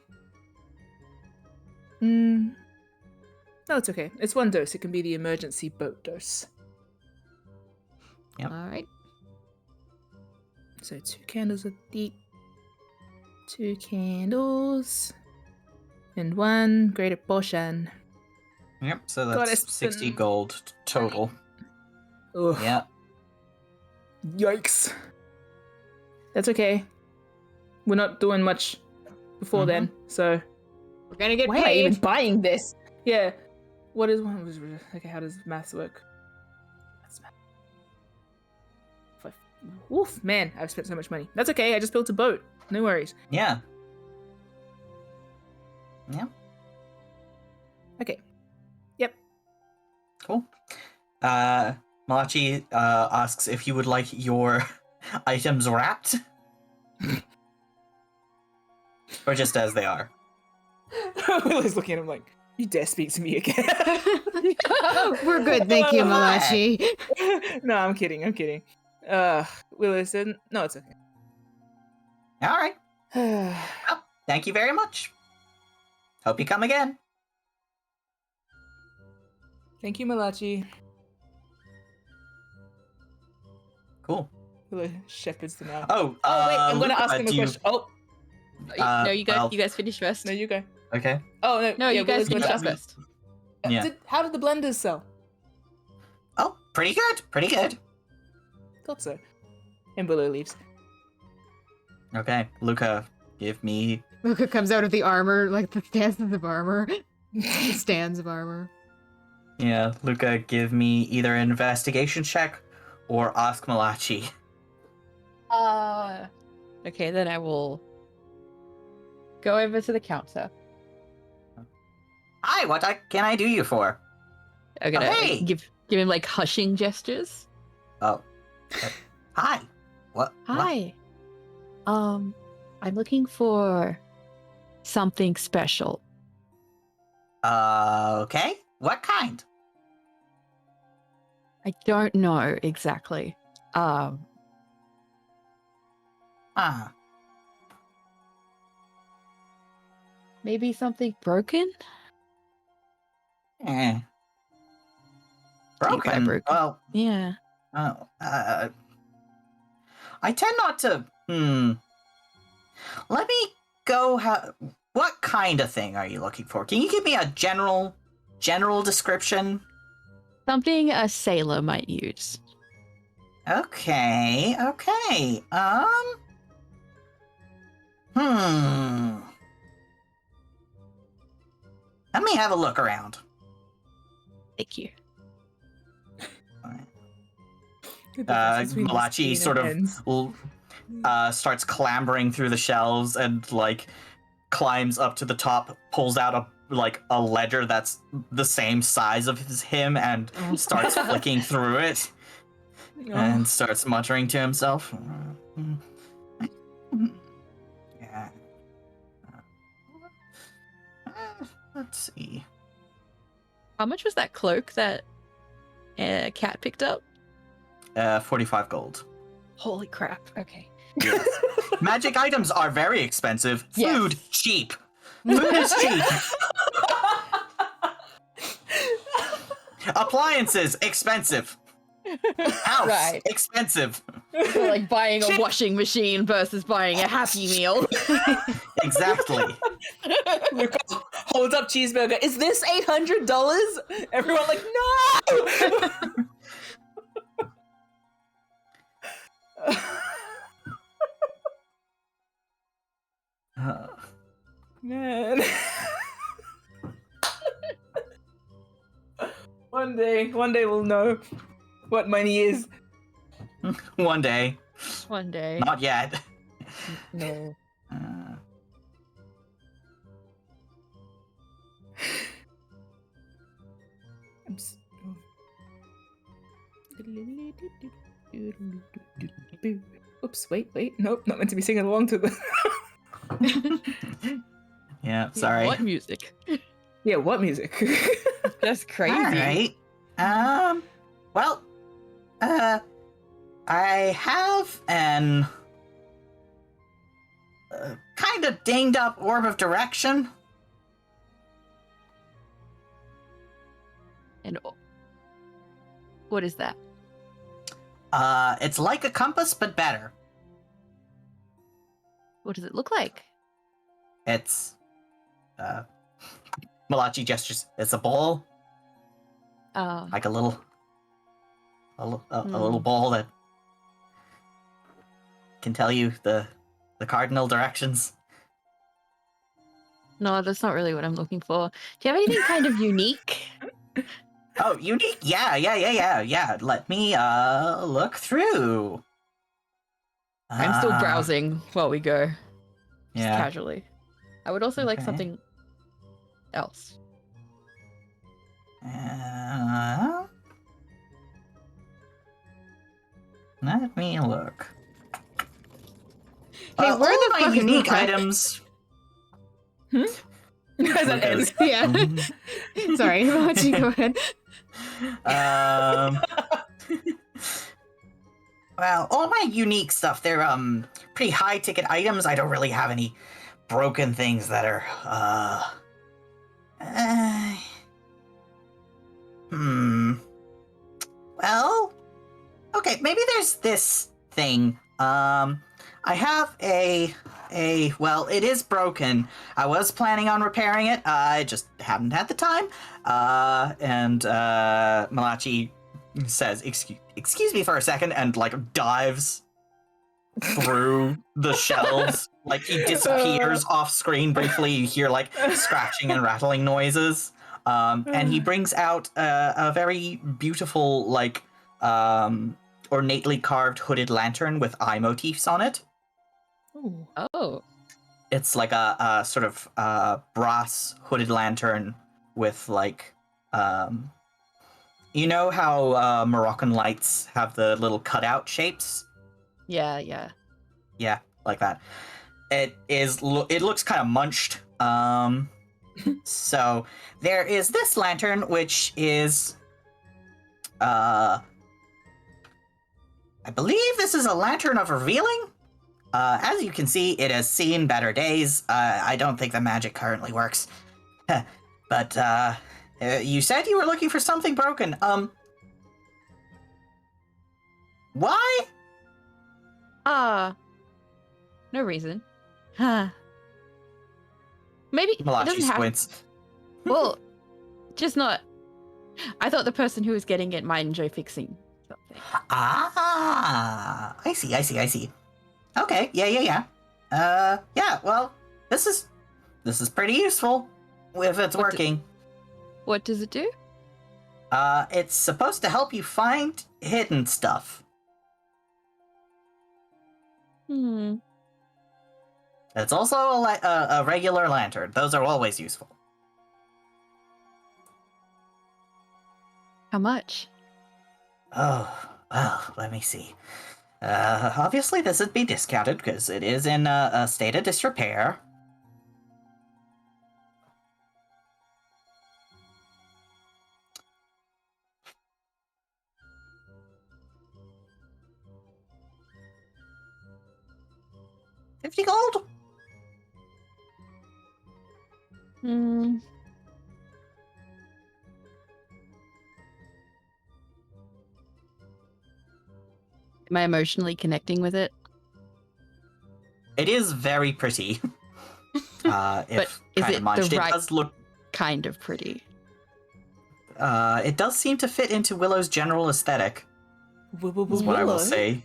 No, it's okay. It's 1 dose. It can be the emergency boat dose. Yep. All right. So 2 candles of deep, 2 candles, and 1 greater potion. Yep. So God, that's it's 60 been- gold total. Ugh. Yeah. Yikes. That's okay. We're not doing much before then, so We're gonna get why am I paid. even buying this? Yeah. What is one? Okay, how does maths work? What's math? Oof, man, I've spent so much money. That's okay. I just built a boat. No worries. Yeah. Yeah. Okay. Yep. Cool. Malachi asks if you would like your items wrapped. Or just as they are. Willow's looking at him like, you dare speak to me again? We're good, thank you, Malachi. No, I'm kidding. Willow said, no, it's okay. All right. Well, thank you very much. Hope you come again. Thank you, Malachi. Cool. Willow shepherds them out. Oh, wait, I'm gonna Luca, ask him a do you- question. Oh, No, you guys. well- You guys finish first. no, you go. Okay. Oh, no. No, yeah, you guys Willow's finish gonna up ask- first. Yeah. How did the blenders sell? Oh, pretty good. Pretty good. Thought so. And Willow leaves. Okay, Luca, give me. Luca comes out of the armor, like the stances of armor. The stands of armor. Yeah, Luca, give me either an investigation check or ask Malachi. Okay, then I will go over to the counter. Hi, what can I do you for? I'm gonna hey! give him like hushing gestures. Oh. Hi. What? Hi. I'm looking for something special. Okay. What kind? I don't know exactly. Ah. Maybe something broken? Eh. Kinda Broken. broken. Well, Yeah. oh, I tend not to. Let me go. What kind of thing are you looking for? Can you give me a general description? Something a sailor might use. Okay. Let me have a look around. Thank you. Malachi sort of starts clambering through the shelves and like climbs up to the top, pulls out a ledger that's the same size of him, and starts flicking through it, and starts muttering to himself. Yeah. Let's see. How much was that cloak that Cat picked up? 45 gold. Holy crap. Okay. Yes. Magic items are very expensive. Yes. Food, cheap. Food is cheap. Appliances, expensive. House, Right. expensive. So like buying a washing machine versus buying a Happy Meal. Exactly. Holds up cheeseburger. Is this $800? Everyone like, no! Man. One day we'll know what money is. One day. One day. Not yet. No. Oops, wait. Nope, not meant to be singing along to the... Yeah, sorry. What music? Yeah, what music? That's crazy. All right. Well, I have an kind of dinged up orb of direction. And what is that? It's like a compass, but better. What does it look like? It's, Malachi gestures. It's a ball, like a little ball that can tell you the cardinal directions. No, that's not really what I'm looking for. Do you have anything kind of unique? Oh, unique? Yeah. Let me look through. I'm still browsing while we go. Just Yeah. casually. I would also like Okay. something else. Let me look. Hey, where all the my fuck is unique Luca? items? As that ends. Yeah. Sorry, why don't you go ahead? Well, all my unique stuff, they're pretty high ticket items. I don't really have any broken things that are well, okay, maybe there's this thing. I have a well, it is broken. I was planning on repairing it. I just haven't had the time. And Malachi says, excuse me for a second, and like dives through the shelves. Like he disappears off screen briefly. You hear like scratching and rattling noises. And he brings out a very beautiful, like ornately carved hooded lantern with eye motifs on it. Ooh. Oh. It's like a sort of brass hooded lantern with like, you know how Moroccan lights have the little cutout shapes? Yeah, yeah. Yeah, like that. It looks kind of munched. So there is this lantern, which is, I believe this is a lantern of revealing. As you can see, it has seen better days. I don't think the magic currently works. But you said you were looking for something broken. Why? No reason. Huh. Maybe it Malachi doesn't have. squints. Well, just not. I thought the person who was getting it might enjoy fixing something. Ah, I see. Okay, yeah. Yeah, well, this is pretty useful if it's working. What does it do? It's supposed to help you find hidden stuff. Hmm. It's also a regular lantern. Those are always useful. How much? Oh, well, let me see. Obviously this would be discounted because it is in a state of disrepair. $50. Hmm. Am I emotionally connecting with it? It is very pretty. But If is kind it of munched, the it right does look. kind of pretty? It does seem to fit into Willow's general aesthetic. Is what I will say.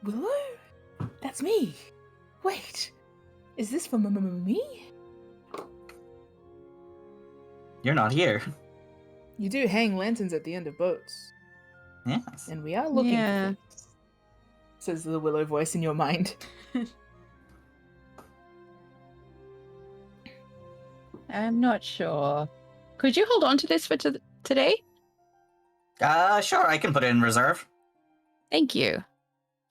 Willow? That's me. Wait, is this for me? You're not here. You do hang lanterns at the end of boats, Yes. and we are looking Yeah. for things. Says the Willow voice in your mind. I'm not sure. Could you hold on to this for today? Sure, I can put it in reserve. Thank you.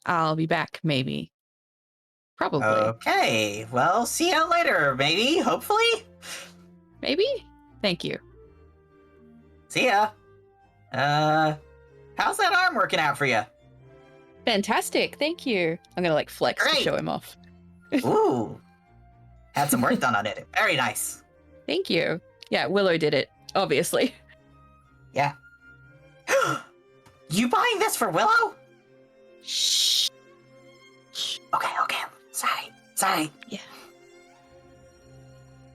I'll be back, maybe. Probably. Okay, well, see you later, maybe, hopefully? Maybe? Thank you. See ya. How's that arm working out for you? Fantastic. Thank you. I'm going to like flex to Great. show him off. Ooh. Had some work done on it. Very nice. Thank you. Yeah, Willow did it, obviously. Yeah. You buying this for Willow? Shh. Okay. Sorry. Yeah.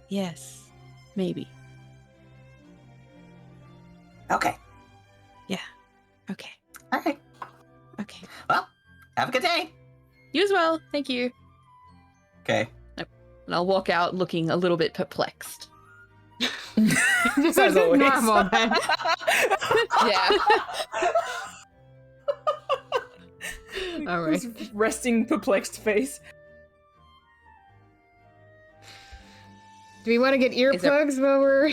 Yes. Maybe. Okay. Okay. All right. Okay. Well, have a good day. You as well. Thank you. Okay. And I'll walk out looking a little bit perplexed. Just As always. normal then. Yeah. All right. His resting, perplexed face. Do we want to get Is there- earplugs while we're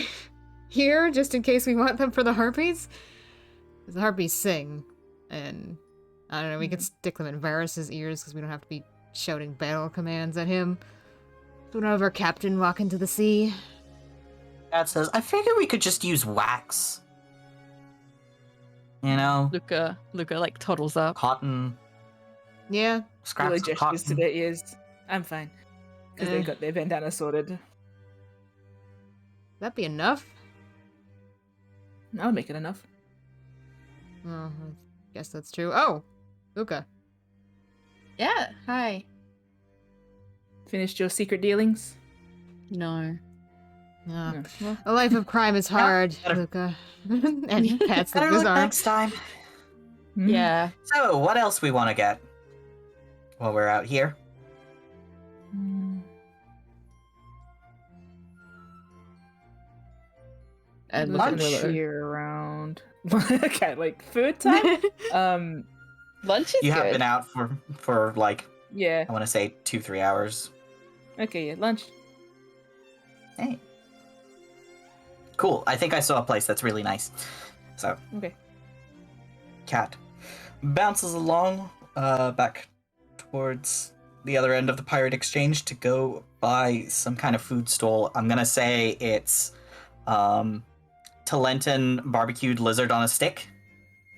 here, just in case we want them for the harpies? Because the harpies sing, and I don't know, we could stick them in Varus's ears because we don't have to be shouting battle commands at him. So we don't have our captain walk into the sea. Dad says, I figure we could just use wax. You know, Luca like toddles up. cotton, Yeah. Willow scraps of gestures cotton. to their ears. I'm fine. Because they got their bandana sorted. That'd be enough. I'll make it enough. Oh, I guess that's true. Oh, Luca. Yeah. Hi. Finished your secret dealings? No. Ah, No. Well, a life of crime is hard, better- Luca. And he pats Better his luck arm. next time. Yeah. So, what else we want to get while we're out here? Mm. And Look at Lunch. Willow here around. Okay, like food time? Lunch is You have good. been out for like, Yeah. I want to say 2-3 hours. Okay, yeah, lunch. Hey. Cool. I think I saw a place that's really nice. So, Okay. Cat bounces along back towards the other end of the pirate exchange to go buy some kind of food stall. I'm gonna say it's Talentan barbecued lizard on a stick.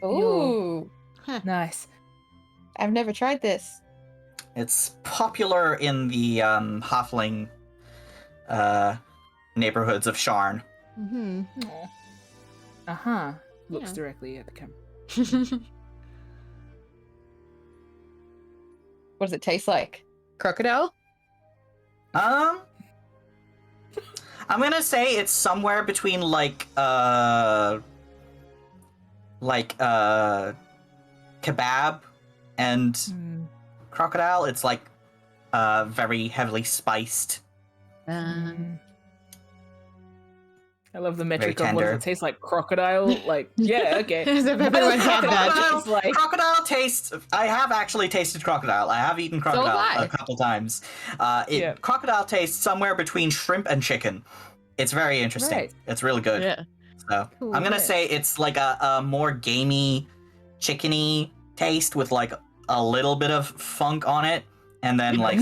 Ooh. Nice. I've never tried this. It's popular in the halfling neighborhoods of Sharn. Mm-hmm. Uh-huh. Looks Yeah. directly at the camera. What does it taste like? Crocodile? I'm gonna say it's somewhere between like kebab and Mm. crocodile. It's like very heavily spiced. Mm. I love the metric of what tender. does it taste like? Crocodile? Like, yeah, okay. As if everyone had that. It's like- Crocodile tastes. I have actually tasted crocodile. I have eaten have crocodile I. a couple times. Yeah. Crocodile tastes somewhere between shrimp and chicken. It's very interesting. Right. It's really good. Yeah. So Cool. I'm gonna Yeah. say it's like a more gamey, chickeny taste with like a little bit of funk on it, and then like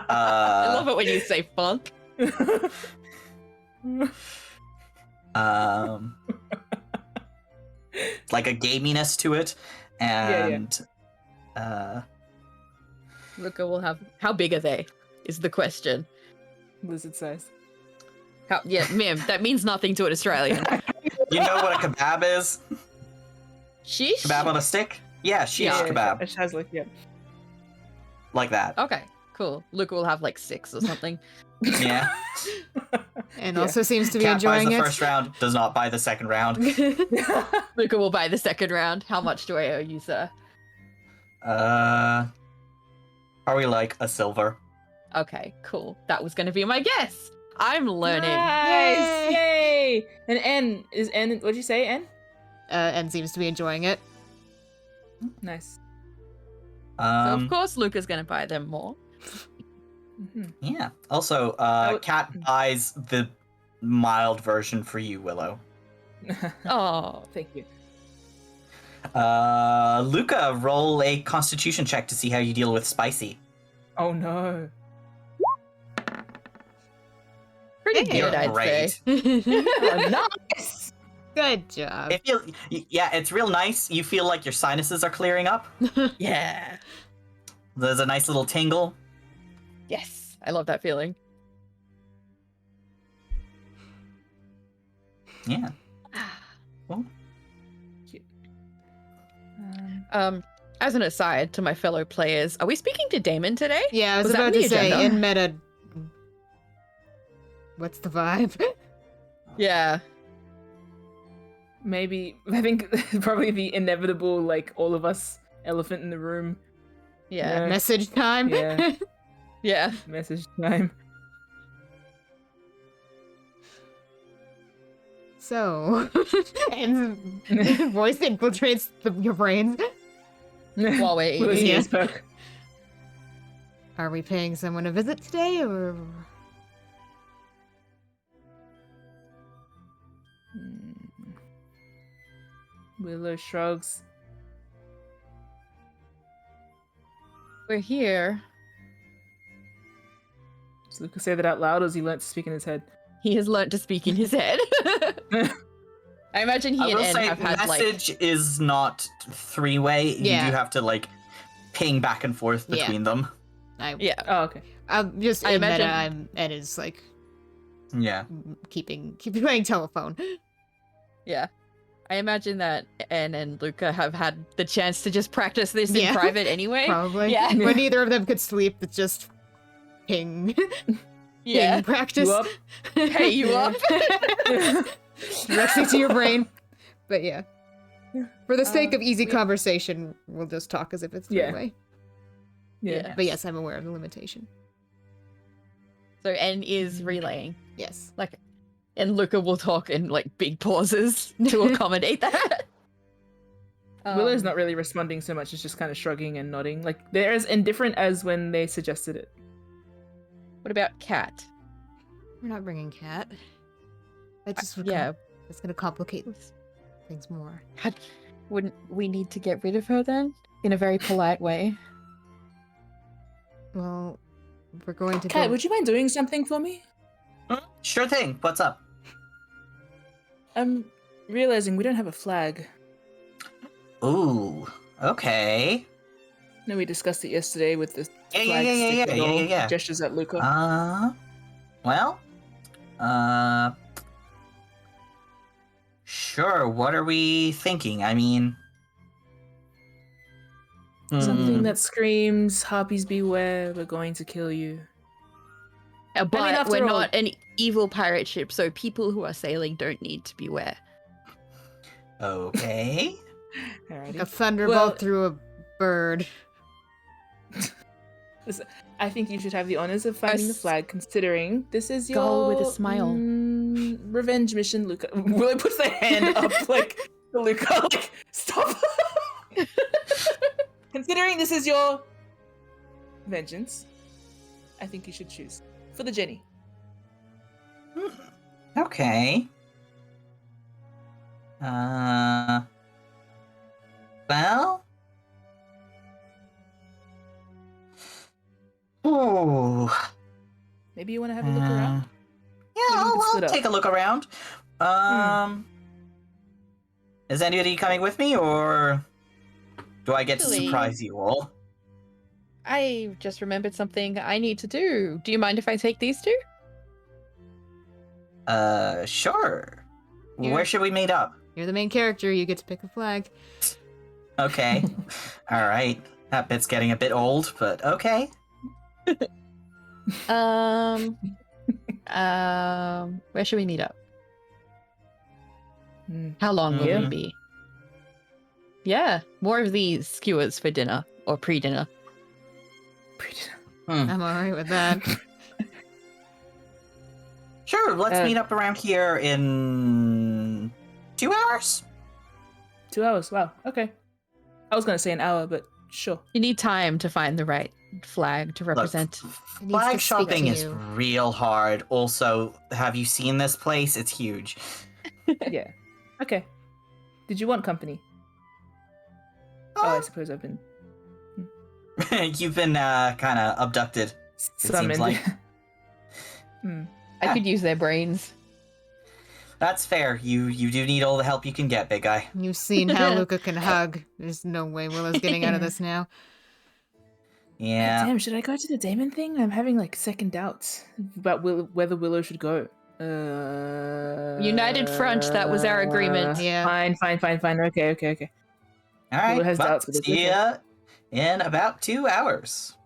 I love it when you say funk. It's like a gaminess to it, and Luca will have. How big are they? Is the question. Lizard size. Yeah, ma'am, that means nothing to an Australian. you know what a kebab is? Sheesh. Kebab on a stick? Yeah, shish kebab, It has like, yeah. like that. Okay, cool. Luca will have like 6 or something. Yeah. And Yeah. also seems to be Cat buys enjoying the it. first round, does not buy the second round. Luca will buy the second round. How much do I owe you, sir? Are we like a silver? Okay, cool. That was going to be my guess. I'm learning. Nice! Yay! And N is N. What'd you say, N? And seems to be enjoying it. Nice. So of course Luca's going to buy them more. Yeah. Also, Cat buys the mild version for you, Willow. Oh, Thank you. Luca, roll a Constitution check to see how you deal with spicy. Oh no. pretty Hey, good, I'd great. say. Oh, nice! Good job. It's real nice. You feel like your sinuses are clearing up. Yeah. There's a nice little tingle. Yes, I love that feeling. Yeah. Cool. As an aside to my fellow players, are we speaking to Damon today? Yeah, I was Was that about in to the say, agenda? in meta... What's the vibe? Yeah. Maybe, I think probably the inevitable, like, all of us elephant in the room Yeah. Message time? Yeah. Yeah. message time. So, and voice infiltrates your brains. While we're With his eating. ears perk. Are we paying someone a visit today, or... Willow shrugs. We're here. Does Lucas say that out loud, or has he learnt to speak in his head? He has learnt to speak in his head. I imagine I he and will N say have had message is not three-way. Yeah. You do have to like ping back and forth Yeah. between them. yeah. Oh, okay. I'm just I in meta, imagine- Ed is like Yeah. keeping playing telephone. Yeah. I imagine that N and Luca have had the chance to just practice this in Yeah. private anyway. Probably. Yeah. But neither of them could sleep. It's just ping. Yeah. Ping practice. You up? Hey, you up? Directly to your brain. But yeah. For the sake of easy we- conversation, we'll just talk as if it's Yeah. three-way. Yeah. But yes, I'm aware of the limitation. So N is relaying. Yes. Like, and Luca will talk in like big pauses to accommodate that. Willow's not really responding so much as just kind of shrugging and nodding. Like, they're as indifferent as when they suggested it. What about Cat? We're not bringing Cat. That just would Yeah. it's gonna complicate things more. Wouldn't we need to get rid of her then? In a very polite way. Well, we're going to Kat, go... would you mind doing something for me? Sure thing. What's up? I'm realizing we don't have a flag. Ooh. Okay. I know we discussed it yesterday with the Yeah, flag yeah. stick and all Yeah. gestures at Luca. Well. Sure. What are we thinking? I mean. Something that screams, "Harpies beware, we're going to kill you." But after we're all- not an evil pirate ship, so people who are sailing don't need to beware. Okay. Like Alrighty. a thunderbolt Well- through a bird. I think you should have the honors of finding the s- flag, considering this is your Gull with a smile. revenge mission, Luca. Willow puts their hand up, like, to Luca, like, stop. Considering this is your vengeance, I think you should choose for the Jenny. Okay. Well. Ooh. Maybe you want to have a look around. Yeah, Maybe we can I'll split up. take a look around. Is anybody coming with me, or do I get to Actually- surprise you all? I just remembered something I need to do. Do you mind if I take these two? Sure. Yeah. Where should we meet up? You're the main character. You get to pick a flag. Okay. All right. That bit's getting a bit old, but okay. Where should we meet up? Hmm. How long will Yeah. we be? Yeah, more of these skewers for dinner or pre-dinner. I'm alright with that. Sure, let's Uh, meet up around here in 2 hours. 2 hours. Wow. Okay. I was gonna say an hour, but sure. You need time to find the right flag to represent. It needs Flag to speak shopping to is you. real hard. Also, have you seen this place? It's huge. Yeah. Okay. Did you want company? Oh, I suppose I've been You've been kind of abducted. summoned. seems like. I could use their brains. That's fair. You do need all the help you can get, big guy. You've seen how Luca can hug. There's no way Willow's getting out of this now. Yeah. Damn, should I go to the Damon thing? I'm having like second doubts about whether Willow should go. United front, that was our agreement. Yeah. Fine. Okay. All right. Willow has well, doubts, but it's see okay. ya in about 2 hours.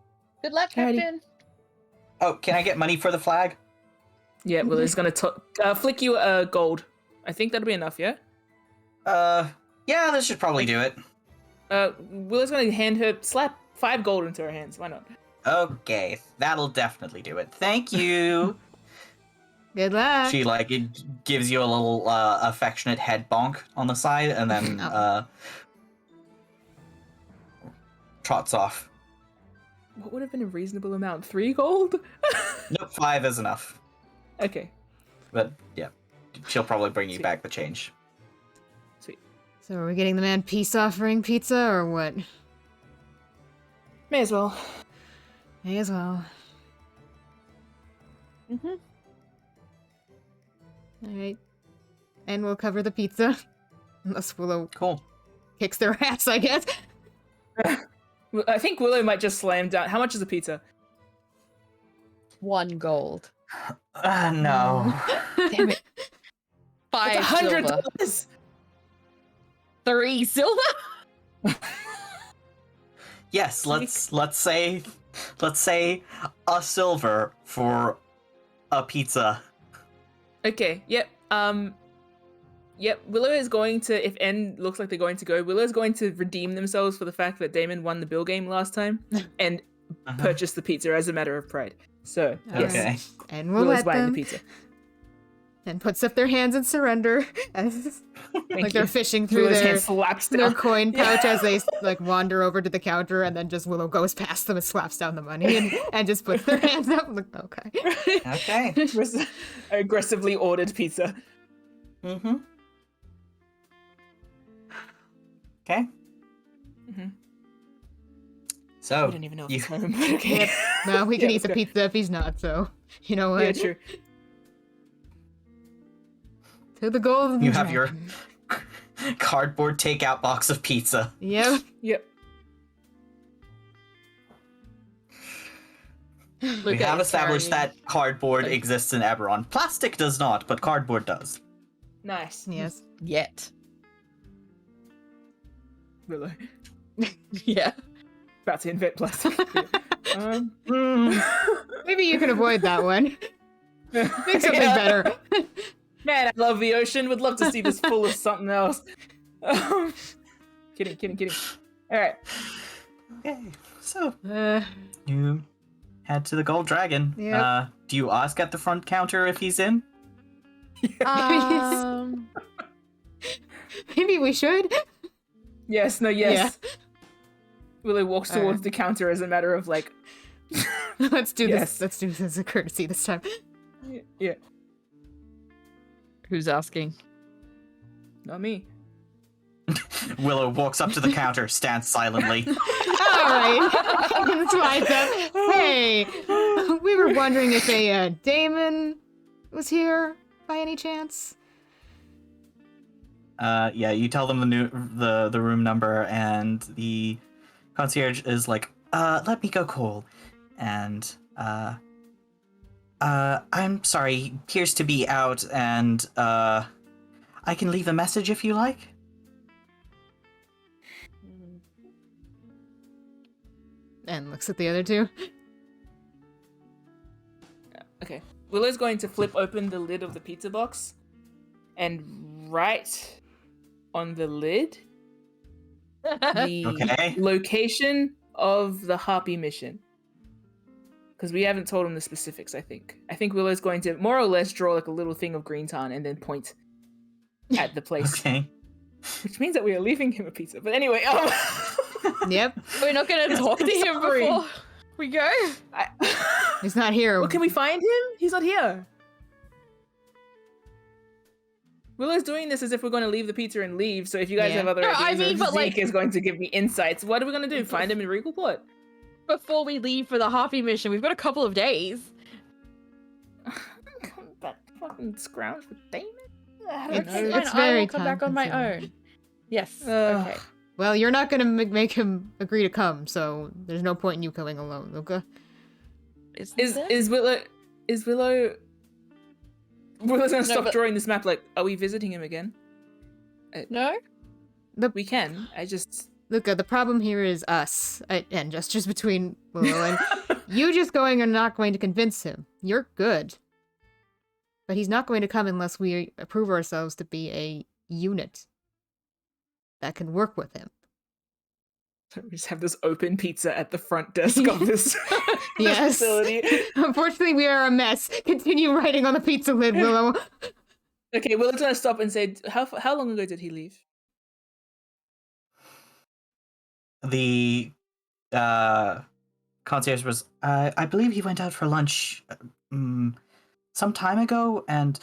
Good luck, Alrighty. Captain. Oh, can I get money for the flag? Yeah, Willow's gonna flick you a gold. I think that'll be enough, yeah? Yeah, this should probably do it. Willow's gonna slap 5 gold into her hands. Why not? Okay, that'll definitely do it. Thank you. Good luck. She it gives you a little affectionate head bonk on the side, and then Oh. trots off. What would have been a reasonable amount? 3 gold? Nope, 5 is enough. Okay, But yeah, she'll probably bring you Sweet. back the change. sweet. So are we getting the man peace offering pizza or what? May as well. May as well. Mm-hmm. Alright. And we'll cover the pizza. Unless Willow Cool. kicks their ass, I guess. I think Willow might just slam down. How much is a pizza? 1 gold. No. Damn it. 5 silver. $100. 3 silver? Yes, let's say a silver for a pizza. Okay. Yep. Yep. Willow is going to. If N looks like they're going to go, Willow is going to redeem themselves for the fact that Damon won the bill game last time and purchase the pizza as a matter of pride. So yes, Okay. And we'll Willow's let buying them. the pizza. And puts up their hands in surrender. As, like they're you. fishing through Willow's their, hand slaps their down. coin Yeah. pouch as they like wander over to the counter, and then just Willow goes past them and slaps down the money and just puts their hands up. Like, okay. Okay. Aggressively ordered pizza. Mm-hmm. Okay. Mhm. So I don't even know if you- it's home, but okay. Yep. No, we can Yeah, eat the let's go. pizza if he's not, so you know what? Yeah, true. To the golden You have your dragon. cardboard takeout box of pizza. Yep. Yep. We have established carrying- that cardboard like- exists in Eberron. Plastic does not, but cardboard does. Nice. Yes. Yet. Willow. Yeah. About to invent plastic. Maybe you can avoid that one. Make something Yeah. better. Man, I love the ocean. Would love to see this full of something else. Kidding. All right. Okay, so Uh, you head to the Gold Dragon. Yep. Do you ask at the front counter if he's in? Um, Maybe we should. Yes, no, yes. Willow walks towards the counter as a matter of like. Let's do Yes. this. Let's do this as a courtesy this time. Yeah, who's asking? not me. Willow walks up to the counter, stands silently. All right. That's why I said, hey, we were wondering if a Damon was here by any chance. Yeah, you tell them the room number, and the concierge is like, let me go call. And I'm sorry, he appears to be out, and I can leave a message if you like. And looks at the other two. Okay. Willow's going to flip open the lid of the pizza box, and right on the lid, the Okay. location of the harpy mission. Because we haven't told him the specifics, I think. I think Willow's going to more or less draw like a little thing of green tar and then point at the place. Okay. Which means that we are leaving him a pizza. But anyway, Yep. We're not gonna talk to him Sorry. before we go. He's not here. Well, can we find him? He's not here. Willow's doing this as if we're going to leave the pizza and leave. So if you guys Yeah. have other No, I ideas, mean, or but, Zeke like- is going to give me insights. What are we going to do? Find him in Regalport? Before we leave for the Harpy mission, we've got a couple of days. That fucking scrounge with Damon? I don't It's- know. Fine, it's I very will come back on my time-consuming. own. Yes. Ugh. Okay. Well, you're not gonna make him agree to come, so there's no point in you going alone, Luca. Is Willow? Willow's gonna stop but- drawing this map. Like, are we visiting him again? No? We can. I just. Luca, the problem here is us, and just between Willow and you just going and not going to convince him. You're good. But he's not going to come unless we prove ourselves to be a unit that can work with him. We just have this open pizza at the front desk of this, Yes. facility. Unfortunately, we are a mess. Continue writing on the pizza lid, Willow. Okay, Willow's gonna stop and say, "How long ago did he leave?" The concierge was, I believe he went out for lunch some time ago, and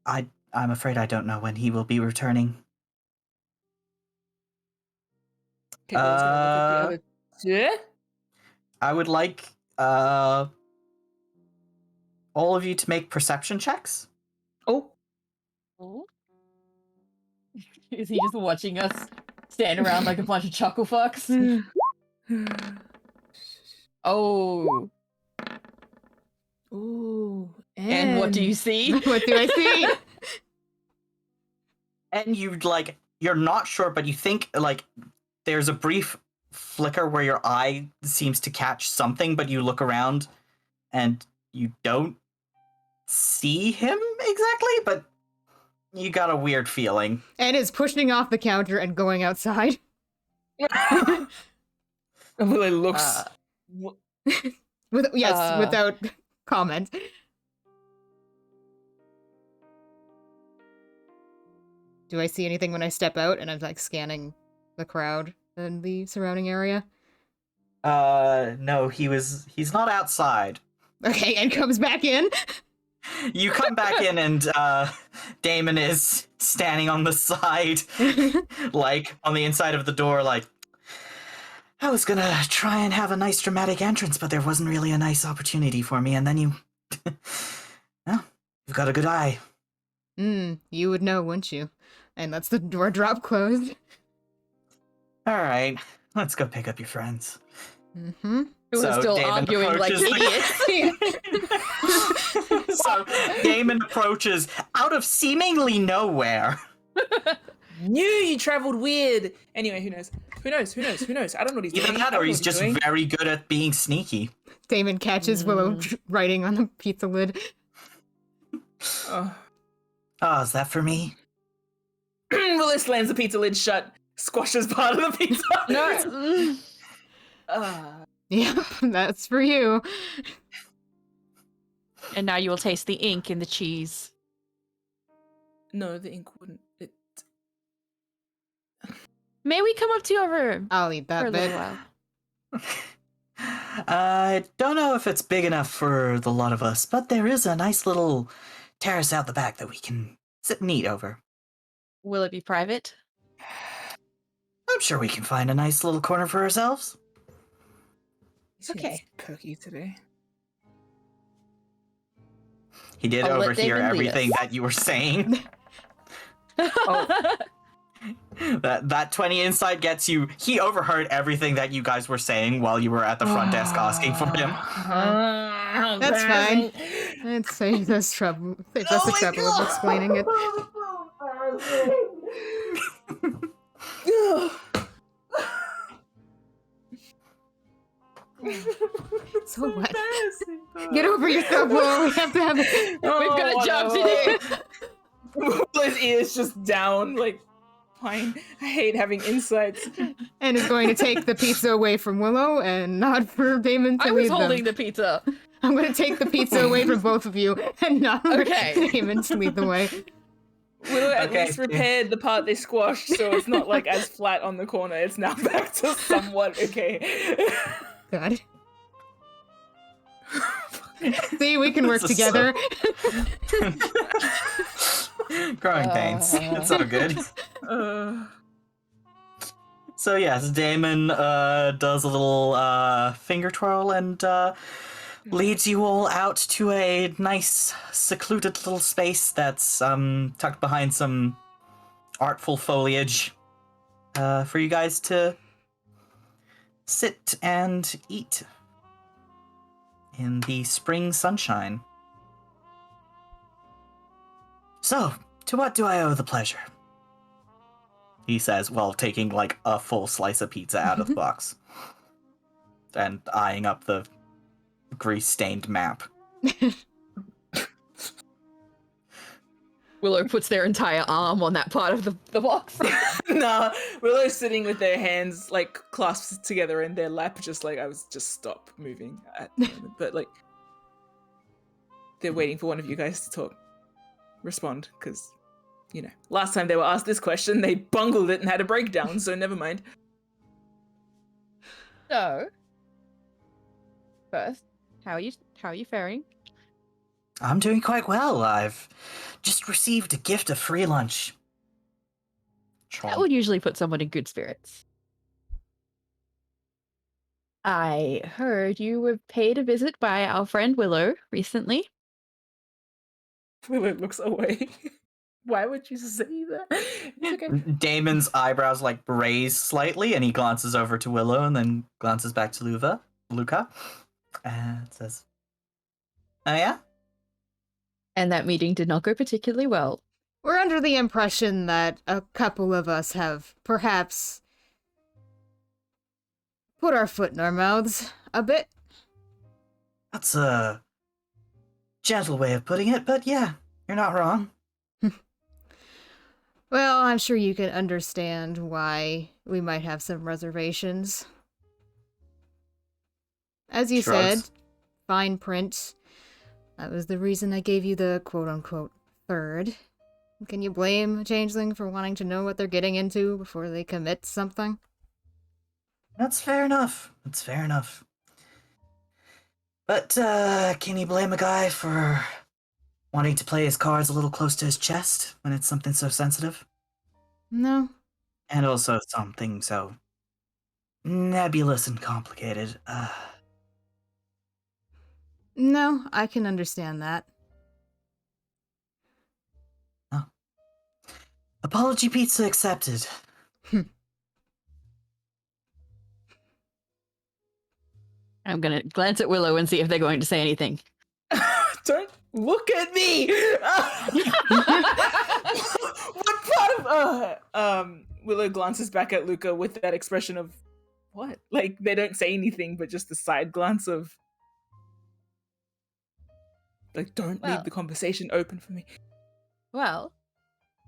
I'm afraid I don't know when he will be returning. Okay, Willow's gonna look at the other. Yeah. I would like all of you to make perception checks. Oh. Is he just watching us stand around like a bunch of chuckle fucks? Oh. Ooh. And what do you see? What do I see? And you're not sure, but you think there's a brief flicker where your eye seems to catch something, but you look around and you don't see him exactly, but you got a weird feeling. And is pushing off the counter and going outside. Willow looks. Without comment. Do I see anything when I step out and I'm like scanning the crowd and the surrounding area? No, he's not outside. Okay, and comes back in. You come back in and Damon is standing on the side, like on the inside of the door, like, I was gonna try and have a nice dramatic entrance, but there wasn't really a nice opportunity for me, and then you... well, you've got a good eye. You would know, wouldn't you? And that's the door drop closed. Alright, let's go pick up your friends. Mm-hmm. We're So still Damon arguing like approaches idiots. So Damon approaches out of seemingly nowhere. Knew you traveled weird. Anyway, who knows? Who knows? I don't know what he's Either doing. that I or don't know he's what just doing. very good at being sneaky. Damon catches Willow writing on the pizza lid. Oh. Oh, is that for me? Willow slams the pizza lid shut, squashes part of the pizza. No. Yep, that's for you. And now you will taste the ink in the cheese. No, the ink wouldn't. It. May we come up to your room I'll eat for that a bit. little while? I don't know if it's big enough for the lot of us, but there is a nice little terrace out the back that we can sit and eat over. Will it be private? I'm sure we can find a nice little corner for ourselves. Okay. Perky today. He did I'll let overhear Damon lead everything us. that you were saying. Oh. That 20 insight gets you. He overheard everything that you guys were saying while you were at the front desk asking for him. That's fine. It saves us trouble. Saves us the trouble of explaining it. So what? Get over yourself, Willow. We have to have it. We've got a job to do. His ears just down, like, fine. I hate having insights. And is going to take the pizza away from Willow and not for Damon to I lead was them. holding the pizza. I'm going to take the pizza away from both of you and not Okay. for Damon to lead the way. Willow at Okay. least repaired the part they squashed, so it's not like as flat on the corner. It's now back to somewhat okay. God. See, we can work This is together. Growing pains. It's all good. So yes, Damon does a little finger twirl and leads you all out to a nice, secluded little space that's tucked behind some artful foliage for you guys to sit and eat in the spring sunshine. So, to what do I owe the pleasure? He says while taking like a full slice of pizza out of the box and eyeing up the grease-stained map. Willow puts their entire arm on that part of the box. Nah, Willow's sitting with their hands like clasped together in their lap, just like I was just stop moving at the moment. But like they're waiting for one of you guys to talk. Respond, because you know, last time they were asked this question, they bungled it and had a breakdown, so never mind. So, first, how are you faring? I'm doing quite well. I've just received a gift of free lunch. That would usually put someone in good spirits. I heard you were paid a visit by our friend Willow recently. Willow looks away. Why would you say that? It's okay. Damon's eyebrows like raise slightly, and he glances over to Willow and then glances back to Luca, and says, "Oh yeah." And that meeting did not go particularly well. We're under the impression that a couple of us have perhaps put our foot in our mouths a bit. That's a gentle way of putting it, but yeah, you're not wrong. Well, I'm sure you can understand why we might have some reservations. As you Shrugs. said, fine print. That was the reason I gave you the quote-unquote third. Can you blame a changeling for wanting to know what they're getting into before they commit something? That's fair enough. That's fair enough. But, can you blame a guy for wanting to play his cards a little close to his chest when it's something so sensitive? No. And also something so nebulous and complicated. No, I can understand that. Oh. Apology pizza accepted. I'm going to glance at Willow and see if they're going to say anything. Don't look at me! What part of Willow glances back at Luca with that expression of what? Like they don't say anything, but just a side glance of like, don't leave the conversation open for me. Well,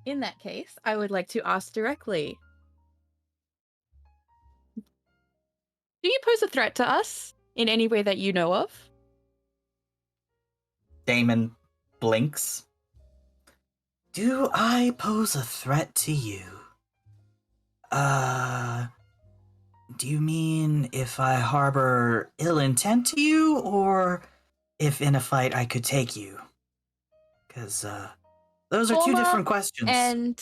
in that case, I would like to ask directly. Do you pose a threat to us in any way that you know of? Damon blinks. Do I pose a threat to you? Do you mean if I harbor ill intent to you, or if in a fight I could take you? Because, those are two Former different questions. And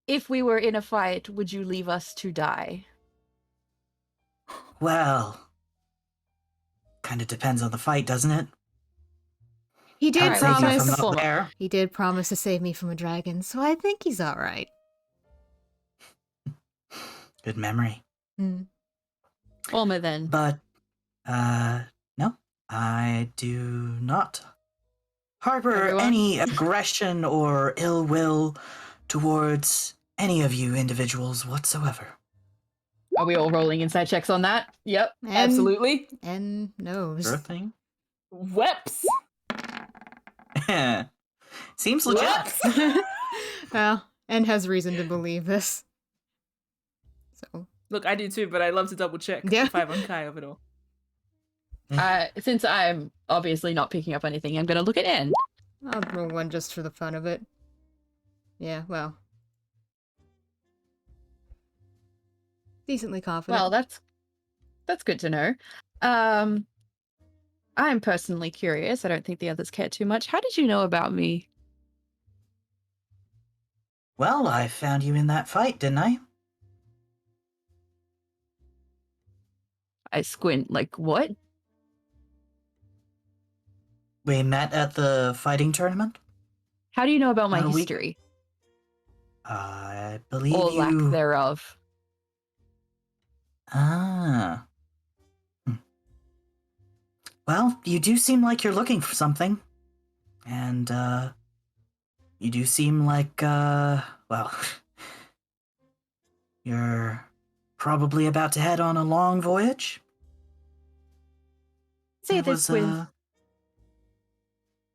if we were in a fight, would you leave us to die? Well, kind of depends on the fight, doesn't it? He did Alright, let's start with promise. the former. There. He did promise to save me from a dragon, so I think he's all right. Good memory. Hmm. Former then. But, no, I do not harbor Everyone? any aggression or ill will towards any of you individuals whatsoever. Are we all rolling inside checks on that? Yep. And, Absolutely. And nose. Sure thing. Weps. Seems legit. Weps. Well, and has reason to believe this. So, Look, I do too, but I love to double check Yeah. if I'm on Kai of it all. Since I'm obviously not picking up anything, I'm going to look at N. I'll roll one just for the fun of it. Yeah, well. Decently confident. Well, that's good to know. I'm personally curious. I don't think the others care too much. How did you know about me? Well, I found you in that fight, didn't I? I squint, like, what? We met at the fighting tournament. How do you know about my About a week- history? I believe Or you... lack thereof? Ah. Well, you do seem like you're looking for something. And, you do seem like, well, you're probably about to head on a long voyage. Say It this was, with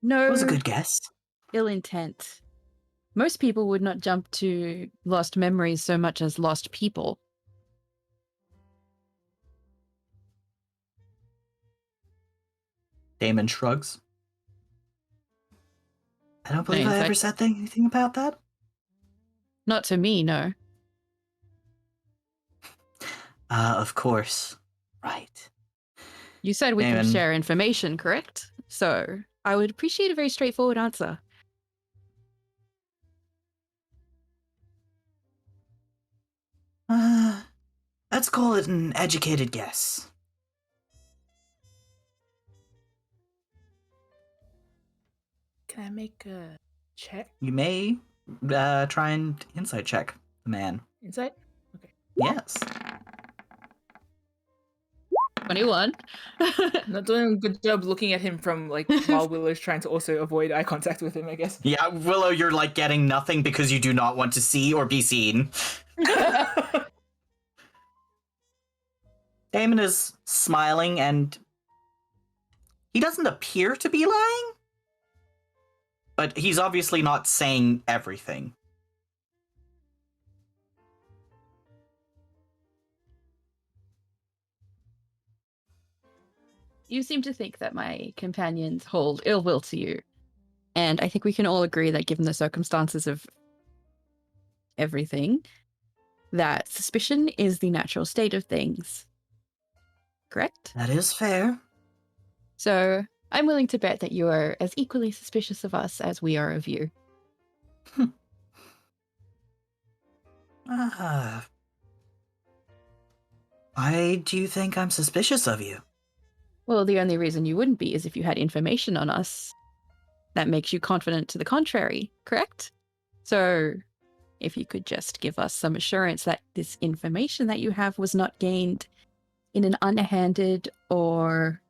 no it was a good guess. ill intent. Most people would not jump to lost memories so much as lost people. Damon shrugs. I don't believe I Thanks, ever said anything about that. Not to me, no. Of course. Right. You said we can Damon. share information, correct? So I would appreciate a very straightforward answer. Let's call it an educated guess. Can I make a check? You may, try and insight check the man. Insight? Yes. 21. Not doing a good job looking at him from, like, while Willow's trying to also avoid eye contact with him, I guess. Yeah, Willow, you're like getting nothing because you do not want to see or be seen. Damon is smiling and he doesn't appear to be lying, but he's obviously not saying everything. You seem to think that my companions hold ill will to you. And I think we can all agree that given the circumstances of everything, that suspicion is the natural state of things. Correct? That is fair. So I'm willing to bet that you are as equally suspicious of us as we are of you. Why do you think I'm suspicious of you? Well, the only reason you wouldn't be is if you had information on us that makes you confident to the contrary, correct? So if you could just give us some assurance that this information that you have was not gained in an underhanded or,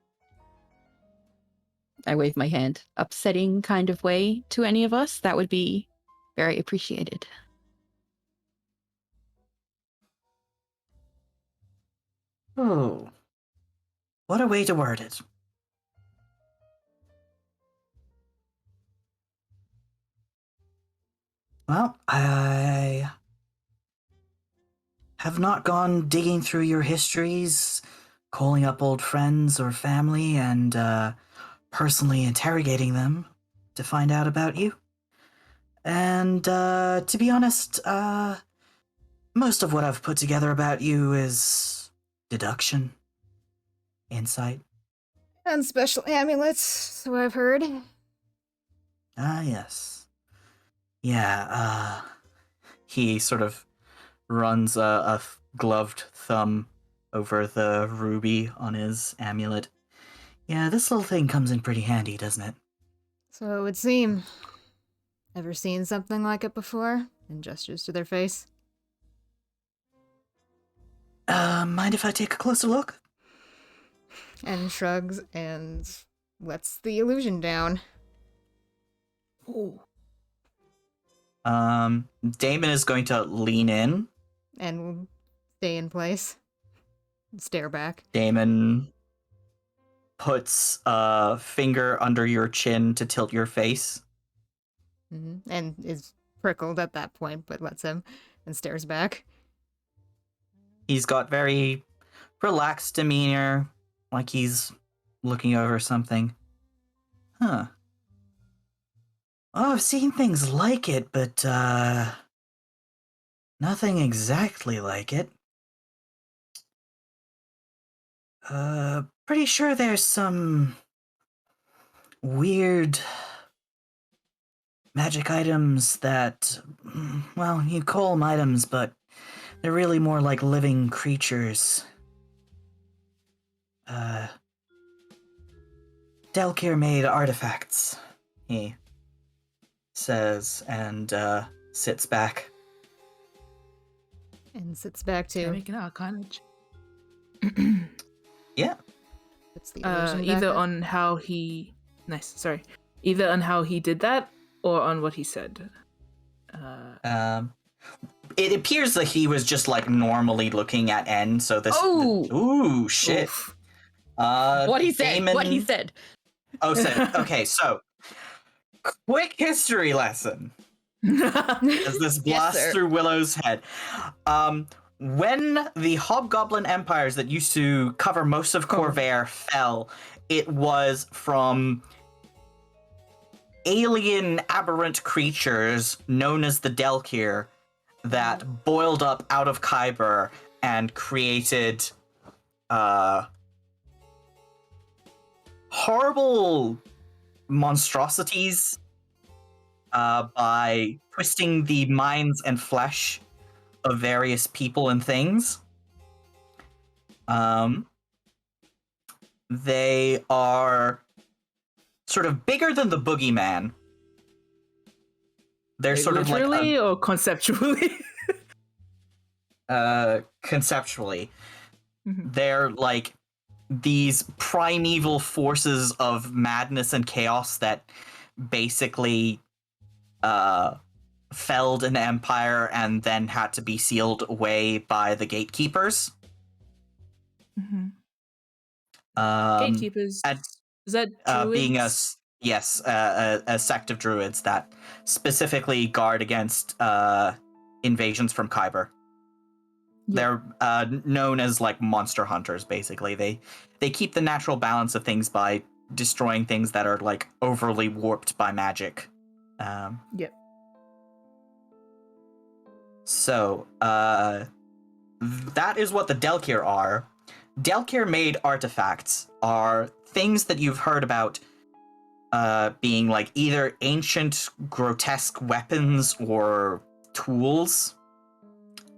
I wave my hand, upsetting kind of way to any of us, that would be very appreciated. Oh. What a way to word it. Well, I have not gone digging through your histories, calling up old friends or family, and personally interrogating them to find out about you. And to be honest, most of what I've put together about you is deduction, insight. And special amulets, so I've heard. Ah, yes. Yeah, he sort of runs a gloved thumb over the ruby on his amulet. Yeah, this little thing comes in pretty handy, doesn't it? So it would seem. Ever seen something like it before? And gestures to their face. Mind if I take a closer look? And shrugs and lets the illusion down. Ooh. Damon is going to lean in. And will stay in place. Stare back. Damon puts a finger under your chin to tilt your face. And is prickled at that point, but lets him and stares back. He's got very relaxed demeanor, like he's looking over something. Huh. Oh, I've seen things like it, but, nothing exactly like it. Pretty sure there's some weird magic items that, well, you call them items, but they're really more like living creatures. Delkir made artifacts, he says, and sits back. And sits back Can I too. make an arcana check? Yeah. Puts the illusion back Either up. on how he... Nice, sorry. Either on how he did that, or on what he said. It appears that he was just like normally looking at N, so this. Oh! Ooh, shit. Oof. What he said. Damon, What he said. Oh, said. Okay, so quick history lesson as this blasts sir. through Willow's head. When the Hobgoblin empires that used to cover most of Corvair fell, it was from alien aberrant creatures known as the Delkir that boiled up out of Khyber and created horrible monstrosities by twisting the minds and flesh of various people and things. They are sort of bigger than the boogeyman. They're Wait, sort of like literally or conceptually? conceptually. Mhm. They're like these primeval forces of madness and chaos that basically felled an empire and then had to be sealed away by the gatekeepers. Mhm. Gatekeepers. Gatekeepers. Is that druids? Being a sect of druids that specifically guard against invasions from Khyber. Yeah. They're known as like monster hunters. Basically, they keep the natural balance of things by destroying things that are like overly warped by magic. Yep. So that is what the Delkir are. Delkir made artifacts are things that you've heard about being like either ancient grotesque weapons or tools.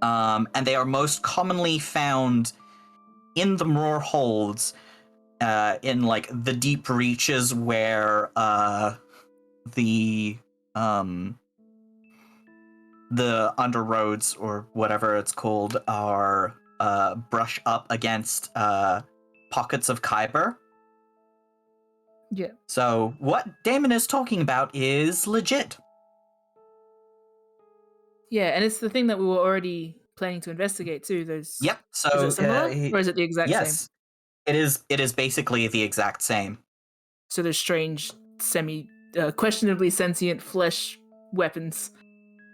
And they are most commonly found in the Mror holds, in like the deep reaches where the underroads or whatever it's called are brush up against pockets of Khyber. Yeah. So what Damon is talking about is legit. Yeah, and it's the thing that we were already planning to investigate too. Those. Yep. So Is it similar, or is it the exact same? yes, it is. It is basically the exact same. So there's strange, questionably sentient flesh weapons.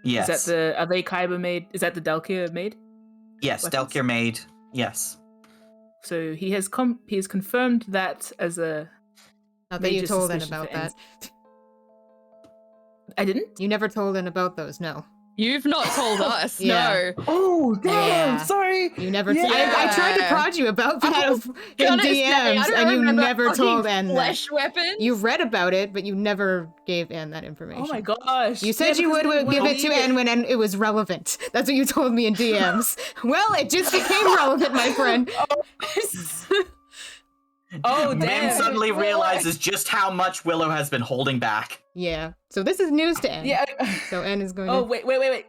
Yes. Are they Khyber made? Is that the Delkir made? Yes, weapons? Delkir made. Yes. So he has confirmed that as a Not that you major told him suspicion about for that. I didn't? You never told Anne about those, no. You've not told us, Yeah. no. Oh, damn! Yeah. Sorry. You never. Yeah. I tried to prod you about that in Gonna say, I DMs, don't and you remember never fucking told Anne that. flesh weapons. You read about it, but you never gave Anne that information. Oh my gosh. You said you because would I didn't give it to believe Anne when it was relevant. That's what you told me in DMs. Well, it just became relevant, my friend. Oh, Mim damn. suddenly realizes just how much Willow has been holding back. Yeah. So this is news to Anne. Yeah. So Anne is going Oh, to... wait.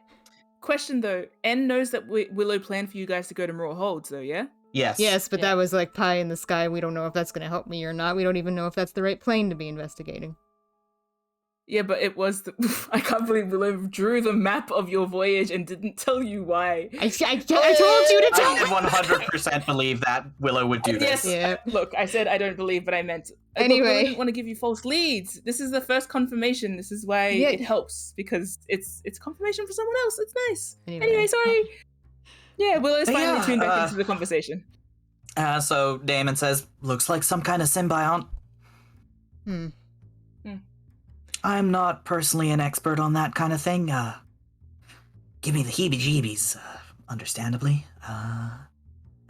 Question though. Anne knows that Willow planned for you guys to go to Moral Holds though, yeah? Yes. Yes, but Yeah. that was like pie in the sky. We don't know if that's going to help me or not. We don't even know if that's the right plane to be investigating. Yeah, but it was I can't believe Willow drew the map of your voyage and didn't tell you why. I told you to tell I me! 100% believe that Willow would do this. Yes. Yeah. Look, I said I don't believe, but I meant. Anyway. Look, I didn't want to give you false leads. This is the first confirmation. This is why Yeah. it helps because it's confirmation for someone else. It's nice. Anyway. Anyway, sorry. Yeah, Willow's finally Yeah, tuned back into the conversation. So Damon says, looks like some kind of symbiont. Hmm. I'm not personally an expert on that kind of thing. Give me the heebie-jeebies, understandably. I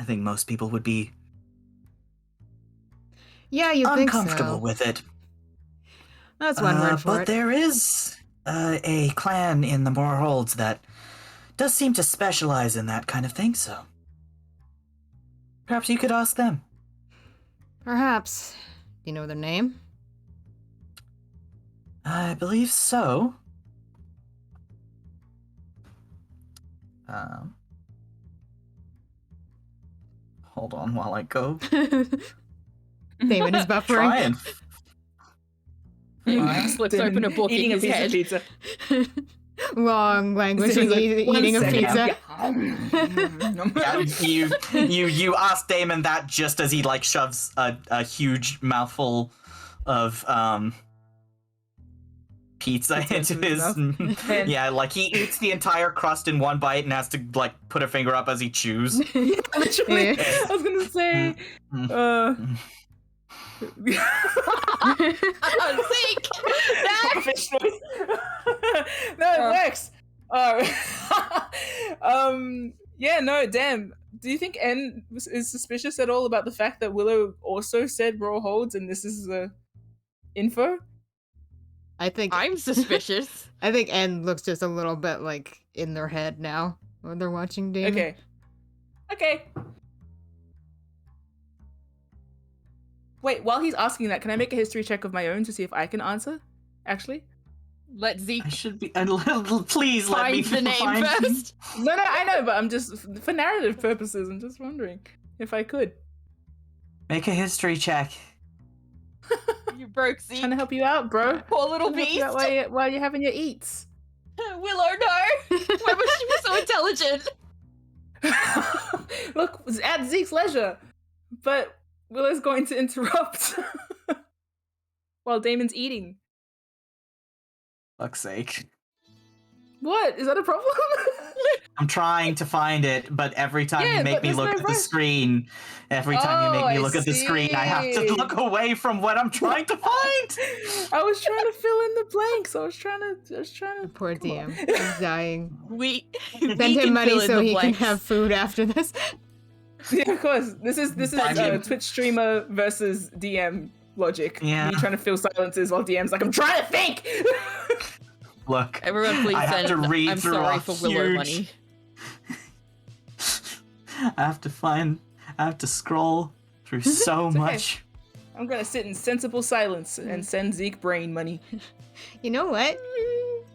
think most people would be Yeah, you think so. uncomfortable with it. That's one word for but it. there is a clan in the Moorholds that does seem to specialize in that kind of thing, so perhaps you could ask them. Perhaps. Do you know their name? I believe so. Hold on while I go. Damon is buffering. Trying. Slips open a book Eating in a his piece head. of pizza. Long languishing eating of pizza. You ask Damon that just as he like shoves a huge mouthful of pizza into his yeah, like he eats the entire crust in one bite and has to like put a finger up as he chews. Literally, I was gonna say, Zeke! No, it works. Yeah, no, damn. Do you think N is suspicious at all about the fact that Willow also said Raw Holds and this is the info? I think I'm suspicious. I think N looks just a little bit like in their head now when they're watching Damon. Okay. Wait, while he's asking that, can I make a history check of my own to see if I can answer? Actually? Let Zeke I should be. Please let me find the name find- first. No, I know, but I'm just, for narrative purposes, I'm just wondering if I could. Make a history check. You broke Zeke. Trying to help you out, bro. Poor little Trying to help you beast. out while you're having your eats. Willow, no. Why was she so intelligent? Look, it's at Zeke's leisure. But Willow's going to interrupt while Damon's eating. Fuck's sake. What? Is that a problem? I'm trying to find it, but every time Yeah, you make but me there's look no at the rush. screen, every time you Oh, make me I look at the screen, I have see. to look away from what I'm trying to find. I was trying to fill in the blanks. I was trying to. Poor come on. DM. He's dying. We Send him money so he can have food after this. Yeah, of course. This is I mean- Twitch streamer versus DM logic. Yeah. Me trying to fill silences while DM's like, I'm trying to think. Look, Everyone, please I have send. to read I'm through sorry a for Willow huge- money. I have to scroll through so okay. much. I'm gonna sit in sensible silence and send Zeke brain money. You know what?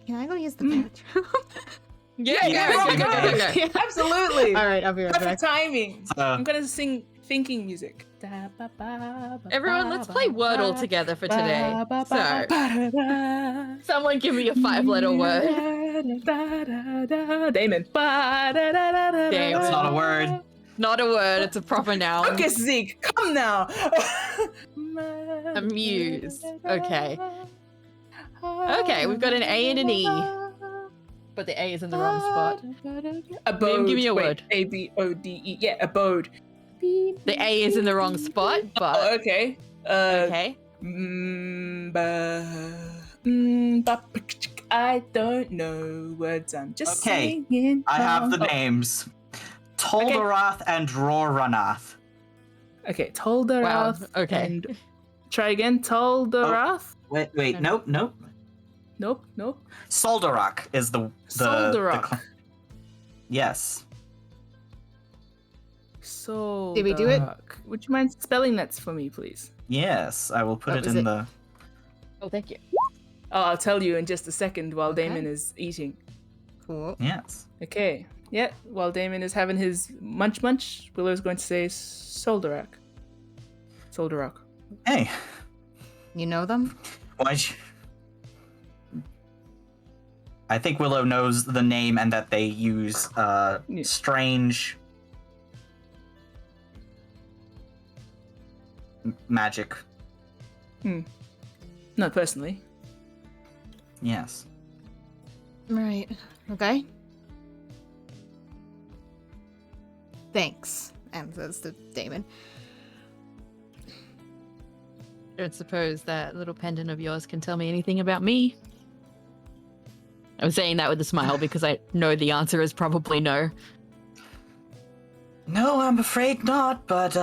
Can I go use the bathroom? Yeah, Yeah, go. Yeah. Absolutely. All right, I'll be right Perfect back. timing. I'm gonna sing thinking music. Everyone, let's play Wordle together for today. So, someone give me a 5-letter word. Damon. That's not a word. Not a word, it's a proper noun. Focus, Zeke. Come now. Amuse. Okay. Okay, we've got an A and an E. But the A is in the wrong spot. Abode. Give me a word. A-B-O-D-E. Yeah, abode. The A is in the wrong spot, Oh, but okay. okay. I don't know words. I'm just Okay, saying. I have the Oh, names. Tolderoth and Roranath. okay, Tolderath. Wow, okay. And try again. Tolderath. Wait, No, nope. Nope. Solderak is the Solderak. Yes. Solderak. Did we do it? Would you mind spelling that for me, please? Yes, I will put What it was in it? the... Oh, thank you. Oh, I'll tell you in just a second while Okay. Damon is eating. Cool. Yes. Okay. Yeah, while Damon is having his munch, Willow's going to say Solderak. Solderak. Hey, You know them? why'd you... I think Willow knows the name and that they use strange magic. Not personally. Yes. Right. Okay. Thanks, and says to Damon. Don't suppose that little pendant of yours can tell me anything about me? I'm saying that with a smile because I know the answer is probably no. No, I'm afraid not, but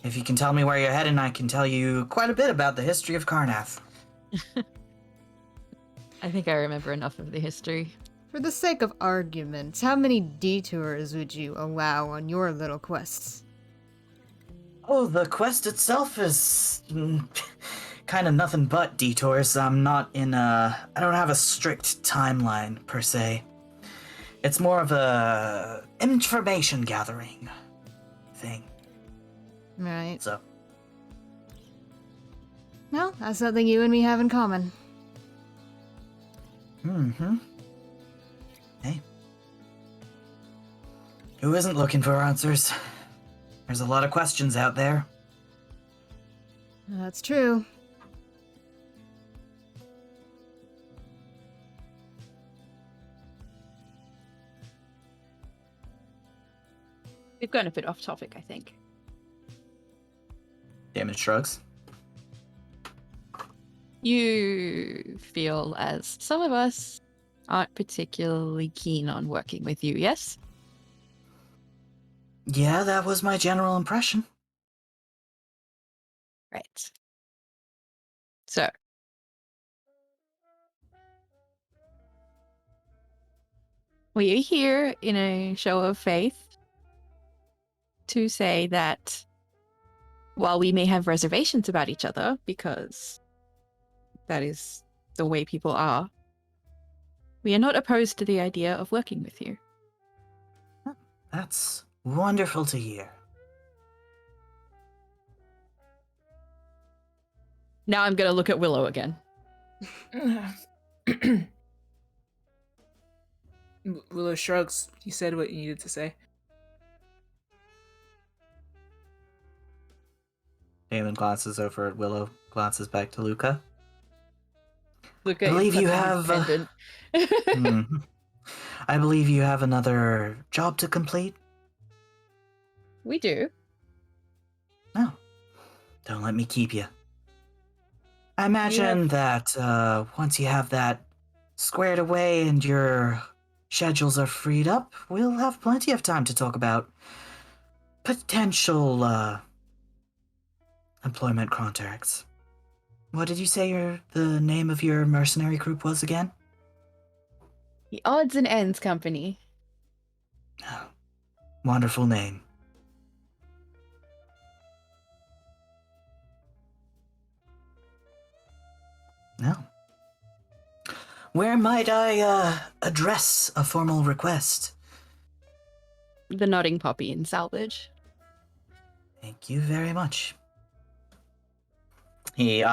if you can tell me where you're heading, I can tell you quite a bit about the history of Karnath. I think I remember enough of the history. For the sake of argument, how many detours would you allow on your little quests? Oh, the quest itself is kind of nothing but detours. I'm not in I don't have a strict timeline, per se. It's more of a information gathering thing. Right. So, Well, that's something you and me have in common. Hey. Who isn't looking for answers? There's a lot of questions out there. That's true. We've gone a bit off topic, I think. Damon shrugs. You feel as some of us aren't particularly keen on working with you, yes? Yeah, that was my general impression. Right. So, we are here in a show of faith to say that while we may have reservations about each other, because that is the way people are, we are not opposed to the idea of working with you. That's wonderful to hear. Now I'm going to look at Willow again. Willow shrugs. You said what you needed to say. Damon glances over at Willow, glances back to Luca. Look I at believe you have. pendant. I believe you have another job to complete. We do. No, don't let me keep you. I imagine that once you have that squared away and your schedules are freed up, we'll have plenty of time to talk about potential employment contracts. What did you say the name of your mercenary group was again? The Odds and Ends Company. Oh, wonderful name. No. Where might I address a formal request? The Nodding Poppy in Salvage. Thank you very much. He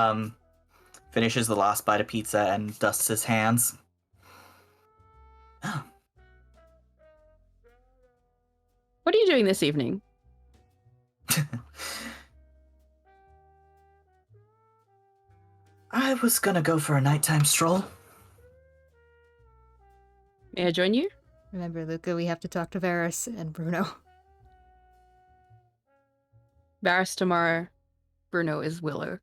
finishes the last bite of pizza and dusts his hands. Oh. What are you doing this evening? I was gonna go for a nighttime stroll. May I join you? Remember, Luca, we have to talk to Varys and Bruno. Varys tomorrow. Bruno is Willow.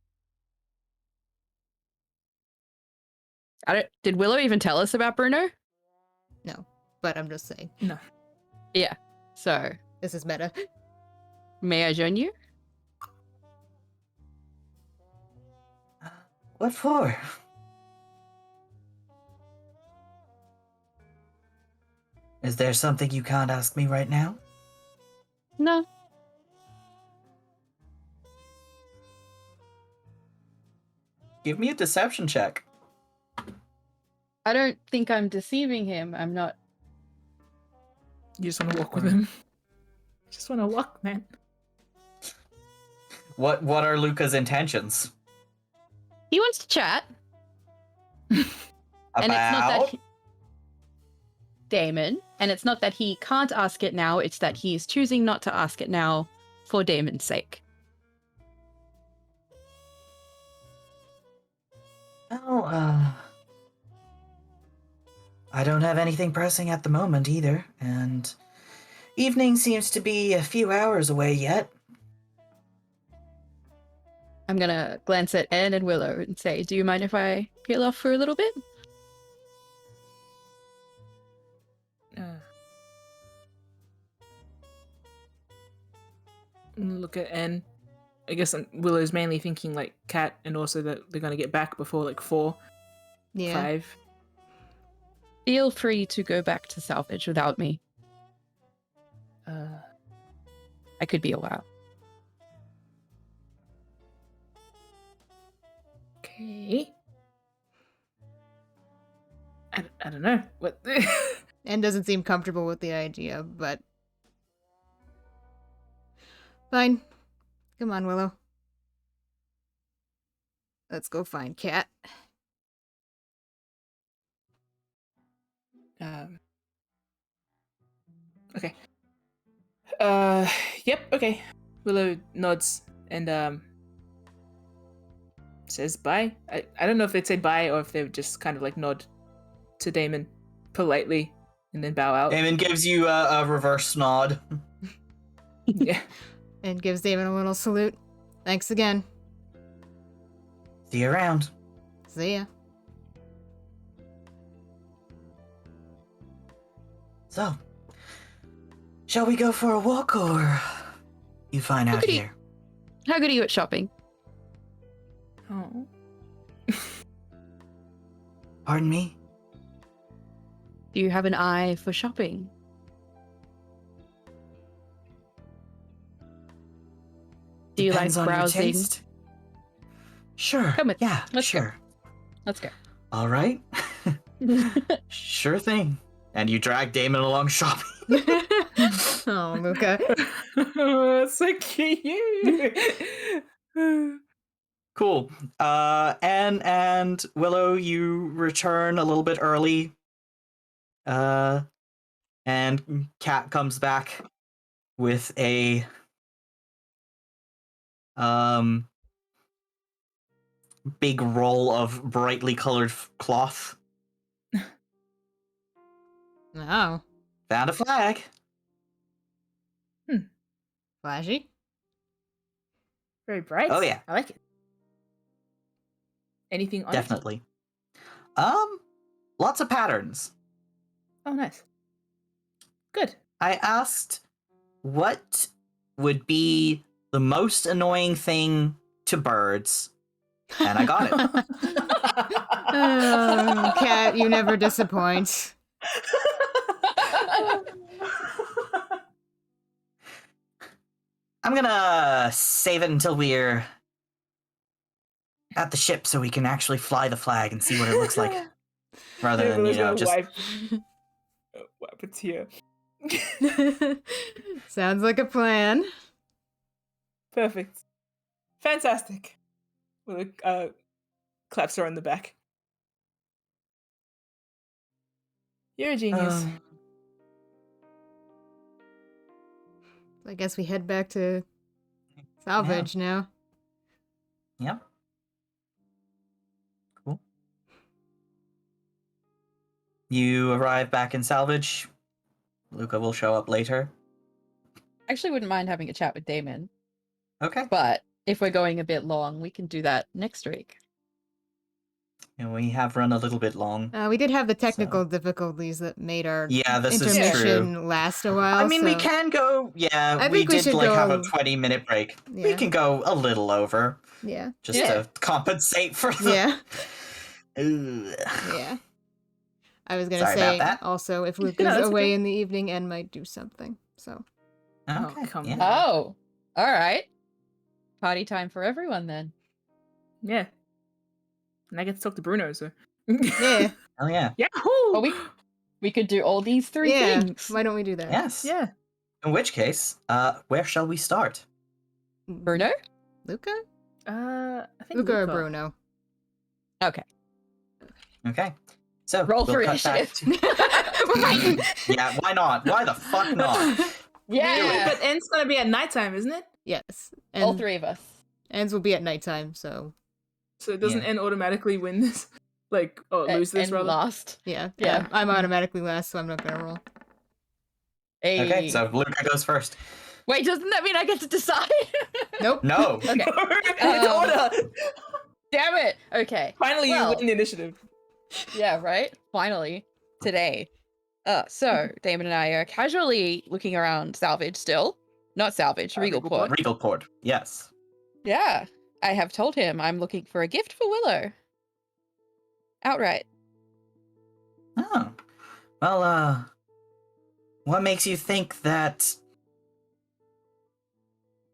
Did Willow even tell us about Bruno? No, but I'm just saying. No. Yeah. So, This is meta. may I join you? What for? Is there something you can't ask me right now? No. Give me a deception check. I don't think I'm deceiving him. I'm not. You just want to walk with him. Just want to walk, man. What are Luca's intentions? He wants to chat. About? And it's not that Damon, and it's not that he can't ask it now, it's that he is choosing not to ask it now for Damon's sake. Oh, I don't have anything pressing at the moment either, and evening seems to be a few hours away yet. I'm gonna glance at Anne and Willow and say, do you mind if I peel off for a little bit? Look at N. I guess Willow's mainly thinking like Cat, and also that they're gonna get back before like 4, Yeah. 5. Feel free to go back to salvage without me. I could be a while. Okay. I don't know what. And doesn't seem comfortable with the idea, but fine. Come on, Willow. Let's go find Cat. Okay. Yep. Okay. Willow nods and says bye. I don't know if they'd say bye or if they would just kind of like nod to Damon politely and then bow out. Damon gives you a reverse nod. Yeah. And gives Damon a little salute. Thanks again. See you around. See ya. So, shall we go for a walk, or you find out Look at you. here? How good are you at shopping? Oh. Pardon me? Do you have an eye for shopping? Do you Depends like on your browsing? taste. Sure. Come with- Yeah, let's go. sure. Let's go. All right. Sure thing. And you drag Damon along shopping. Oh, Luca. So cute. Cool. Anne and Willow, you return a little bit early. And Cat comes back with a big roll of brightly colored cloth. Oh, Found a flag. flashy. Very bright. Oh, yeah. I like it. Anything on it? Definitely. Lots of patterns. Oh, nice. Good. I asked what would be the most annoying thing to birds, and I got it. Oh, Cat, you never disappoint. I'm gonna save it until we're at the ship so we can actually fly the flag and see what it looks like. Rather than, Willow's gonna just... wipe a tear. Sounds like a plan. Perfect. Fantastic. Willow claps her on the back. You're a genius. I guess we head back to salvage now. Yep. Cool. You arrive back in salvage. Luca will show up later. Actually, wouldn't mind having a chat with Damon, Okay. but if we're going a bit long, we can do that next week. And we have run a little bit long. We did have the technical difficulties that made our Yeah, this is intermission true. last a while. I mean, we so- can go. Yeah, I we think we did should like go have a a- 20-minute break. We Yeah. can go a little over Yeah. just Yeah. to compensate for the. Yeah. Ugh. Yeah. I was gonna Sorry say about that. also if Luke No, goes that's away okay. in the evening, Anne might do something. So Okay. come yeah. on. Oh, all right. Party time for everyone then. Yeah. And I get to talk to Bruno, so. yeah, Hell yeah. Yahoo! Well, we could do all these three yeah. things. Why don't we do that? Yes. Yeah. In which case, where shall we start? Bruno? Luca? I think Luca or Luca. Bruno? Okay. Okay. So Roll for cut back initiative. We're fighting. Yeah, why not? Why the fuck not? Yeah. But End's gonna be at nighttime, isn't it? Yes. All And three of us. ends will be at nighttime, so So doesn't Yeah. End automatically win this? Like, lose this And rather? last. yeah. Yeah. I'm automatically last, so I'm not gonna roll. Hey. Okay, so Luca goes first. Wait, doesn't that mean I get to decide? Nope. No. Okay. It's order! Damn it. Okay. Finally, Well. you win the initiative. Yeah, right? Finally. Today. So Damon and I are casually looking around salvage still. Not salvage, Regal Regal Port. Port. Regal Port. Yes. Yeah. I have told him I'm looking for a gift for Willow. Outright. Oh. Well, what makes you think that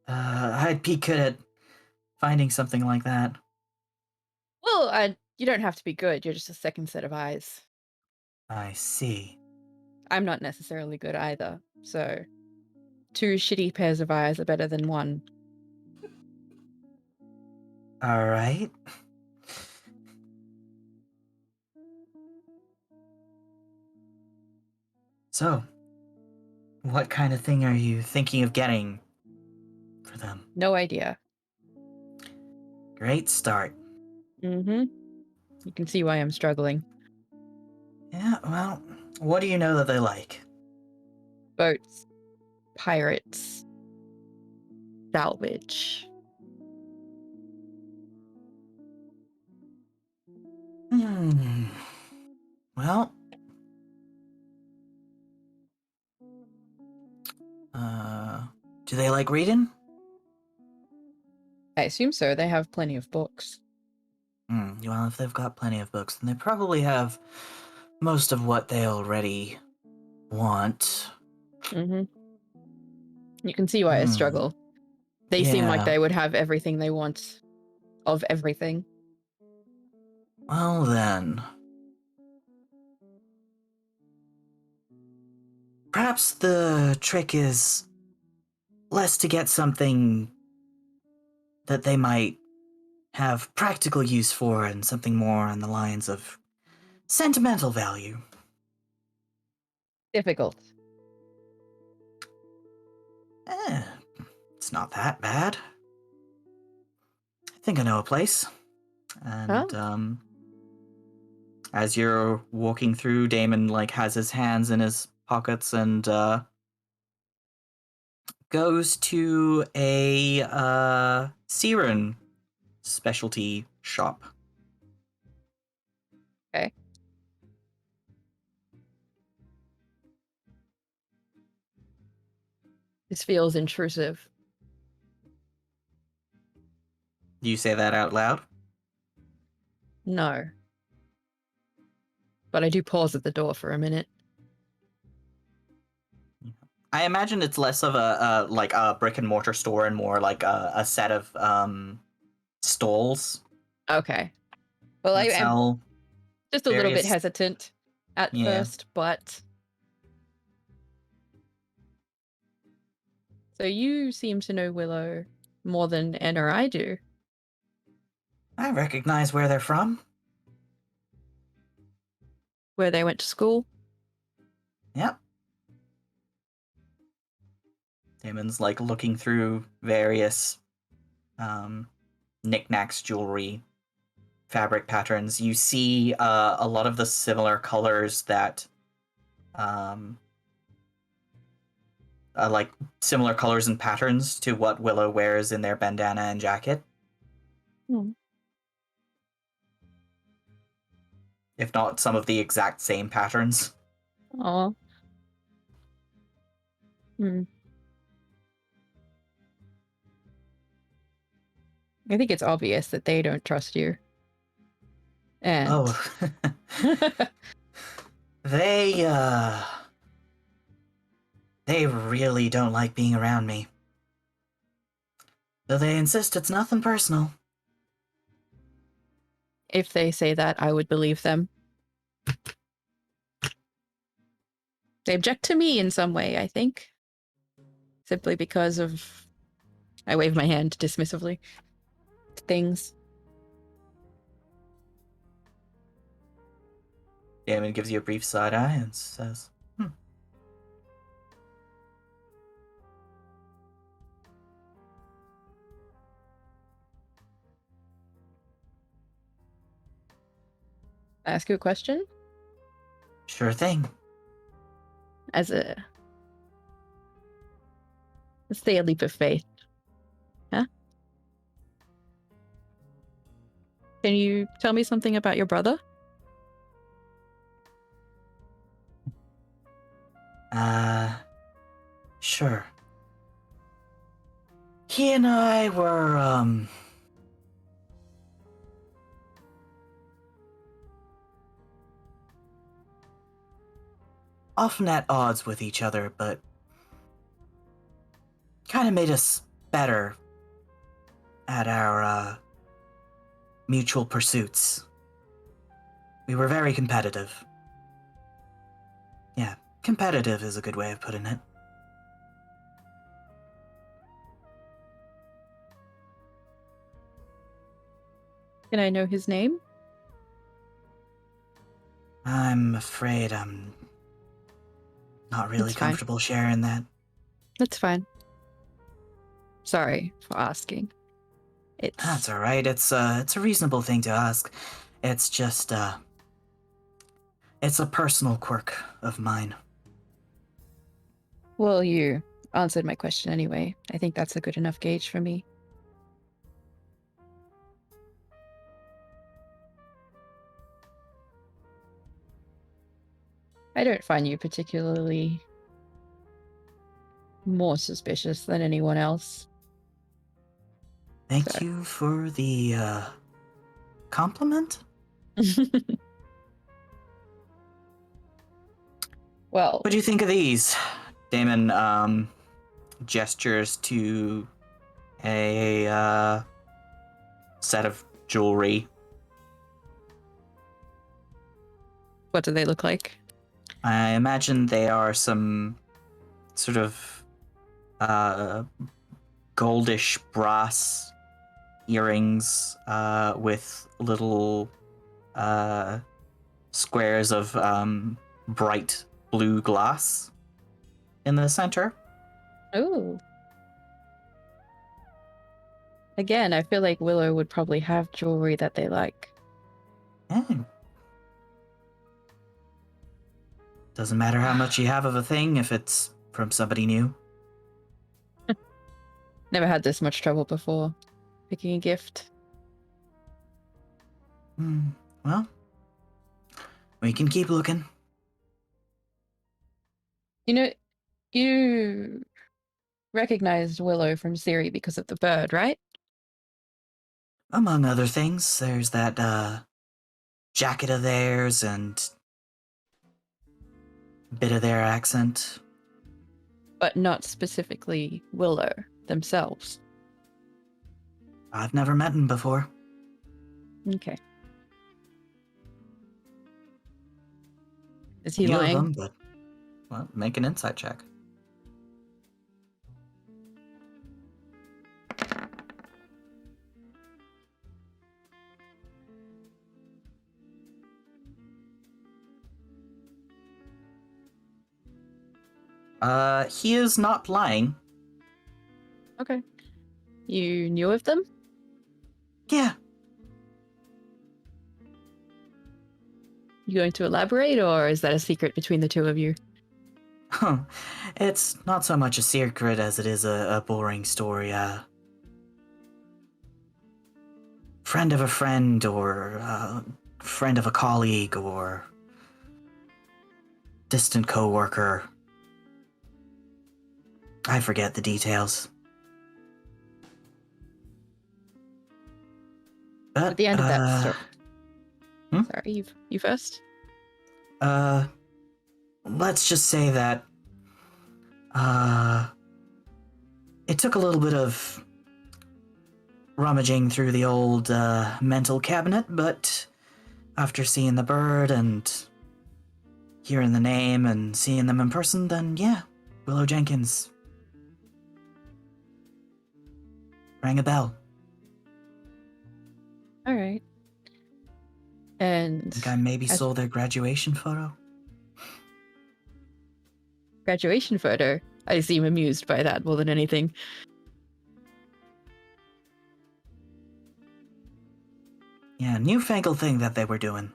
I'd be good at finding something like that? Well, you don't have to be good. You're just a second set of eyes. I see. I'm not necessarily good either. So, two shitty pairs of eyes are better than one. All right. So, what kind of thing are you thinking of getting for them? No idea. Great start. Mm-hmm. You can see why I'm struggling. Yeah, well, what do you know that they like? Boats. Pirates. Salvage. Well, do they like reading? I assume so. They have plenty of books. Well, if they've got plenty of books, then they probably have most of what they already want. Mm-hmm. You can see why I struggle. They seem like Yeah. they would have everything they want of everything. Well, then. Perhaps the trick is less to get something that they might have practical use for and something more on the lines of sentimental value. Difficult. It's not that bad. I think I know a place. And, as you're walking through, Damon, has his hands in his pockets and, goes to a, Siren specialty shop. Okay. This feels intrusive. Do you say that out loud? No. But I do pause at the door for a minute. I imagine it's less of a brick and mortar store and more like a set of stalls. Okay. Well, I that am sell just a little bit various- hesitant at Yeah. first, but... So you seem to know Willow more than Anne or I do. I recognize where they're from. Where they went to school. Yep. Damon's looking through various knickknacks, jewelry, fabric patterns. You see a lot of the similar colors that similar colors and patterns to what Willow wears in their bandana and jacket. if not some of the exact same patterns. Aw. Hmm. I think it's obvious that they don't trust you. And Oh, they really don't like being around me. Though they insist it's nothing personal. if they say that, I would believe them. They object to me in some way, I think. Simply because of... I wave my hand dismissively. Things. Damon gives you a brief side eye and says, Ask you a question? sure thing. As a... Let's say a leap of faith. Huh? Can you tell me something about your brother? Sure. He and I were, often at odds with each other, but kind of made us better at our, mutual pursuits. We were very competitive. Yeah, competitive is a good way of putting it. Can I know his name? I'm afraid I'm not really That's fine. comfortable sharing that. That's fine. Sorry for asking. It's... That's alright, it's a reasonable thing to ask. It's just, it's a personal quirk of mine. Well, you answered my question anyway. I think that's a good enough gauge for me. I don't find you particularly more suspicious than anyone else. Thank you for the, compliment? Well, What do you think of these? Damon, gestures to a, set of jewelry. what do they look like? I imagine they are some sort of, goldish brass earrings, with little, squares of, bright blue glass in the center. Oh. Again, I feel like Willow would probably have jewelry that they like. Hmm. Doesn't matter how much you have of a thing if it's from somebody new. Never had this much trouble before picking a gift. Well, we can keep looking. You know, you recognized Willow from Siri because of the bird, right? Among other things, there's that, jacket of theirs and a bit of their accent. But not specifically Willow themselves. I've never met him before. Okay. Is he You of lying? him, but, well, make an insight check. He is not lying. Okay. You knew of them? Yeah. You going to elaborate, or is that a secret between the two of you? Huh. It's not so much a secret as it is a boring story. Friend of a friend, or friend of a colleague or distant co-worker. I forget the details. But, At the end of that story. hmm? Sorry, you first. Let's just say that, it took a little bit of rummaging through the old, mental cabinet, but after seeing the bird and hearing the name and seeing them in person, then yeah, Willow Jenkins rang a bell. All right. And I think I maybe as- saw their graduation photo. graduation photo. I seem amused by that more than anything. Yeah, newfangled thing that they were doing.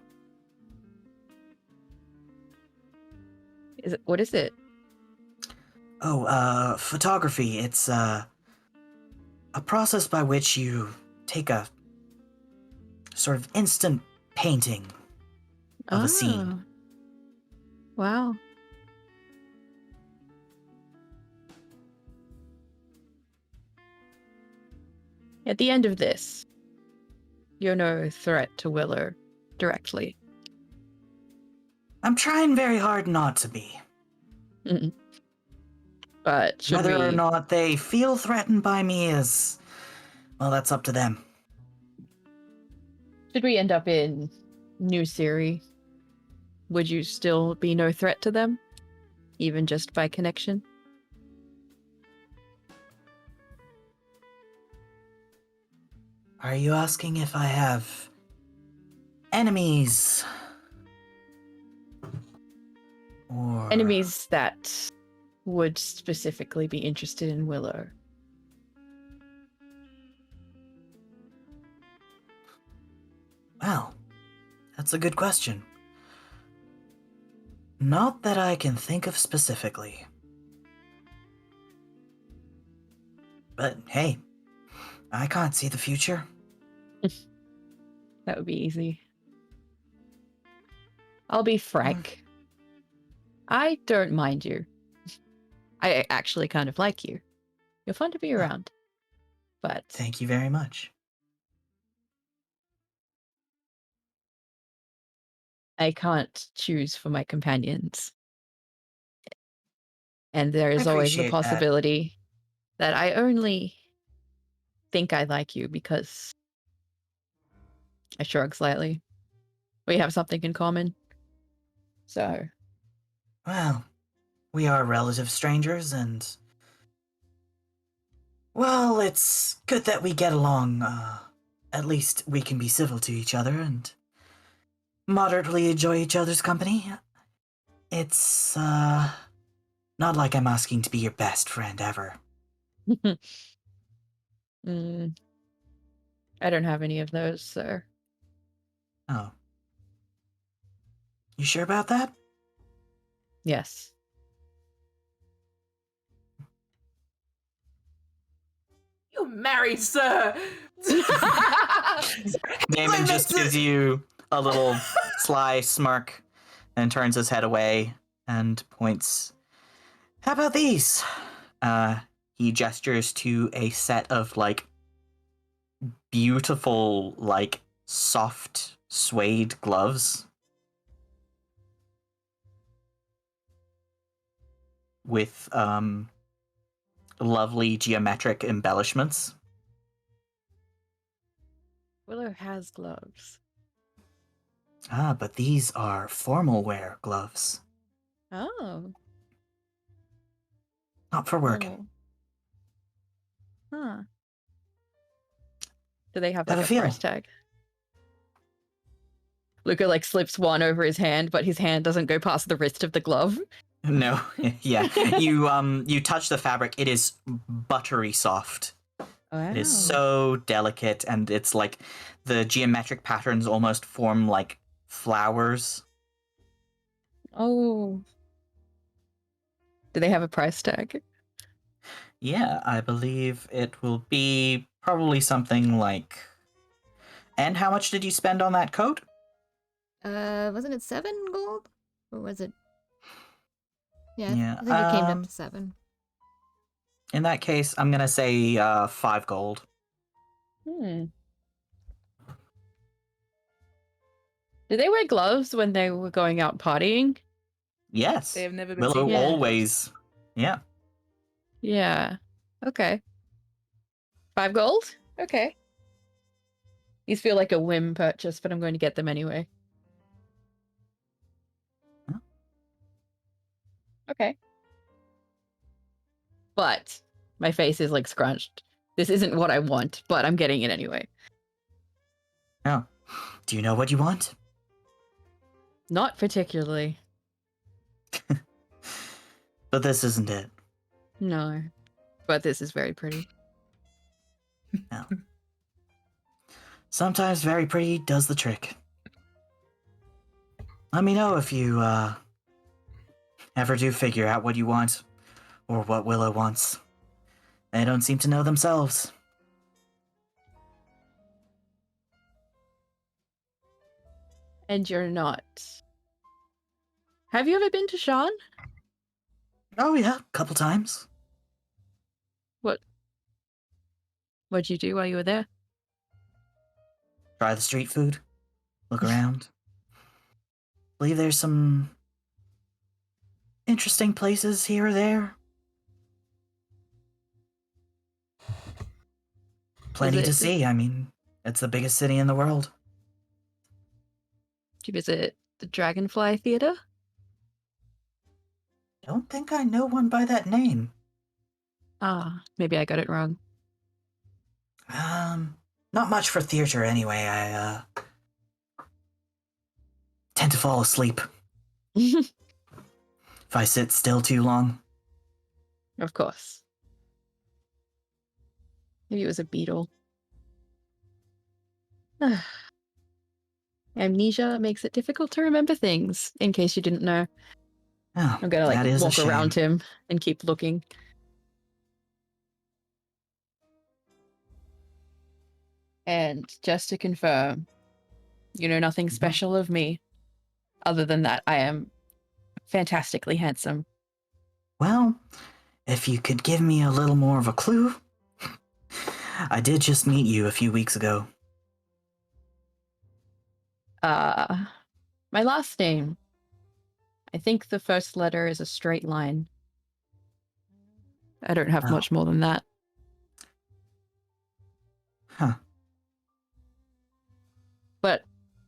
What is it? Oh, photography. It's, a process by which you take a sort of instant painting of a scene. Ah. Wow. At the end of this, you're no threat to Willow directly. I'm trying very hard not to be. But should Whether or we... not they feel threatened by me is, well, that's up to them. Should we end up in New Siri, would you still be no threat to them? Even just by connection? Are you asking if I have enemies? Or Enemies that would specifically be interested in Willow. Well, that's a good question. Not that I can think of specifically. But hey, I can't see the future. That would be easy. I'll be frank. I don't mind you. I actually kind of like you. You're fun to be around. But Thank you very much. I can't choose for my companions. And there is I always the appreciate that. possibility that I only think I like you because I shrug slightly. We have something in common. So, Well, we are relative strangers, and well, it's good that we get along. At least we can be civil to each other and moderately enjoy each other's company. It's, not like I'm asking to be your best friend ever. I don't have any of those, so. Oh. You sure about that? Yes. You're married, sir. Damon just gives you a little sly smirk and turns his head away and points. How about these? He gestures to a set of, like, beautiful, like, soft suede gloves with, lovely geometric embellishments. Willow has gloves. Ah, but these are formal wear gloves, Oh. not for work. Oh. Huh. Do they have How like do a I feel? price tag? Luca like slips one over his hand, but his hand doesn't go past the wrist of the glove. No, yeah. You touch the fabric. It is buttery soft. Wow. It is so delicate, and it's like the geometric patterns almost form like flowers. Oh. Do they have a price tag? Yeah, I believe it will be probably something like. And how much did you spend on that coat? Wasn't it 7 gold? Or was it? Yeah, Yeah, I think it came up to 7. In that case, I'm gonna say 5 gold. Hmm. Did they wear gloves when they were going out partying? Yes. They have never been Willow seen. Yeah. always. Yeah. Yeah. Okay. 5 gold? Okay. These feel like a whim purchase, but I'm going to get them anyway. Huh? Okay. But my face is like scrunched. This isn't what I want, but I'm getting it anyway. Oh. Do you know what you want? Not particularly. But this isn't it. No. But this is very pretty. No. Sometimes very pretty does the trick. Let me know if you ever do figure out what you want, or what Willow wants. They don't seem to know themselves. And you're not. Have you ever been to Sean? Oh yeah, couple times. What'd you do while you were there? Try the street food. Look around. Believe there's some interesting places here or there. Plenty it- to see. I mean, it's the biggest city in the world. Did you visit the Dragonfly Theater? Don't think I know one by that name. Ah, maybe I got it wrong. Not much for theater anyway. I tend to fall asleep if I sit still too long. Of course. Maybe it was a beetle. Amnesia makes it difficult to remember things, in case you didn't know. Oh, I'm gonna that is a walk shame. around him and keep looking. And just to confirm, you know nothing special of me, other than that I am fantastically handsome. Well, if you could give me a little more of a clue. I did just meet you a few weeks ago. My last name. I think the first letter is a straight line. I don't have Oh. much more than that. Huh. But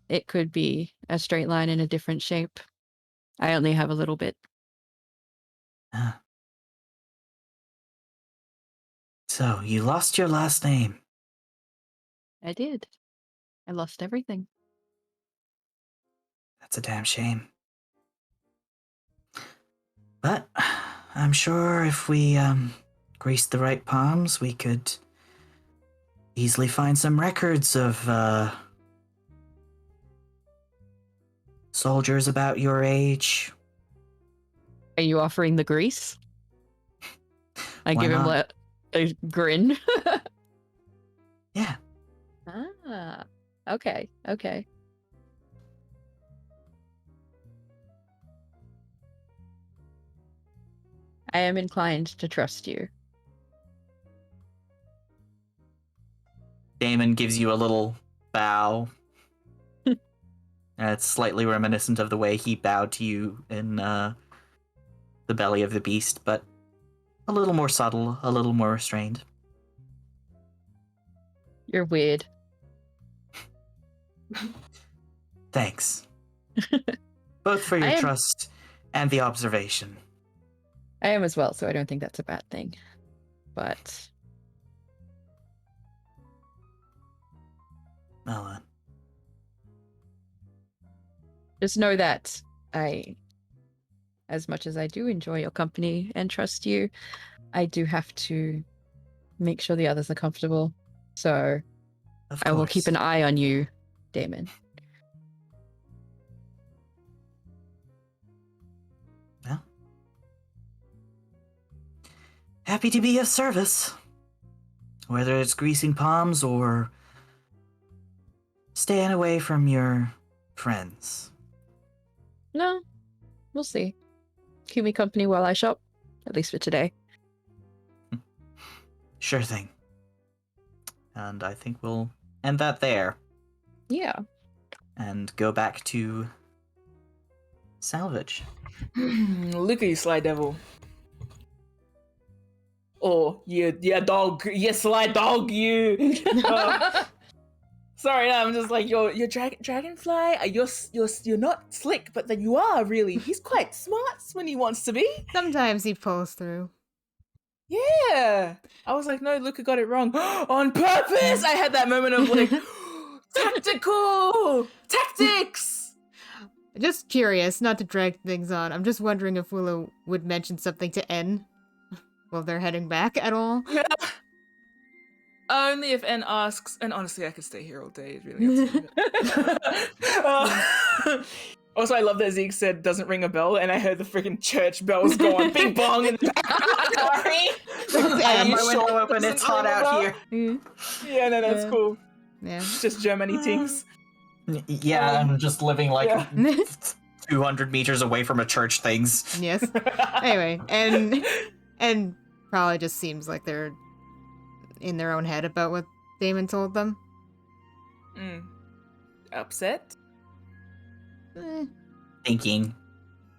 it could be a straight line in a different shape. I only have a little bit. So, you lost your last name. I did. I lost everything. That's a damn shame. But I'm sure if we greased the right palms, we could easily find some records of soldiers about your age. Are you offering the grease? I Why give him not? a grin. Yeah. Ah, okay, okay. I am inclined to trust you. Damon gives you a little bow. It's slightly reminiscent of the way he bowed to you in the belly of the beast, but a little more subtle, a little more restrained. You're weird. Thanks. Both for I your am- trust and the observation. I am as well, so I don't think that's a bad thing. But Well then. just know that as much as I do enjoy your company and trust you, I do have to make sure the others are comfortable. So Of I will keep course. an eye on you, Damon. Well, happy to be of service. Whether it's greasing palms or staying away from your friends? No, we'll see. Keep me company while I shop, at least for today. Sure thing. And I think we'll end that there Yeah. and go back to salvage. Look at you, sly devil. Oh, yeah, dog. Yeah, sly dog, you. Sorry, I'm just like your dragonfly. You're not slick, but then you are really. He's quite smart when he wants to be. Sometimes he pulls through. Yeah. I was like, no, Luca got it wrong on purpose. I had that moment of like, tactical tactics. Just curious, not to drag things on. I'm just wondering if Willow would mention something to N while they're heading back at all. Only if N asks, and honestly, I could stay here all day. It really up to me. Also, I love that Zeke said doesn't ring a bell, and I heard the freaking church bells go on, bing bong. And sorry, I have my window open. It's hot out here. Yeah, no, that's cool. Yeah. Just Germany things. Yeah, I'm just living like 200 meters away from a church things. Yes. Anyway, and probably just seems like they're in their own head about what Damon told them. Upset? Thinking.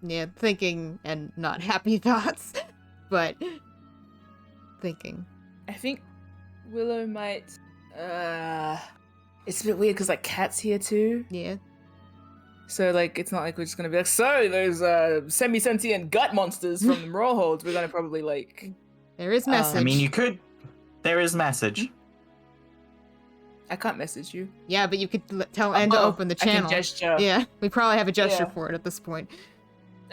Yeah, thinking and not happy thoughts, but thinking. I think Willow might. It's a bit weird because like Cat's here too. Yeah. So like it's not like we're just gonna be like, so those semi-sentient gut monsters from the Rawholds. We're gonna probably like. There is message. I mean, you could. There is message. I can't message you. Yeah, but you could tell N to open the channel. I can gesture. Yeah, we probably have a gesture Yeah. for it at this point.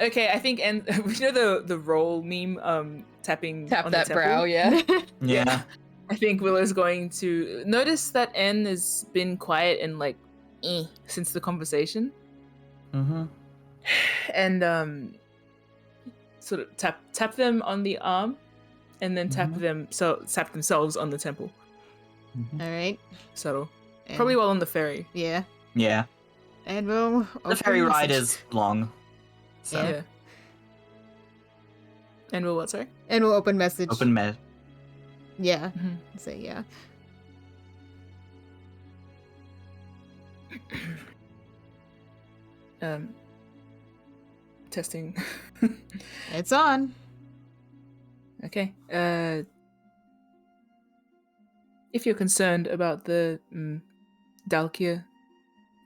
Okay, I think N. You know the roll meme, tapping. Tap on that the temple? brow, yeah. Yeah. I think Willow's going to notice that N has been quiet and like since the conversation. Mm-hmm. And sort of tap them on the arm, and then tap themselves on the temple. Mm-hmm. All right. Subtle. And- Probably while on the ferry. Yeah. Yeah. And we'll The open ferry ride message. is long. So Yeah. And we'll what? Sorry. And we'll open message. open med. Yeah. Mhm. Say yeah. Testing. It's on. Okay. If you're concerned about the Dalkia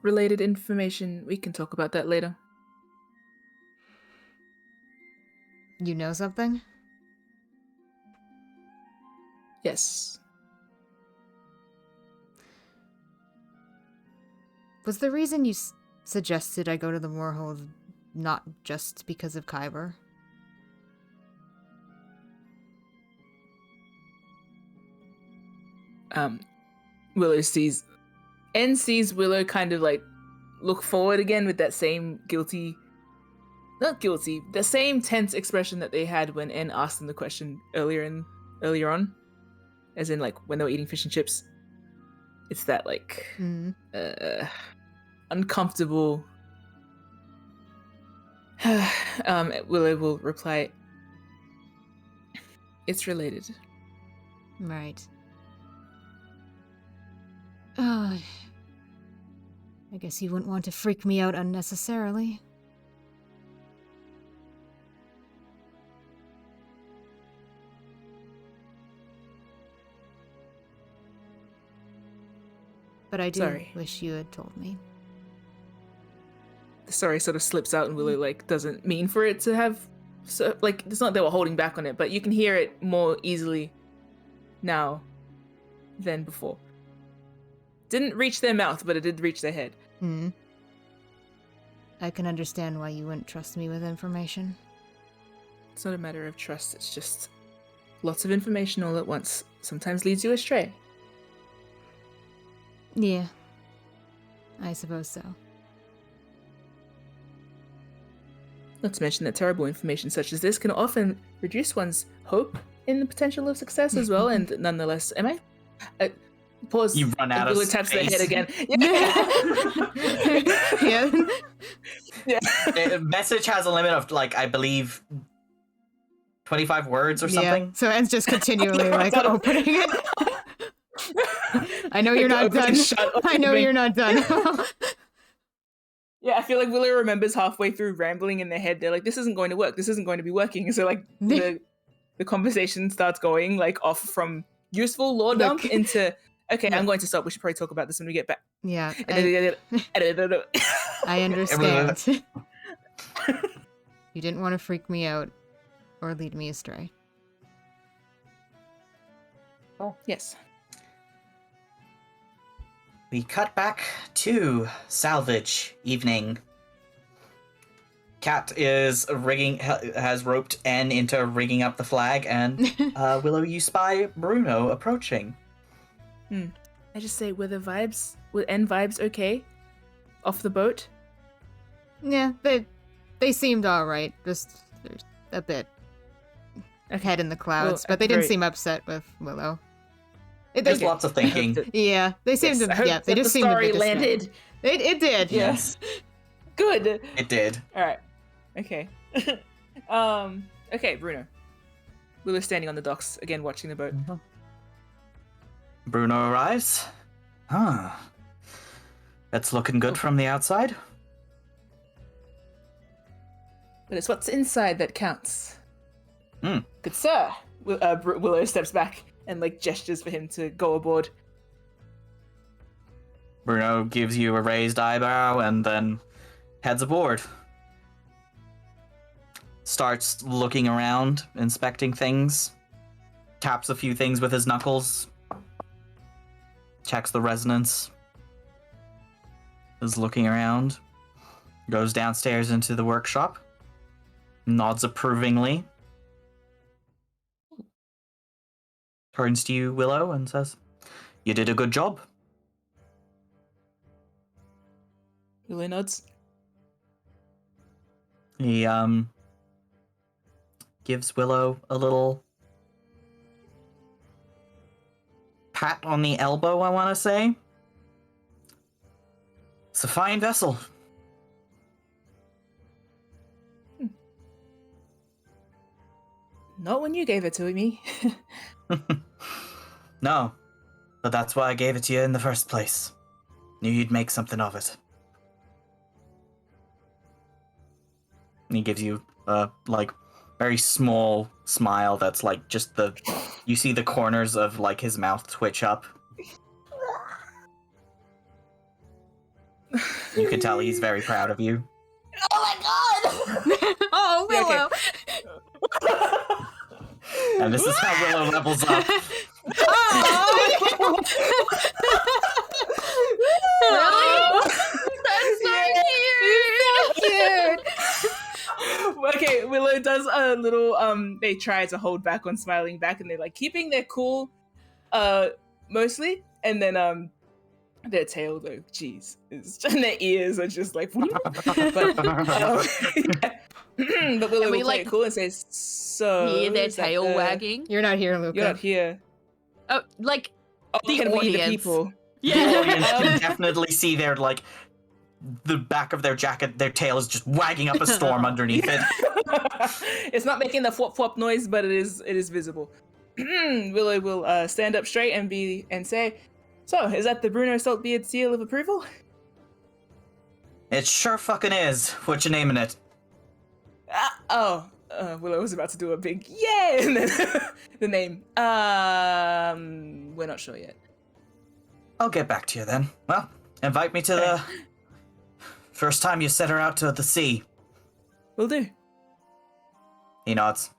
related information, we can talk about that later. You know something? Yes. Was the reason you suggested I go to the Moorhold not just because of Kyber? Willow sees Willow kind of like look forward again with that same the same tense expression that they had when N asked them the question earlier on, as in like when they were eating fish and chips. It's that like uncomfortable. Willow will reply, "It's related." Right. Oh, I guess you wouldn't want to freak me out unnecessarily. But I do Sorry. wish you had told me. The sorry sort of slips out, and Willow like doesn't mean for it to have. So like it's not they were holding back on it, but you can hear it more easily now than before. Didn't reach their mouth, but it did reach their head. I can understand why you wouldn't trust me with information. It's not a matter of trust, it's just lots of information all at once sometimes leads you astray. Yeah. I suppose so. Not to mention that terrible information such as this can often reduce one's hope in the potential of success as well, and nonetheless, Pause. You run out of Willow taps their head space. again. Yeah. Yeah. Message has a limit of, like, I believe 25 words or something. Yeah. So En's just continually like Out of- opening it. I know you're not done. I know you're not done. Yeah, I feel like Willow remembers halfway through rambling in their head. They're like, "This isn't going to work. This isn't going to be working." So like the conversation starts going like off from useful lore dump into okay. I'm going to stop. We should probably talk about this when we get back. Yeah. I understand. You didn't want to freak me out or lead me astray. Oh yes. We cut back to salvage evening. Kat is has roped N into rigging up the flag, and Willow, you spy Bruno approaching. I just say, were N vibes okay? Off the boat? Yeah, they seemed all right. Just a bit head in the clouds, but they didn't seem upset with Willow. There's lots of thinking. Yeah, they seemed to. Yeah, they just seemed the a bit story distant. landed. It did. Yes. Good. It did. All right. Okay. Okay, Bruno. Willow's standing on the docks again, watching the boat. Bruno arrives. Huh. That's looking good from the outside. But it's what's inside that counts. Hmm. Good sir. Willow steps back and like gestures for him to go aboard. Bruno gives you a raised eyebrow and then heads aboard. Starts looking around, inspecting things. Taps a few things with his knuckles. Checks the resonance. Is looking around. Goes downstairs into the workshop. Nods approvingly. Turns to you, Willow, and says, "You did a good job." Willow nods. He gives Willow a little pat on the elbow, I want to say. It's a fine vessel. Not when you gave it to me. No, but that's why I gave it to you in the first place. Knew you'd make something of it. And he gives you a, like, very small smile that's, like, just the... You see the corners of, like, his mouth twitch up. You can tell he's very proud of you. Oh my god! Oh, Willow! And this is how Willow levels up. Oh! Really? That's so cute! Okay, Willow does a little they try to hold back on smiling back and they're like keeping their cool mostly, and then their tail though, jeez, and their ears are just like but Willow will play it cool and says, "So hear their tail wagging. You're not here, Luca. You're not here. Oh, like the Can we, the audience. people? The audience can definitely see their, like, the back of their jacket, their tail is just wagging up a storm underneath it. It's not making the flop flop noise, but it is visible. Willow will stand up straight and say, "So, is that the Bruno Saltbeard seal of approval?" It sure fucking is. What you naming it? Willow was about to do a big yay, and then the name. We're not sure yet. I'll get back to you then. Well, invite me to the first time you set her out to the sea. Will do. He nods.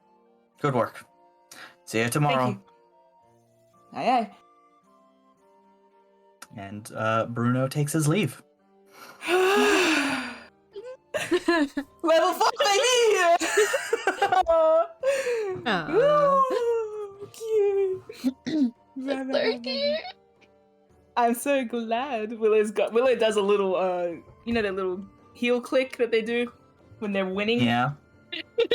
Good work. See you tomorrow. Thank you. Aye. And Bruno takes his leave. Level 5, baby! Ooh, cute. So cute. I'm so glad Willow does a little that little heel click that they do when they're winning. Yeah.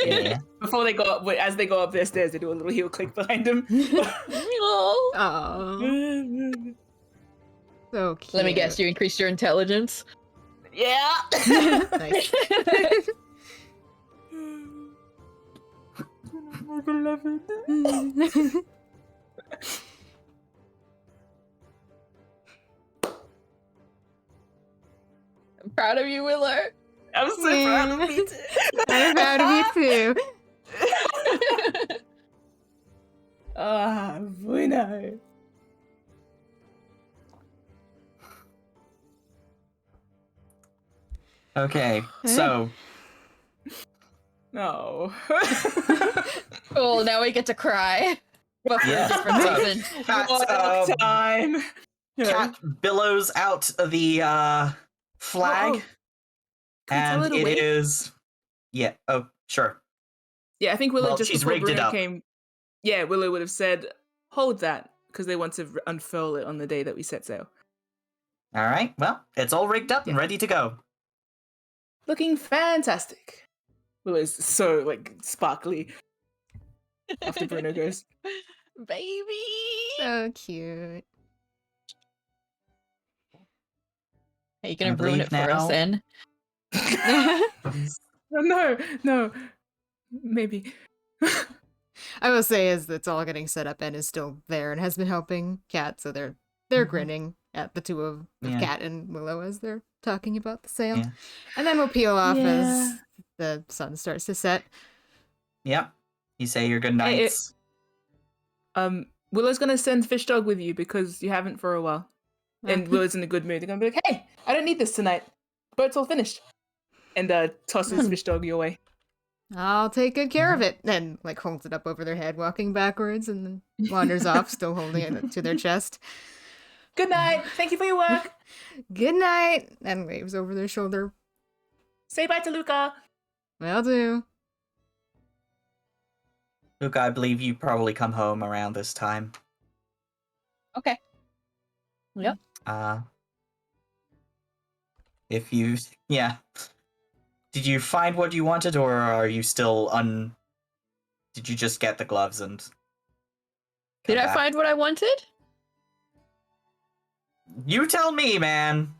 Yeah. Before they go up, as they go up their stairs, they do a little heel click behind them. Oh. So cute. Let me guess, you increased your intelligence? Yeah. Nice. I'm proud of you, Willow. I'm so proud of me too. I'm proud of you too. Ah, bueno. Okay, so No. Oh, now we get to cry. But for Yeah. a different So- reason. Cat, What time? Cat billows out the flag, Oh, can we tell her and to it wait? is. Yeah. Oh, sure. Yeah, I think Willow Well, just she's before rigged it Bruno up. came. Yeah, Willow would have said, "Hold that," because they want to unfurl it on the day that we set sail. All right. Well, it's all rigged up and Yeah. ready to go. Looking fantastic. Willow's so like sparkly. After Bruno goes, Baby! So cute. Are you gonna I ruin it believe for us now- then? oh, no, maybe. I will say is it's all getting set up and is still there and has been helping Cat, so they're Mhm. grinning at the two of Yeah. Cat and Willow as they're talking about the sail. Yeah. And then we'll peel off Yeah. as the sun starts to set. Yep. You say your good Hey, nights. Willow's gonna send Fish Dog with you because you haven't for a while. And Willow's in a good mood. They're gonna be like, "Hey, I don't need this tonight. Boat's all finished." And tosses Fish Dog your way. I'll take good care of it. And like holds it up over their head, walking backwards, and then wanders off, still holding it to their chest. Good night. Thank you for your work. Good night, and waves over their shoulder. Say bye to Luca. Will do. Luke, I believe you probably come home around this time. Okay. Yep. If you, yeah. Did you find what you wanted, or are you still Did you just get the gloves and? Did come I back? find what I wanted? You tell me, man.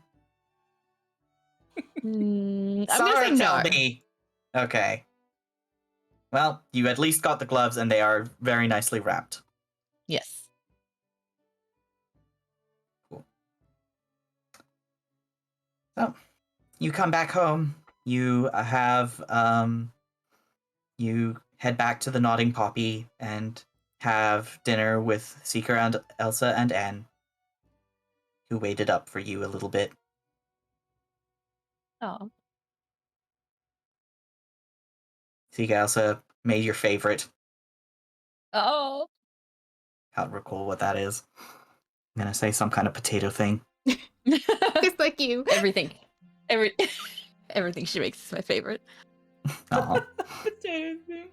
I'm Sorry, gonna say tell no. me. Okay. Well, you at least got the gloves, and they are very nicely wrapped. Yes. So, you come back home. You have you head back to the Nodding Poppy and have dinner with Seeker and Elsa and Anne, who waited up for you a little bit. Oh. Seeker, Elsa made your favorite. Oh. Can't recall what that is. I'm gonna say some kind of potato thing. Just like you. Everything. Everything she makes is my favorite. Aw. Potato thing.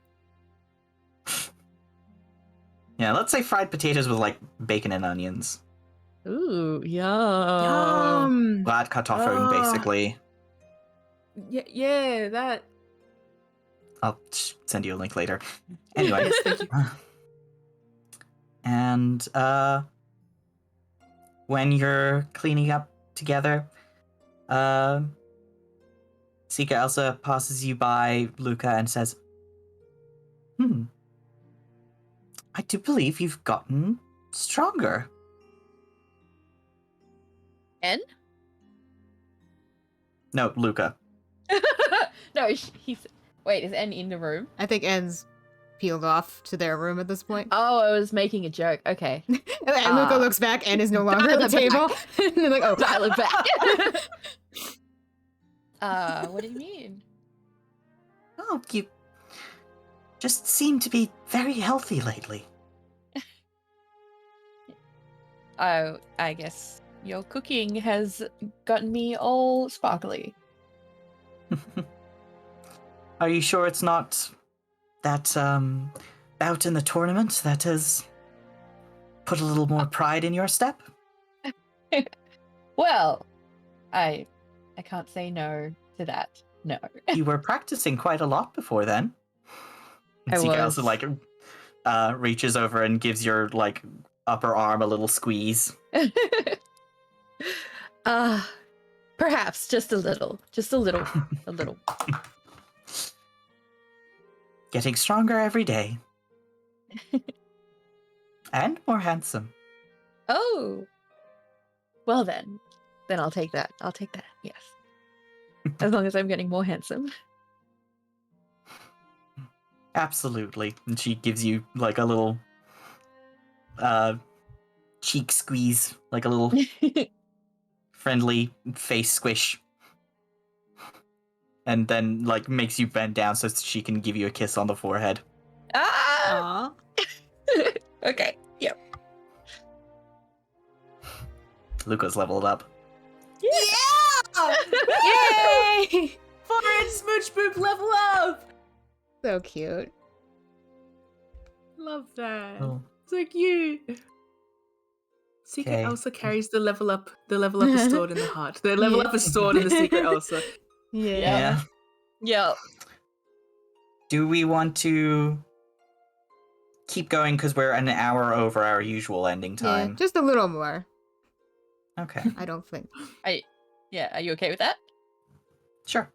Yeah, let's say fried potatoes with like bacon and onions. Ooh, yum. Glad Kartoffeln, basically. Yeah, that. I'll send you a link later. Anyway. Yes, thank you. And when you're cleaning up together, Sika Elsa passes you by Luca and says, I do believe you've gotten stronger. N? No, Luca. No, he's. Wait, is N in the room? I think En's peeled off to their room at this point. Oh, I was making a joke. Okay. And Luca looks back and is no longer at the table. And they're like, oh. Dial it back. What do you mean? Oh, you just seem to be very healthy lately. Oh, I guess your cooking has gotten me all sparkly. Are you sure it's not that bout in the tournament that has put a little more pride in your step? Well, I can't say no to that. No. You were practicing quite a lot before then. I Sika was. also like reaches over and gives your like upper arm a little squeeze. Perhaps just a little. Just a little. A little. Getting stronger every day. And more handsome. Oh. Well then. Then I'll take that. I'll take that. Yes. As long as I'm getting more handsome. Absolutely. And she gives you like a little cheek squeeze, like a little friendly face squish. And then like makes you bend down so she can give you a kiss on the forehead. Ah! Aw. Okay. Yep. Luca's leveled up. Yeah! Yay! Forehead smooch boop level up! So cute. Love that. Oh. So cute. Secret Okay. Elsa carries the level up. The level up is stored in the heart. The level up is stored in the secret Elsa. Yeah. Yep. Do we want to keep going because we're an hour over our usual ending Yeah, time? just a little more, Okay. I don't think. Yeah, are you okay with that? Sure.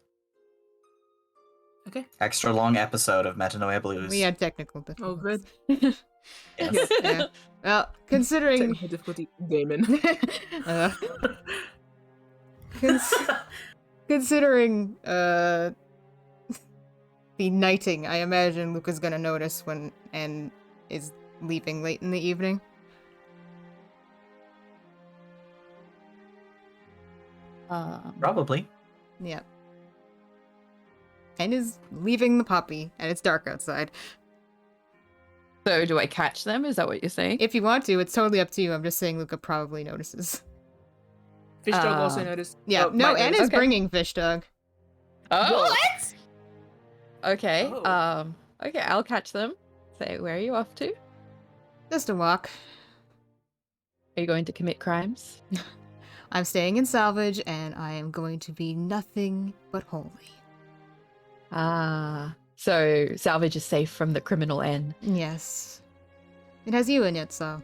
Okay. Extra long episode of Metanoia Blues. We had technical Oh, difficulties. good. Yes. Yeah. Well, considering Technical difficulty, Damon. uh, considering the knighting, I imagine Luca's gonna notice when and is leaving late in the evening. Probably. Yeah. And is leaving the puppy, and it's dark outside. So do I catch them? Is that what you're saying? If you want to, it's totally up to you. I'm just saying Luca probably notices. Fish dog also noticed. Yeah, Oh, no, might and notice. is Okay. bringing fish dog. Oh. What? Okay. Oh. Okay, I'll catch them. Say, where are you off to? Just a walk. Are you going to commit crimes? I'm staying in salvage, and I am going to be nothing but holy. So salvage is safe from the criminal end. Yes. It has you in it, so.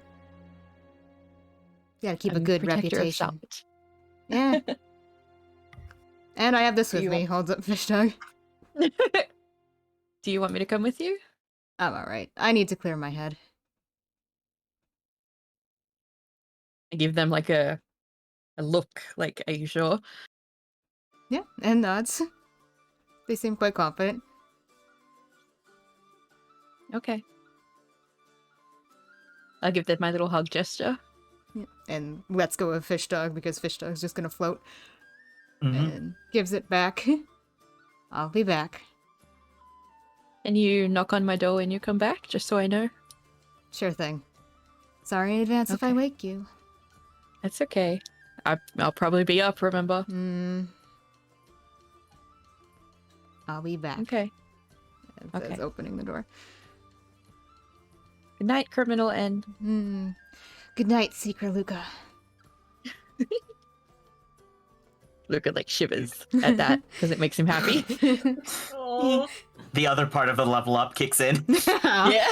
You gotta keep a good Protector of reputation. salvage. Yeah. And I have this Do with you me. Holds up fish dog. Do you want me to come with you? I'm alright. I need to clear my head. I give them like a look, like, are you sure? Yeah, and nods. They seem quite confident. Okay. I'll give them my little hug gesture. Yeah. And lets go of fish dog because fish dog's just gonna float. Mhm. And gives it back. I'll be back. And you knock on my door when you come back, just so I know. Sure thing. Sorry in advance if I Okay. wake you. That's okay. I'll probably be up, remember? I'll be back. Okay. It says, Okay. opening the door. Good night, criminal end. Good night, Secret Luca. Luca like shivers at that because it makes him happy. Oh. The other part of the level up kicks in. Yeah.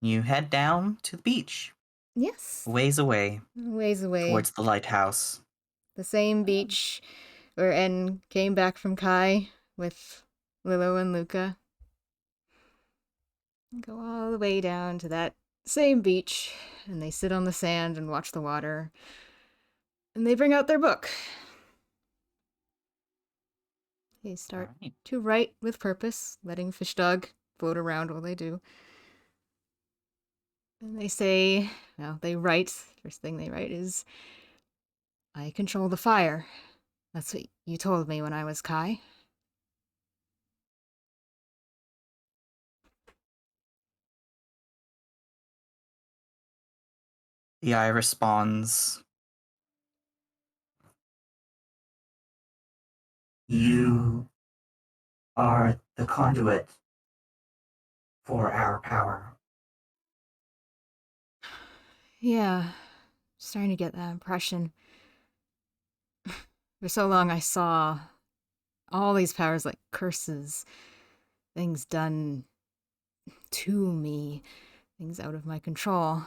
You head down to the beach, Yes. ways away, Ways away. towards the lighthouse. The same beach where En came back from Kai with Willow and Luca. Go all the way down to that same beach, and they sit on the sand and watch the water. And they bring out their book. They start Alright. to write with purpose, letting Fish Dog float around while they do. And they say, well, they write, first thing they write is, I control the fire. That's what you told me when I was Kai. The eye responds, You are the conduit for our power. Yeah, starting to get that impression. For so long I saw all these powers like curses, things done to me, things out of my control.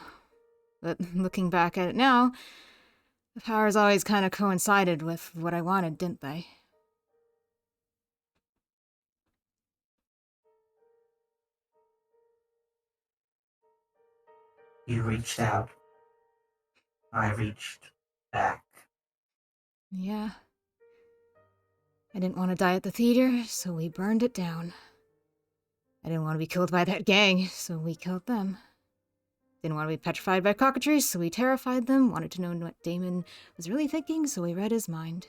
But looking back at it now, the powers always kind of coincided with what I wanted, didn't they? You reached out. I reached back. Yeah. I didn't want to die at the theater, so we burned it down. I didn't want to be killed by that gang, so we killed them. Didn't want to be petrified by cockatrices, so we terrified them. Wanted to know what Damon was really thinking, so we read his mind.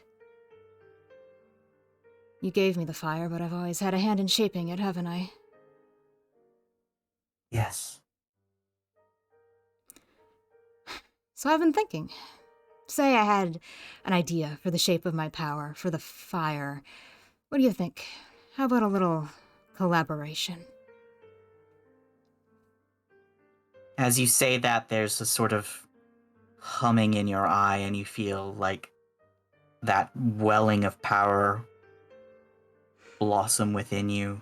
You gave me the fire, but I've always had a hand in shaping it, haven't I? Yes. So I've been thinking. Say I had an idea for the shape of my power, for the fire. What do you think? How about a little collaboration? As you say that, there's a sort of humming in your eye, and you feel like that welling of power blossom within you.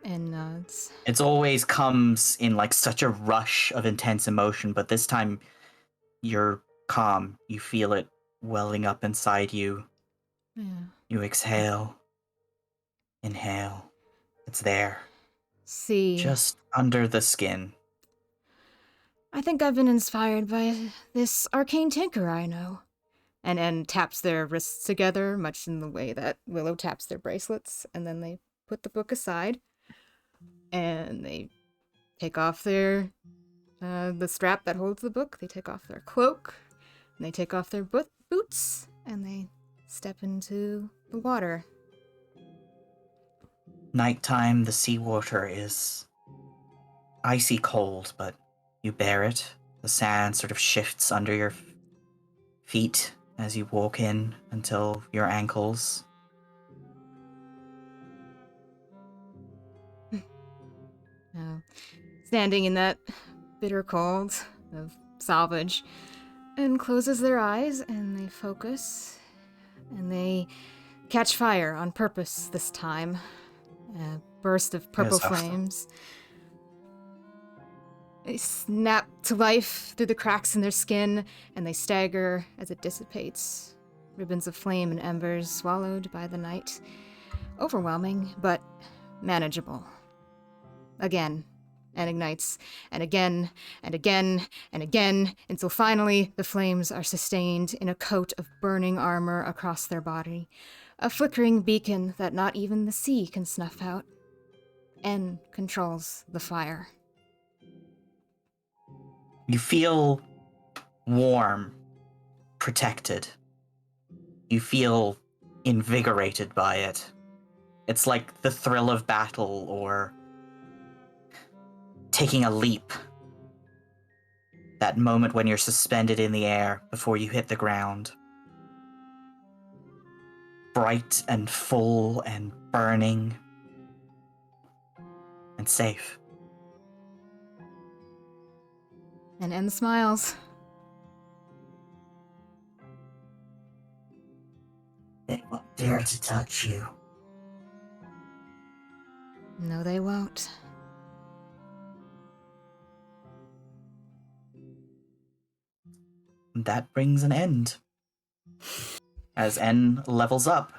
And nods. It's always comes in like such a rush of intense emotion, but this time you're calm. You feel it welling up inside you. Yeah. You exhale, inhale. It's there, See. just under the skin. I think I've been inspired by this arcane tinker I know. And taps their wrists together, much in the way that Willow taps their bracelets, and then they put the book aside, and they take off their, the strap that holds the book, they take off their cloak, and they take off their boots, and they step into the water. Nighttime, the seawater is icy cold, but you bear it. The sand sort of shifts under your feet as you walk in until your ankles. Standing in that bitter cold of salvage, and closes their eyes, and they focus, and they catch fire on purpose this time. A burst of purple Yes, flames. They snap to life through the cracks in their skin, and they stagger as it dissipates. Ribbons of flame and embers swallowed by the night. Overwhelming, but manageable. Again, and ignites, and again, and again, and again, until finally the flames are sustained in a coat of burning armor across their body. A flickering beacon that not even the sea can snuff out. N controls the fire. You feel warm, protected. You feel invigorated by it. It's like the thrill of battle or taking a leap. That moment when you're suspended in the air before you hit the ground. Bright and full and burning and safe. And N smiles. They won't dare to touch you. No, they won't. That brings an end. As N levels up,